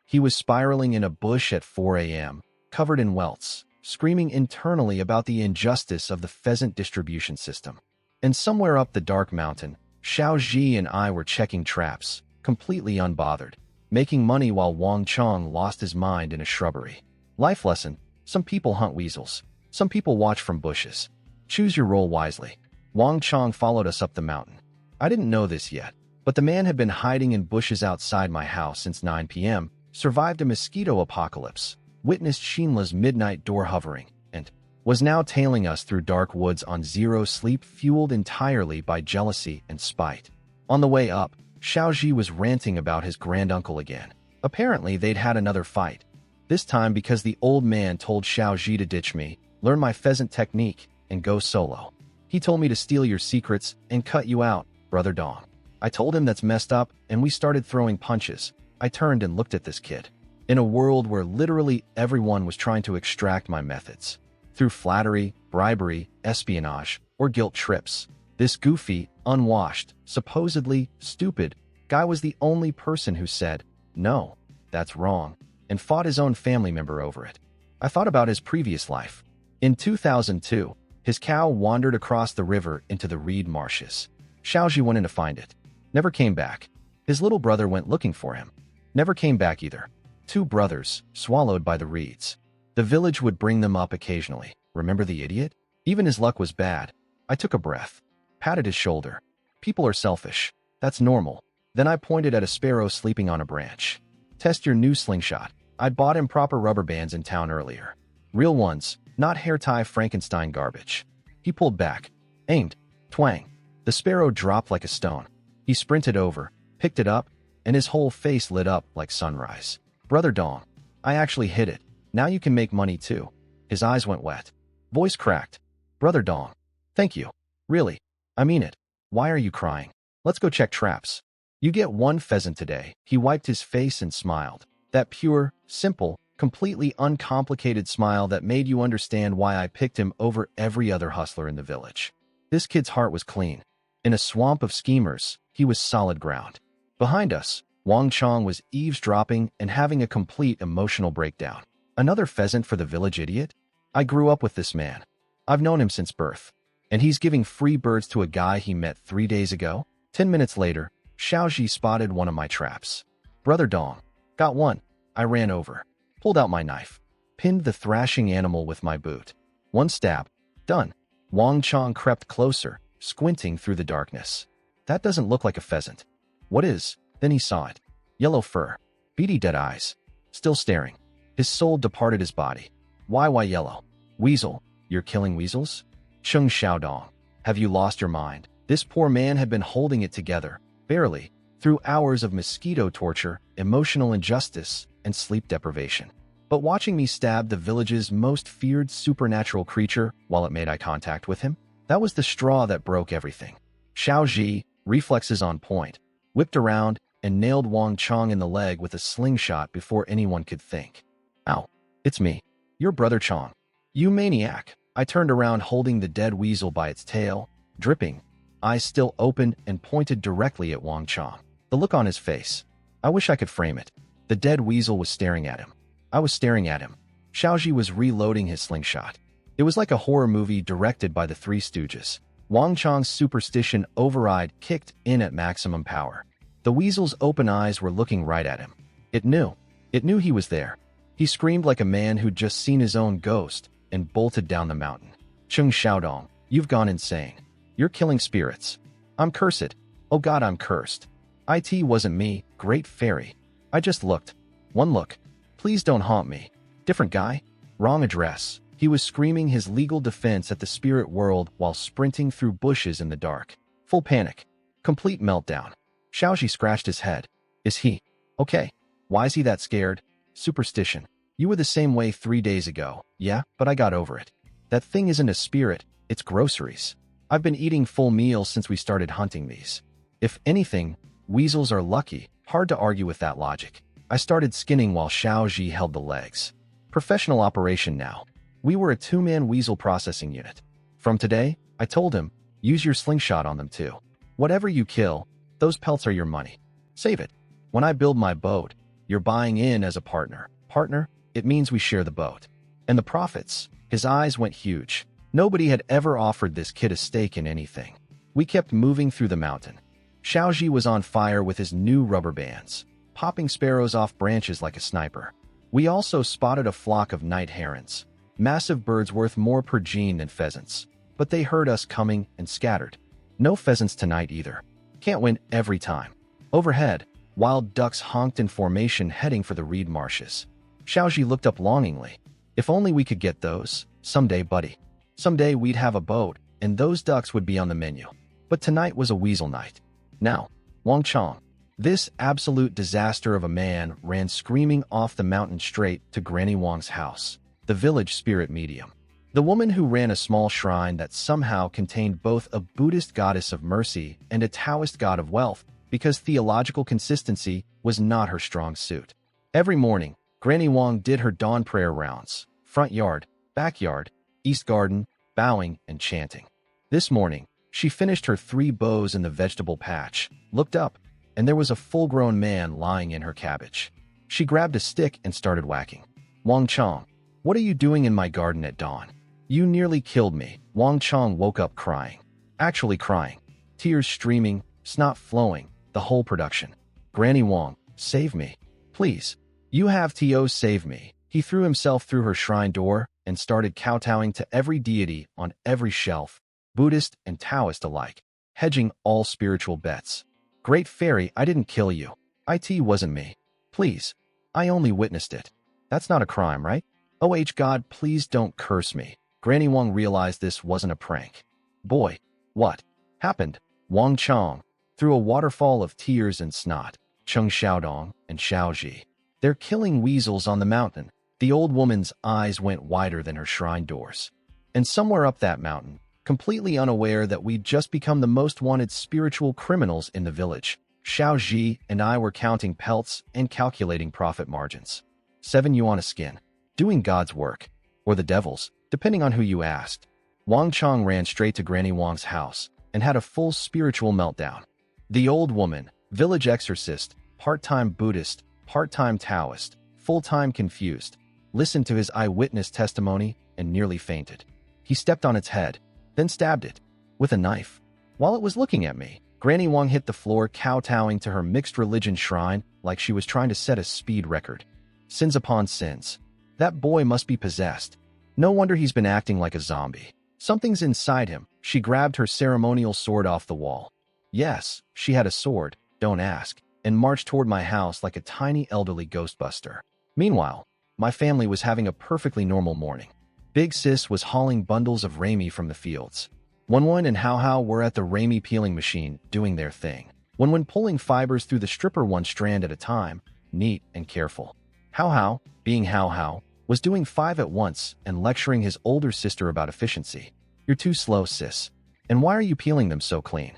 A: He was spiraling in a bush at 4 a.m., covered in welts, screaming internally about the injustice of the pheasant distribution system. And somewhere up the dark mountain, Xiao Ji and I were checking traps, completely unbothered, making money while Wang Chong lost his mind in a shrubbery. Life lesson: some people hunt weasels, some people watch from bushes. Choose your role wisely. Wang Chong followed us up the mountain. I didn't know this yet, but the man had been hiding in bushes outside my house since 9 p.m., survived a mosquito apocalypse, witnessed Xinla's midnight door hovering, and was now tailing us through dark woods on zero sleep fueled entirely by jealousy and spite. On the way up, Xiaoji was ranting about his granduncle again. Apparently, they'd had another fight. This time because the old man told Xiaoji to ditch me, learn my pheasant technique, and go solo. He told me to steal your secrets and cut you out, Brother Dong. I told him that's messed up, and we started throwing punches. I turned and looked at this kid. In a world where literally everyone was trying to extract my methods. Through flattery, bribery, espionage, or guilt trips. This goofy, unwashed, supposedly stupid guy was the only person who said, "No, that's wrong," and fought his own family member over it. I thought about his previous life. In 2002, his cow wandered across the river into the reed marshes. Xiaoji went in to find it. Never came back. His little brother went looking for him. Never came back either. 2 brothers, swallowed by the reeds. The village would bring them up occasionally. Remember the idiot? Even his luck was bad. I took a breath. Patted his shoulder. People are selfish. That's normal. Then I pointed at a sparrow sleeping on a branch. Test your new slingshot. I'd bought him proper rubber bands in town earlier. Real ones, not hair tie Frankenstein garbage. He pulled back, aimed, twang. The sparrow dropped like a stone. He sprinted over, picked it up, and his whole face lit up like sunrise. Brother Dong, I actually hit it. Now you can make money too. His eyes went wet. Voice cracked. Brother Dong, thank you. Really, I mean it. Why are you crying? Let's go check traps. You get 1 pheasant today. He wiped his face and smiled. That pure, simple, completely uncomplicated smile that made you understand why I picked him over every other hustler in the village. This kid's heart was clean. In a swamp of schemers, he was solid ground. Behind us, Wang Chong was eavesdropping and having a complete emotional breakdown. Another pheasant for the village idiot? I grew up with this man. I've known him since birth. And he's giving free birds to a guy he met 3 days ago? 10 minutes later, Xiaoji spotted one of my traps. Brother Dong, got one. I ran over, pulled out my knife, pinned the thrashing animal with my boot. 1 stab. Done. Wang Chong crept closer, squinting through the darkness. That doesn't look like a pheasant. What is? Then he saw it. Yellow fur. Beady dead eyes. Still staring. His soul departed his body. Why yellow? Weasel. You're killing weasels? Chung Xiaodong. Have you lost your mind? This poor man had been holding it together, barely, through hours of mosquito torture, emotional injustice, and sleep deprivation. But watching me stab the village's most feared supernatural creature while it made eye contact with him, that was the straw that broke everything. Xiaoji, reflexes on point, whipped around and nailed Wang Chong in the leg with a slingshot before anyone could think. Ow, it's me, your brother Chong. You maniac. I turned around holding the dead weasel by its tail, dripping, eyes still open and pointed directly at Wang Chong. The look on his face. I wish I could frame it. The dead weasel was staring at him. I was staring at him. Xiaoji was reloading his slingshot. It was like a horror movie directed by the Three Stooges. Wang Chong's superstition override kicked in at maximum power. The weasel's open eyes were looking right at him. It knew. It knew he was there. He screamed like a man who'd just seen his own ghost and bolted down the mountain. Chung Xiaodong, you've gone insane. You're killing spirits. I'm cursed. Oh God, I'm cursed. It wasn't me, great fairy. I just looked. One look. Please don't haunt me. Different guy? Wrong address. He was screaming his legal defense at the spirit world while sprinting through bushes in the dark. Full panic. Complete meltdown. Xiaoji scratched his head. Is he? Okay. Why is he that scared? Superstition. You were the same way 3 days ago. Yeah, but I got over it. That thing isn't a spirit, it's groceries. I've been eating full meals since we started hunting these. If anything, weasels are lucky. Hard to argue with that logic. I started skinning while Xiaoji held the legs. Professional operation now. We were a 2-man weasel processing unit. From today, I told him, use your slingshot on them too. Whatever you kill, those pelts are your money. Save it. When I build my boat, you're buying in as a partner. Partner? It means we share the boat. And the profits. His eyes went huge. Nobody had ever offered this kid a stake in anything. We kept moving through the mountain. Xiaoji was on fire with his new rubber bands, popping sparrows off branches like a sniper. We also spotted a flock of night herons, massive birds worth more per gene than pheasants. But they heard us coming and scattered. No pheasants tonight either. Can't win every time. Overhead, wild ducks honked in formation heading for the reed marshes. Xiaoji looked up longingly. If only we could get those. Someday, buddy. Someday we'd have a boat, and those ducks would be on the menu. But tonight was a weasel night. Now, Wang Chong, this absolute disaster of a man ran screaming off the mountain straight to Granny Wang's house, the village spirit medium. The woman who ran a small shrine that somehow contained both a Buddhist goddess of mercy and a Taoist god of wealth, because theological consistency was not her strong suit. Every morning, Granny Wang did her dawn prayer rounds, front yard, backyard, east garden, bowing and chanting. This morning, she finished her 3 bows in the vegetable patch, looked up, and there was a full-grown man lying in her cabbage. She grabbed a stick and started whacking. Wang Chong, what are you doing in my garden at dawn? You nearly killed me. Wang Chong woke up crying. Actually crying. Tears streaming, snot flowing, the whole production. Granny Wang, save me. Please. You have to save me. He threw himself through her shrine door and started kowtowing to every deity on every shelf, Buddhist and Taoist alike, hedging all spiritual bets. Great fairy, I didn't kill you. It wasn't me. Please. I only witnessed it. That's not a crime, right? Oh God, please don't curse me. Granny Wang realized this wasn't a prank. Boy, what happened? Wang Chong, through a waterfall of tears and snot, Cheng Xiaodong and Xiaoji. They're killing weasels on the mountain. The old woman's eyes went wider than her shrine doors. And somewhere up that mountain, completely unaware that we'd just become the most wanted spiritual criminals in the village, Xiao Ji and I were counting pelts and calculating profit margins. 7 yuan a skin. Doing God's work. Or the devil's, depending on who you asked. Wang Chong ran straight to Granny Wang's house and had a full spiritual meltdown. The old woman, village exorcist, part-time Buddhist, part-time Taoist, full-time confused, listened to his eyewitness testimony and nearly fainted. He stepped on its head, then stabbed it with a knife. While it was looking at me, Granny Wang hit the floor kowtowing to her mixed religion shrine like she was trying to set a speed record. Sins upon sins. That boy must be possessed. No wonder he's been acting like a zombie. Something's inside him. She grabbed her ceremonial sword off the wall. Yes, she had a sword, don't ask, and marched toward my house like a tiny elderly ghostbuster. Meanwhile, my family was having a perfectly normal morning. Big Sis was hauling bundles of Rami from the fields. Wenwen and Hao Hao were at the Rami peeling machine doing their thing. Wenwen pulling fibers through the stripper one strand at a time, neat and careful. Hao Hao, being Hao Hao, was doing 5 at once and lecturing his older sister about efficiency. You're too slow, sis. And why are you peeling them so clean?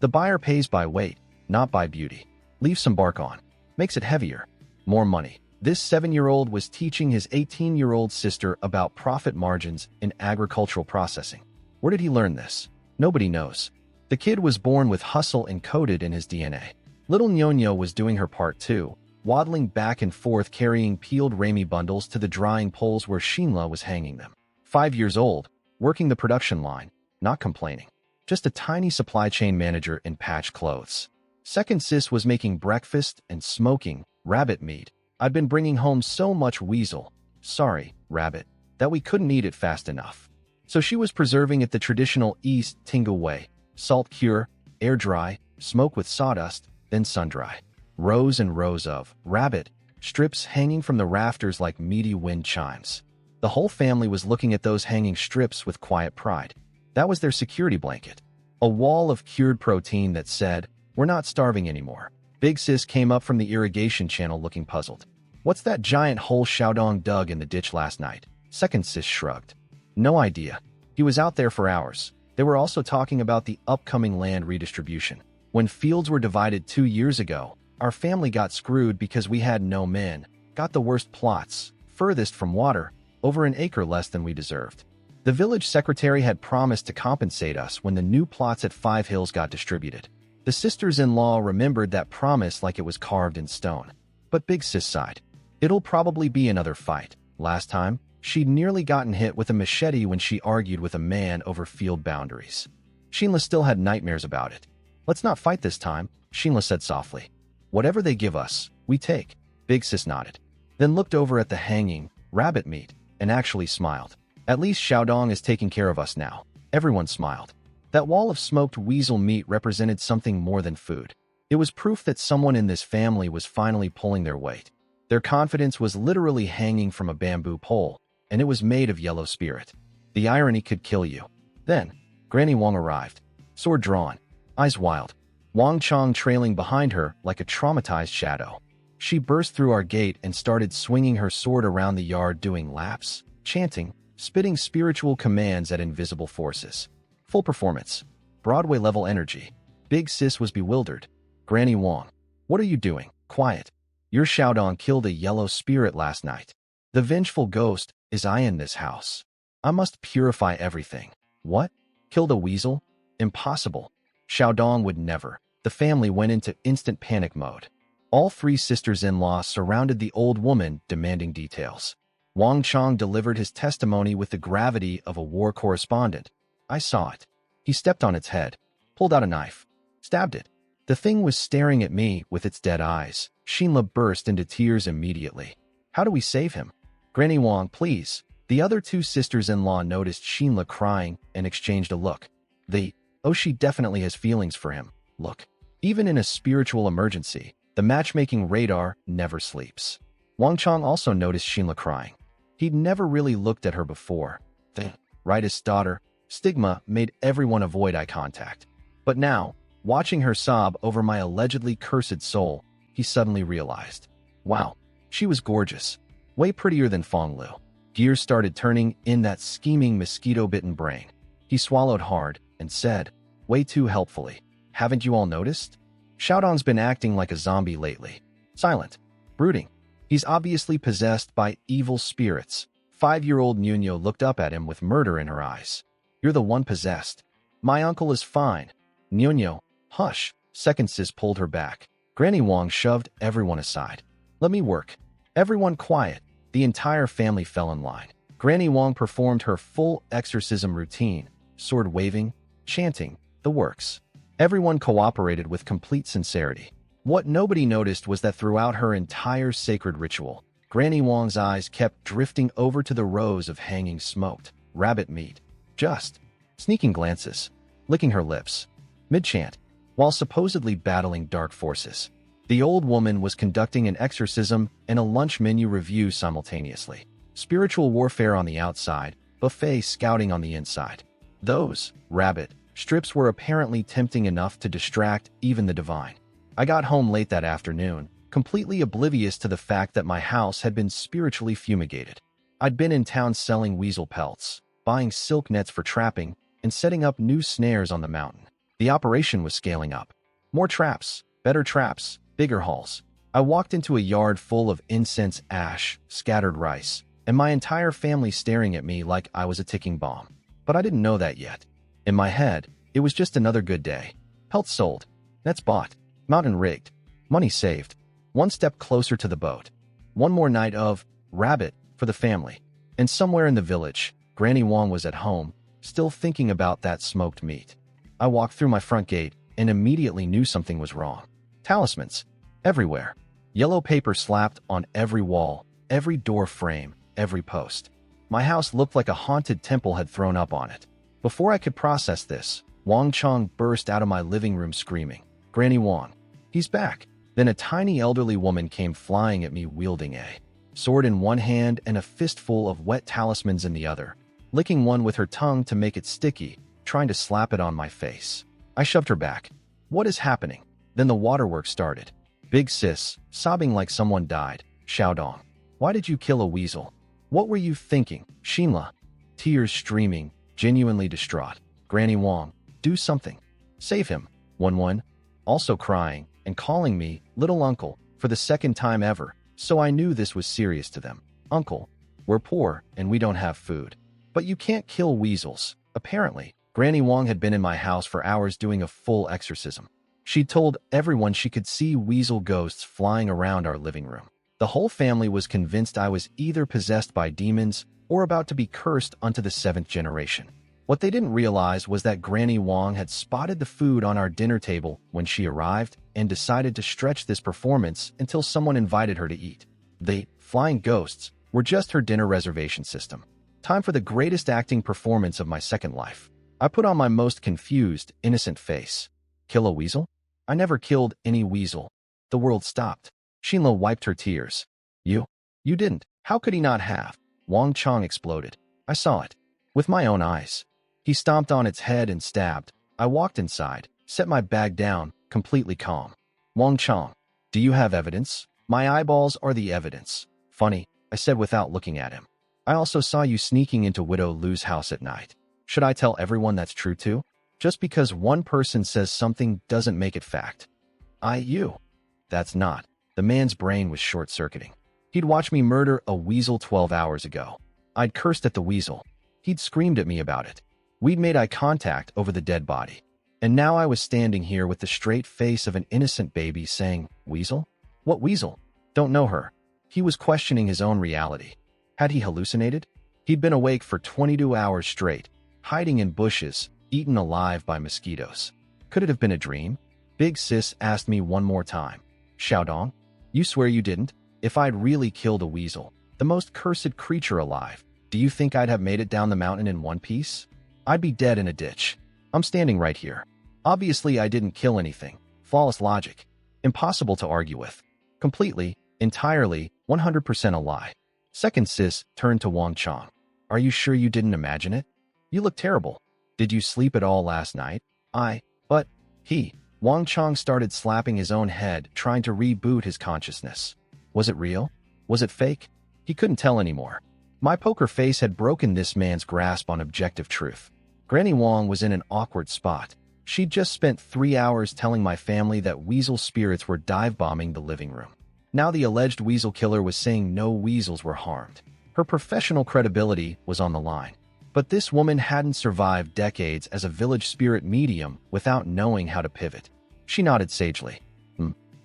A: The buyer pays by weight, not by beauty. Leave some bark on. Makes it heavier. More money. This 7-year-old was teaching his 18-year-old sister about profit margins in agricultural processing. Where did he learn this? Nobody knows. The kid was born with hustle encoded in his DNA. Little Nyonyo was doing her part too, waddling back and forth carrying peeled Rami bundles to the drying poles where Shinla was hanging them. 5 years old, working the production line, not complaining. Just a tiny supply chain manager in patched clothes. Second sis was making breakfast and smoking rabbit meat. I'd been bringing home so much weasel, sorry, rabbit, that we couldn't eat it fast enough. So she was preserving it the traditional East Tinga way, salt cure, air dry, smoke with sawdust, then sun dry. Rows and rows of rabbit strips hanging from the rafters like meaty wind chimes. The whole family was looking at those hanging strips with quiet pride. That was their security blanket. A wall of cured protein that said, "We're not starving anymore." Big Sis came up from the irrigation channel looking puzzled. What's that giant hole Xiaodong dug in the ditch last night? Second Sis shrugged. No idea. He was out there for hours. They were also talking about the upcoming land redistribution. When fields were divided 2 years ago, our family got screwed because we had no men, got the worst plots, furthest from water, over an acre less than we deserved. The village secretary had promised to compensate us when the new plots at 5 Hills got distributed. The sisters-in-law remembered that promise like it was carved in stone. But Big Sis sighed. It'll probably be another fight. Last time, she'd nearly gotten hit with a machete when she argued with a man over field boundaries. Shinla still had nightmares about it. Let's not fight this time, Shinla said softly. Whatever they give us, we take. Big Sis nodded. Then looked over at the hanging rabbit meat and actually smiled. At least Xiaodong is taking care of us now. Everyone smiled. That wall of smoked weasel meat represented something more than food. It was proof that someone in this family was finally pulling their weight. Their confidence was literally hanging from a bamboo pole, and it was made of yellow spirit. The irony could kill you. Then, Granny Wang arrived, sword drawn, eyes wild, Wang Chong trailing behind her like a traumatized shadow. She burst through our gate and started swinging her sword around the yard doing laps, chanting, spitting spiritual commands at invisible forces. Full performance. Broadway-level energy. Big Sis was bewildered. Granny Wang, what are you doing? Quiet. Your Xiaodong killed a yellow spirit last night. The vengeful ghost is I in this house. I must purify everything. What? Killed a weasel? Impossible. Xiaodong would never. The family went into instant panic mode. All 3 sisters-in-law surrounded the old woman, demanding details. Wang Chong delivered his testimony with the gravity of a war correspondent. I saw it. He stepped on its head, pulled out a knife, stabbed it. The thing was staring at me with its dead eyes. Shinla burst into tears immediately. How do we save him? Granny Wang, please. The other 2 sisters-in-law noticed Shinla crying and exchanged a look. Oh, she definitely has feelings for him. Look. Even in a spiritual emergency, the matchmaking radar never sleeps. Wang Chong also noticed Shinla crying. He'd never really looked at her before. The rightest daughter stigma made everyone avoid eye contact. But now, watching her sob over my allegedly cursed soul, he suddenly realized. Wow, she was gorgeous. Way prettier than Fong Lu. Gears started turning in that scheming mosquito-bitten brain. He swallowed hard and said, way too helpfully, haven't you all noticed? Xiaodong's been acting like a zombie lately. Silent. Brooding. He's obviously possessed by evil spirits. 5-year-old Nuno looked up at him with murder in her eyes. You're the one possessed. My uncle is fine. Nuno, hush. Second sis pulled her back. Granny Wong shoved everyone aside. Let me work. Everyone quiet. The entire family fell in line. Granny Wong performed her full exorcism routine, sword waving, chanting, the works. Everyone cooperated with complete sincerity. What nobody noticed was that throughout her entire sacred ritual, Granny Wong's eyes kept drifting over to the rows of hanging smoked rabbit meat. Just sneaking glances, licking her lips, mid-chant, while supposedly battling dark forces. The old woman was conducting an exorcism and a lunch menu review simultaneously. Spiritual warfare on the outside, buffet scouting on the inside. Those rabbit strips were apparently tempting enough to distract even the divine. I got home late that afternoon, completely oblivious to the fact that my house had been spiritually fumigated. I'd been in town selling weasel pelts, buying silk nets for trapping, and setting up new snares on the mountain. The operation was scaling up. More traps, better traps, bigger hauls. I walked into a yard full of incense ash, scattered rice, and my entire family staring at me like I was a ticking bomb. But I didn't know that yet. In my head, it was just another good day. Pelts sold, nets bought, mountain rigged, money saved. One step closer to the boat. One more night of rabbit for the family. And somewhere in the village, Granny Wong was at home, still thinking about that smoked meat. I walked through my front gate and immediately knew something was wrong. Talismans. Everywhere. Yellow paper slapped on every wall, every door frame, every post. My house looked like a haunted temple had thrown up on it. Before I could process this, Wang Chong burst out of my living room screaming, Granny Wong, he's back. Then a tiny elderly woman came flying at me wielding a sword in one hand and a fistful of wet talismans in the other, licking one with her tongue to make it sticky, trying to slap it on my face. I shoved her back. What is happening? Then the waterworks started. Big sis, sobbing like someone died. Xiaodong, why did you kill a weasel? What were you thinking? Xinla, tears streaming, genuinely distraught. Granny Wong, do something. Save him. Wen, also crying and calling me little uncle for the second time ever, so I knew this was serious to them. Uncle, we're poor and we don't have food. But you can't kill weasels. Apparently, Granny Wong had been in my house for hours doing a full exorcism. She told everyone she could see weasel ghosts flying around our living room. The whole family was convinced I was either possessed by demons or about to be cursed unto the 7th generation. What they didn't realize was that Granny Wong had spotted the food on our dinner table when she arrived and decided to stretch this performance until someone invited her to eat. The flying ghosts were just her dinner reservation system. Time for the greatest acting performance of my second life. I put on my most confused, innocent face. Kill a weasel? I never killed any weasel. The world stopped. Xinla wiped her tears. You didn't. How could he not have? Wang Chong exploded. I saw it. With my own eyes. He stomped on its head and stabbed. I walked inside, set my bag down, completely calm. Wang Chong, do you have evidence? My eyeballs are the evidence. Funny, I said without looking at him. I also saw you sneaking into Widow Lu's house at night. Should I tell everyone that's true too? Just because one person says something doesn't make it fact. You. That's not. The man's brain was short-circuiting. He'd watched me murder a weasel 12 hours ago. I'd cursed at the weasel. He'd screamed at me about it. We'd made eye contact over the dead body. And now I was standing here with the straight face of an innocent baby saying, Weasel? What weasel? Don't know her. He was questioning his own reality. Had he hallucinated? He'd been awake for 22 hours straight, hiding in bushes, eaten alive by mosquitoes. Could it have been a dream? Big sis asked me one more time. Xiaodong, you swear you didn't? If I'd really killed a weasel, the most cursed creature alive, do you think I'd have made it down the mountain in one piece? I'd be dead in a ditch. I'm standing right here. Obviously, I didn't kill anything. Flawless logic. Impossible to argue with. Completely, entirely, 100% a lie. Second sis turned to Wang Chong. Are you sure you didn't imagine it? You look terrible. Did you sleep at all last night? But he. Wang Chong started slapping his own head, trying to reboot his consciousness. Was it real? Was it fake? He couldn't tell anymore. My poker face had broken this man's grasp on objective truth. Granny Wang was in an awkward spot. She'd just spent 3 hours telling my family that weasel spirits were dive-bombing the living room. Now the alleged weasel killer was saying no weasels were harmed. Her professional credibility was on the line. But this woman hadn't survived decades as a village spirit medium without knowing how to pivot. She nodded sagely.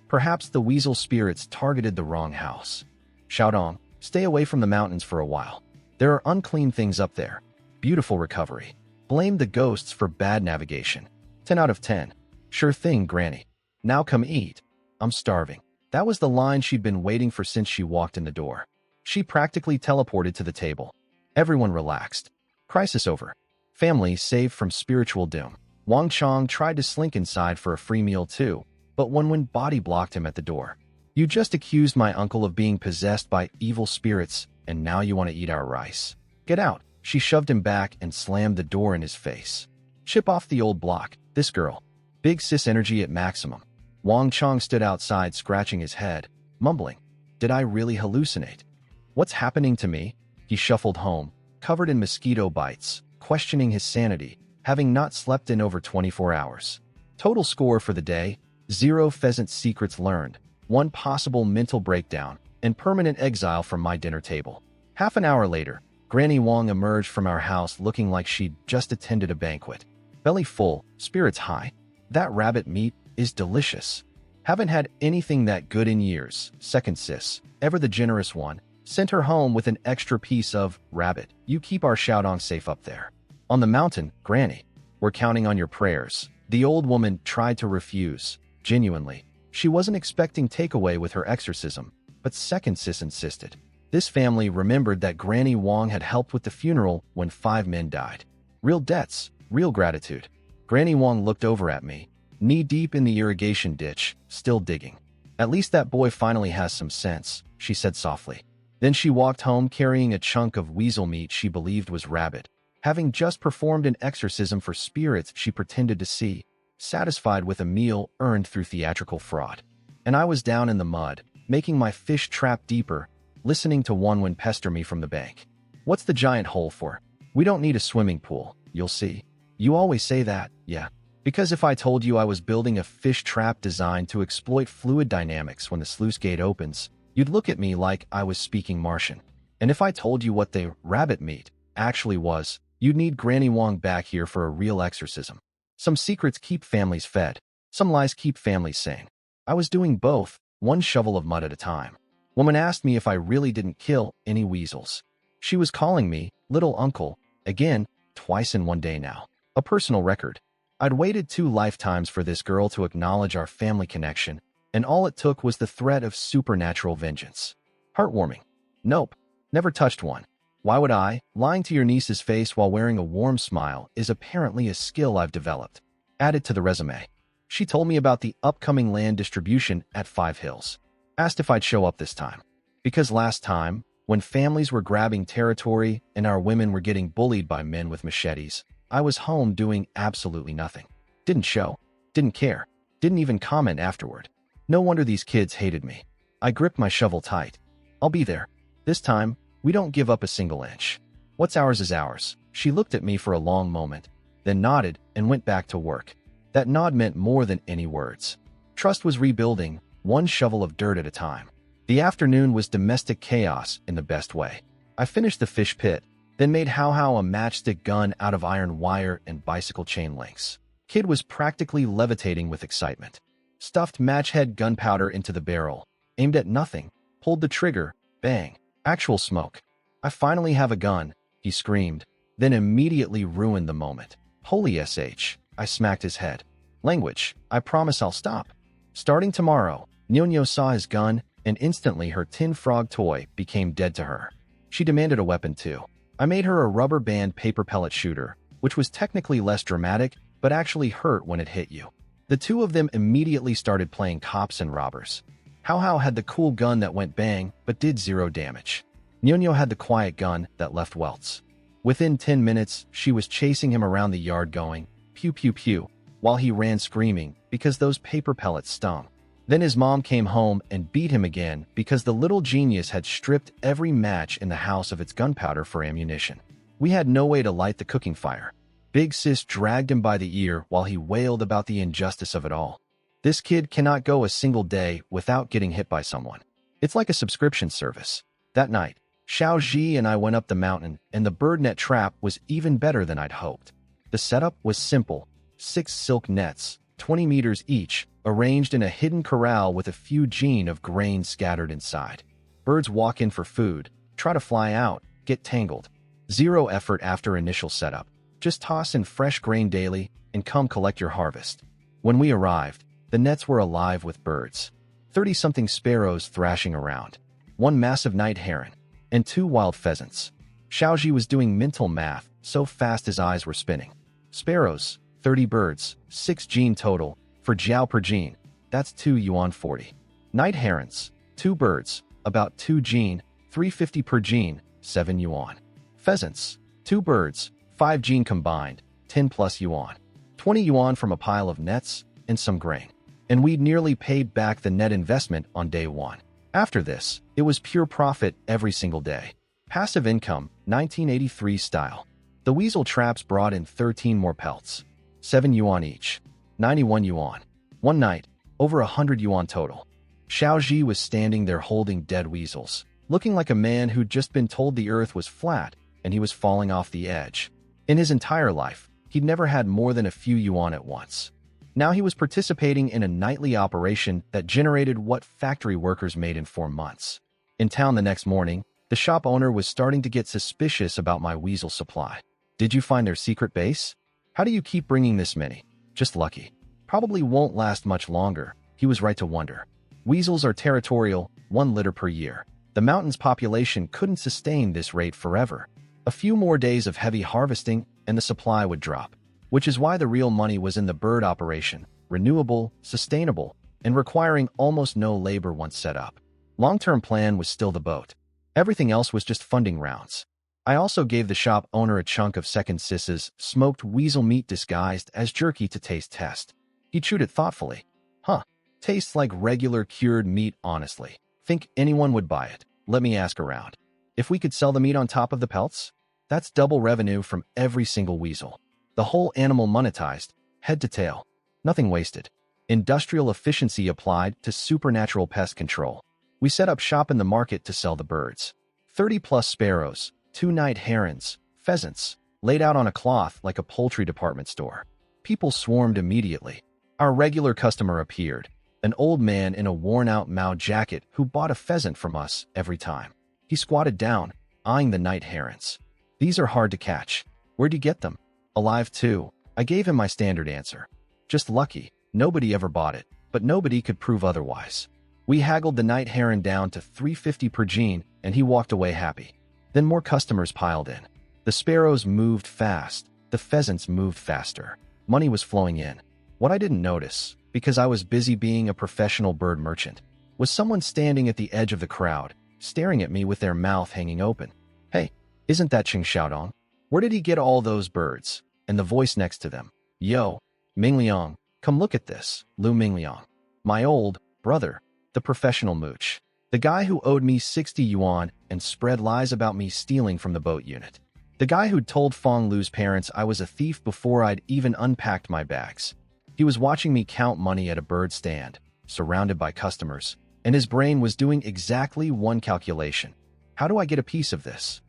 A: Perhaps the weasel spirits targeted the wrong house. Xiaodong, stay away from the mountains for a while. There are unclean things up there. Beautiful recovery. Blame the ghosts for bad navigation. 10 out of 10. Sure thing, Granny. Now come eat. I'm starving. That was the line she'd been waiting for since she walked in the door. She practically teleported to the table. Everyone relaxed. Crisis over. Family saved from spiritual doom. Wang Chong tried to slink inside for a free meal too, but Wenwen body blocked him at the door. You just accused my uncle of being possessed by evil spirits, and now you want to eat our rice. Get out. She shoved him back and slammed the door in his face. Chip off the old block. This girl. Big sis energy at maximum. Wang Chong stood outside scratching his head, mumbling. Did I really hallucinate? What's happening to me? He shuffled home, covered in mosquito bites, questioning his sanity, having not slept in over 24 hours. Total score for the day, 0 pheasant secrets learned, 1 possible mental breakdown, and permanent exile from my dinner table. Half an hour later, Granny Wang emerged from our house looking like she'd just attended a banquet. Belly full, spirits high. That rabbit meat is delicious. Haven't had anything that good in years. Second sis, ever the generous one, sent her home with an extra piece of rabbit. You keep our Xiaodong safe up there. On the mountain, Granny. We're counting on your prayers. The old woman tried to refuse. Genuinely. She wasn't expecting takeaway with her exorcism, but second sis insisted. This family remembered that Granny Wang had helped with the funeral when 5 men died. Real debts, real gratitude. Granny Wang looked over at me, knee-deep in the irrigation ditch, still digging. At least that boy finally has some sense, she said softly. Then she walked home carrying a chunk of weasel meat she believed was rabbit, having just performed an exorcism for spirits she pretended to see, satisfied with a meal earned through theatrical fraud. And I was down in the mud, making my fish trap deeper, listening to Wenwen pester me from the bank. What's the giant hole for? We don't need a swimming pool, you'll see. You always say that, yeah. Because if I told you I was building a fish trap designed to exploit fluid dynamics when the sluice gate opens, you'd look at me like I was speaking Martian. And if I told you what the rabbit meat actually was, you'd need Granny Wang back here for a real exorcism. Some secrets keep families fed. Some lies keep families sane. I was doing both, 1 shovel of mud at a time. Woman asked me if I really didn't kill any weasels. She was calling me little uncle, again, twice in 1 day now. A personal record. I'd waited 2 lifetimes for this girl to acknowledge our family connection, and all it took was the threat of supernatural vengeance. Heartwarming. Nope, never touched one. Why would I? Lying to your niece's face while wearing a warm smile is apparently a skill I've developed. Added to the resume. She told me about the upcoming land distribution at 5 Hills. Asked if I'd show up this time. Because last time, when families were grabbing territory and our women were getting bullied by men with machetes, I was home doing absolutely nothing. Didn't show. Didn't care. Didn't even comment afterward. No wonder these kids hated me. I gripped my shovel tight. I'll be there. This time, we don't give up a single inch. What's ours is ours. She looked at me for a long moment, then nodded and went back to work. That nod meant more than any words. Trust was rebuilding, 1 shovel of dirt at a time. The afternoon was domestic chaos in the best way. I finished the fish pit, then made Hao Hao a matchstick gun out of iron wire and bicycle chain links. Kid was practically levitating with excitement. Stuffed matchhead gunpowder into the barrel, aimed at nothing, pulled the trigger, bang, actual smoke. I finally have a gun, he screamed, then immediately ruined the moment. Holy SH, I smacked his head. Language, I promise I'll stop. Starting tomorrow, Nyonya saw his gun, and instantly her tin frog toy became dead to her. She demanded a weapon too. I made her a rubber band paper pellet shooter, which was technically less dramatic, but actually hurt when it hit you. The 2 of them immediately started playing cops and robbers. Hao Hao had the cool gun that went bang, but did 0 damage. Nyonya had the quiet gun that left welts. Within 10 minutes, she was chasing him around the yard going, pew pew pew, while he ran screaming because those paper pellets stung. Then his mom came home and beat him again because the little genius had stripped every match in the house of its gunpowder for ammunition. We had no way to light the cooking fire. Big Sis dragged him by the ear while he wailed about the injustice of it all. This kid cannot go a single day without getting hit by someone. It's like a subscription service. That night, Xiao Ji and I went up the mountain, and the bird net trap was even better than I'd hoped. The setup was simple: 6 silk nets, 20 meters each, arranged in a hidden corral with a few jean of grain scattered inside. Birds walk in for food, try to fly out, get tangled. Zero effort after initial setup. Just toss in fresh grain daily and come collect your harvest. When we arrived, the nets were alive with birds. 30-something sparrows thrashing around, 1 massive night heron, and 2 wild pheasants. Xiaoji was doing mental math so fast his eyes were spinning. Sparrows, 30 birds, 6 jean total. For jiao per jean, that's 2 yuan 40. Night herons, 2 birds, about 2 jean, 350 per jean, 7 yuan. Pheasants, 2 birds, 5 jean combined, 10 plus yuan. 20 yuan from a pile of nets and some grain. And we'd nearly paid back the net investment on day 1. After this, it was pure profit every single day. Passive income, 1983 style. The weasel traps brought in 13 more pelts. 7 yuan each. 91 yuan. One night, over 100 yuan total. Xiao Ji was standing there holding dead weasels, looking like a man who'd just been told the earth was flat and he was falling off the edge. In his entire life, he'd never had more than a few yuan at once. Now he was participating in a nightly operation that generated what factory workers made in 4 months. In town the next morning, the shop owner was starting to get suspicious about my weasel supply. Did you find their secret base? How do you keep bringing this many? Just lucky. Probably won't last much longer, he was right to wonder. Weasels are territorial, 1 litter per year. The mountain's population couldn't sustain this rate forever. A few more days of heavy harvesting and the supply would drop, which is why the real money was in the bird operation, renewable, sustainable, and requiring almost no labor once set up. Long-term plan was still the boat. Everything else was just funding rounds. I also gave the shop owner a chunk of second Sis's smoked weasel meat disguised as jerky to taste test. He chewed it thoughtfully. Tastes like regular cured meat, honestly. Think anyone would buy it? Let me ask around. If we could sell the meat on top of the pelts? That's double revenue from every single weasel. The whole animal monetized, head to tail. Nothing wasted. Industrial efficiency applied to supernatural pest control. We set up shop in the market to sell the birds. 30-plus sparrows, 2 night herons, pheasants, laid out on a cloth like a poultry department store. People swarmed immediately. Our regular customer appeared, an old man in a worn-out Mao jacket who bought a pheasant from us every time. He squatted down, eyeing the night herons. These are hard to catch. Where'd you get them? Alive too. I gave him my standard answer. Just lucky. Nobody ever bought it, but nobody could prove otherwise. We haggled the night heron down to 350 per jean, and he walked away happy. Then more customers piled in. The sparrows moved fast. The pheasants moved faster. Money was flowing in. What I didn't notice, because I was busy being a professional bird merchant, was someone standing at the edge of the crowd, staring at me with their mouth hanging open. Hey, isn't that Ching Xiaodong? Where did he get all those birds? And the voice next to them. Yo, Mingliang, come look at this, Lu Mingliang. My old brother, the professional mooch. The guy who owed me 60 yuan and spread lies about me stealing from the boat unit. The guy who'd told Fong Lu's parents I was a thief before I'd even unpacked my bags. He was watching me count money at a bird stand, surrounded by customers, and his brain was doing exactly one calculation. How do I get a piece of this?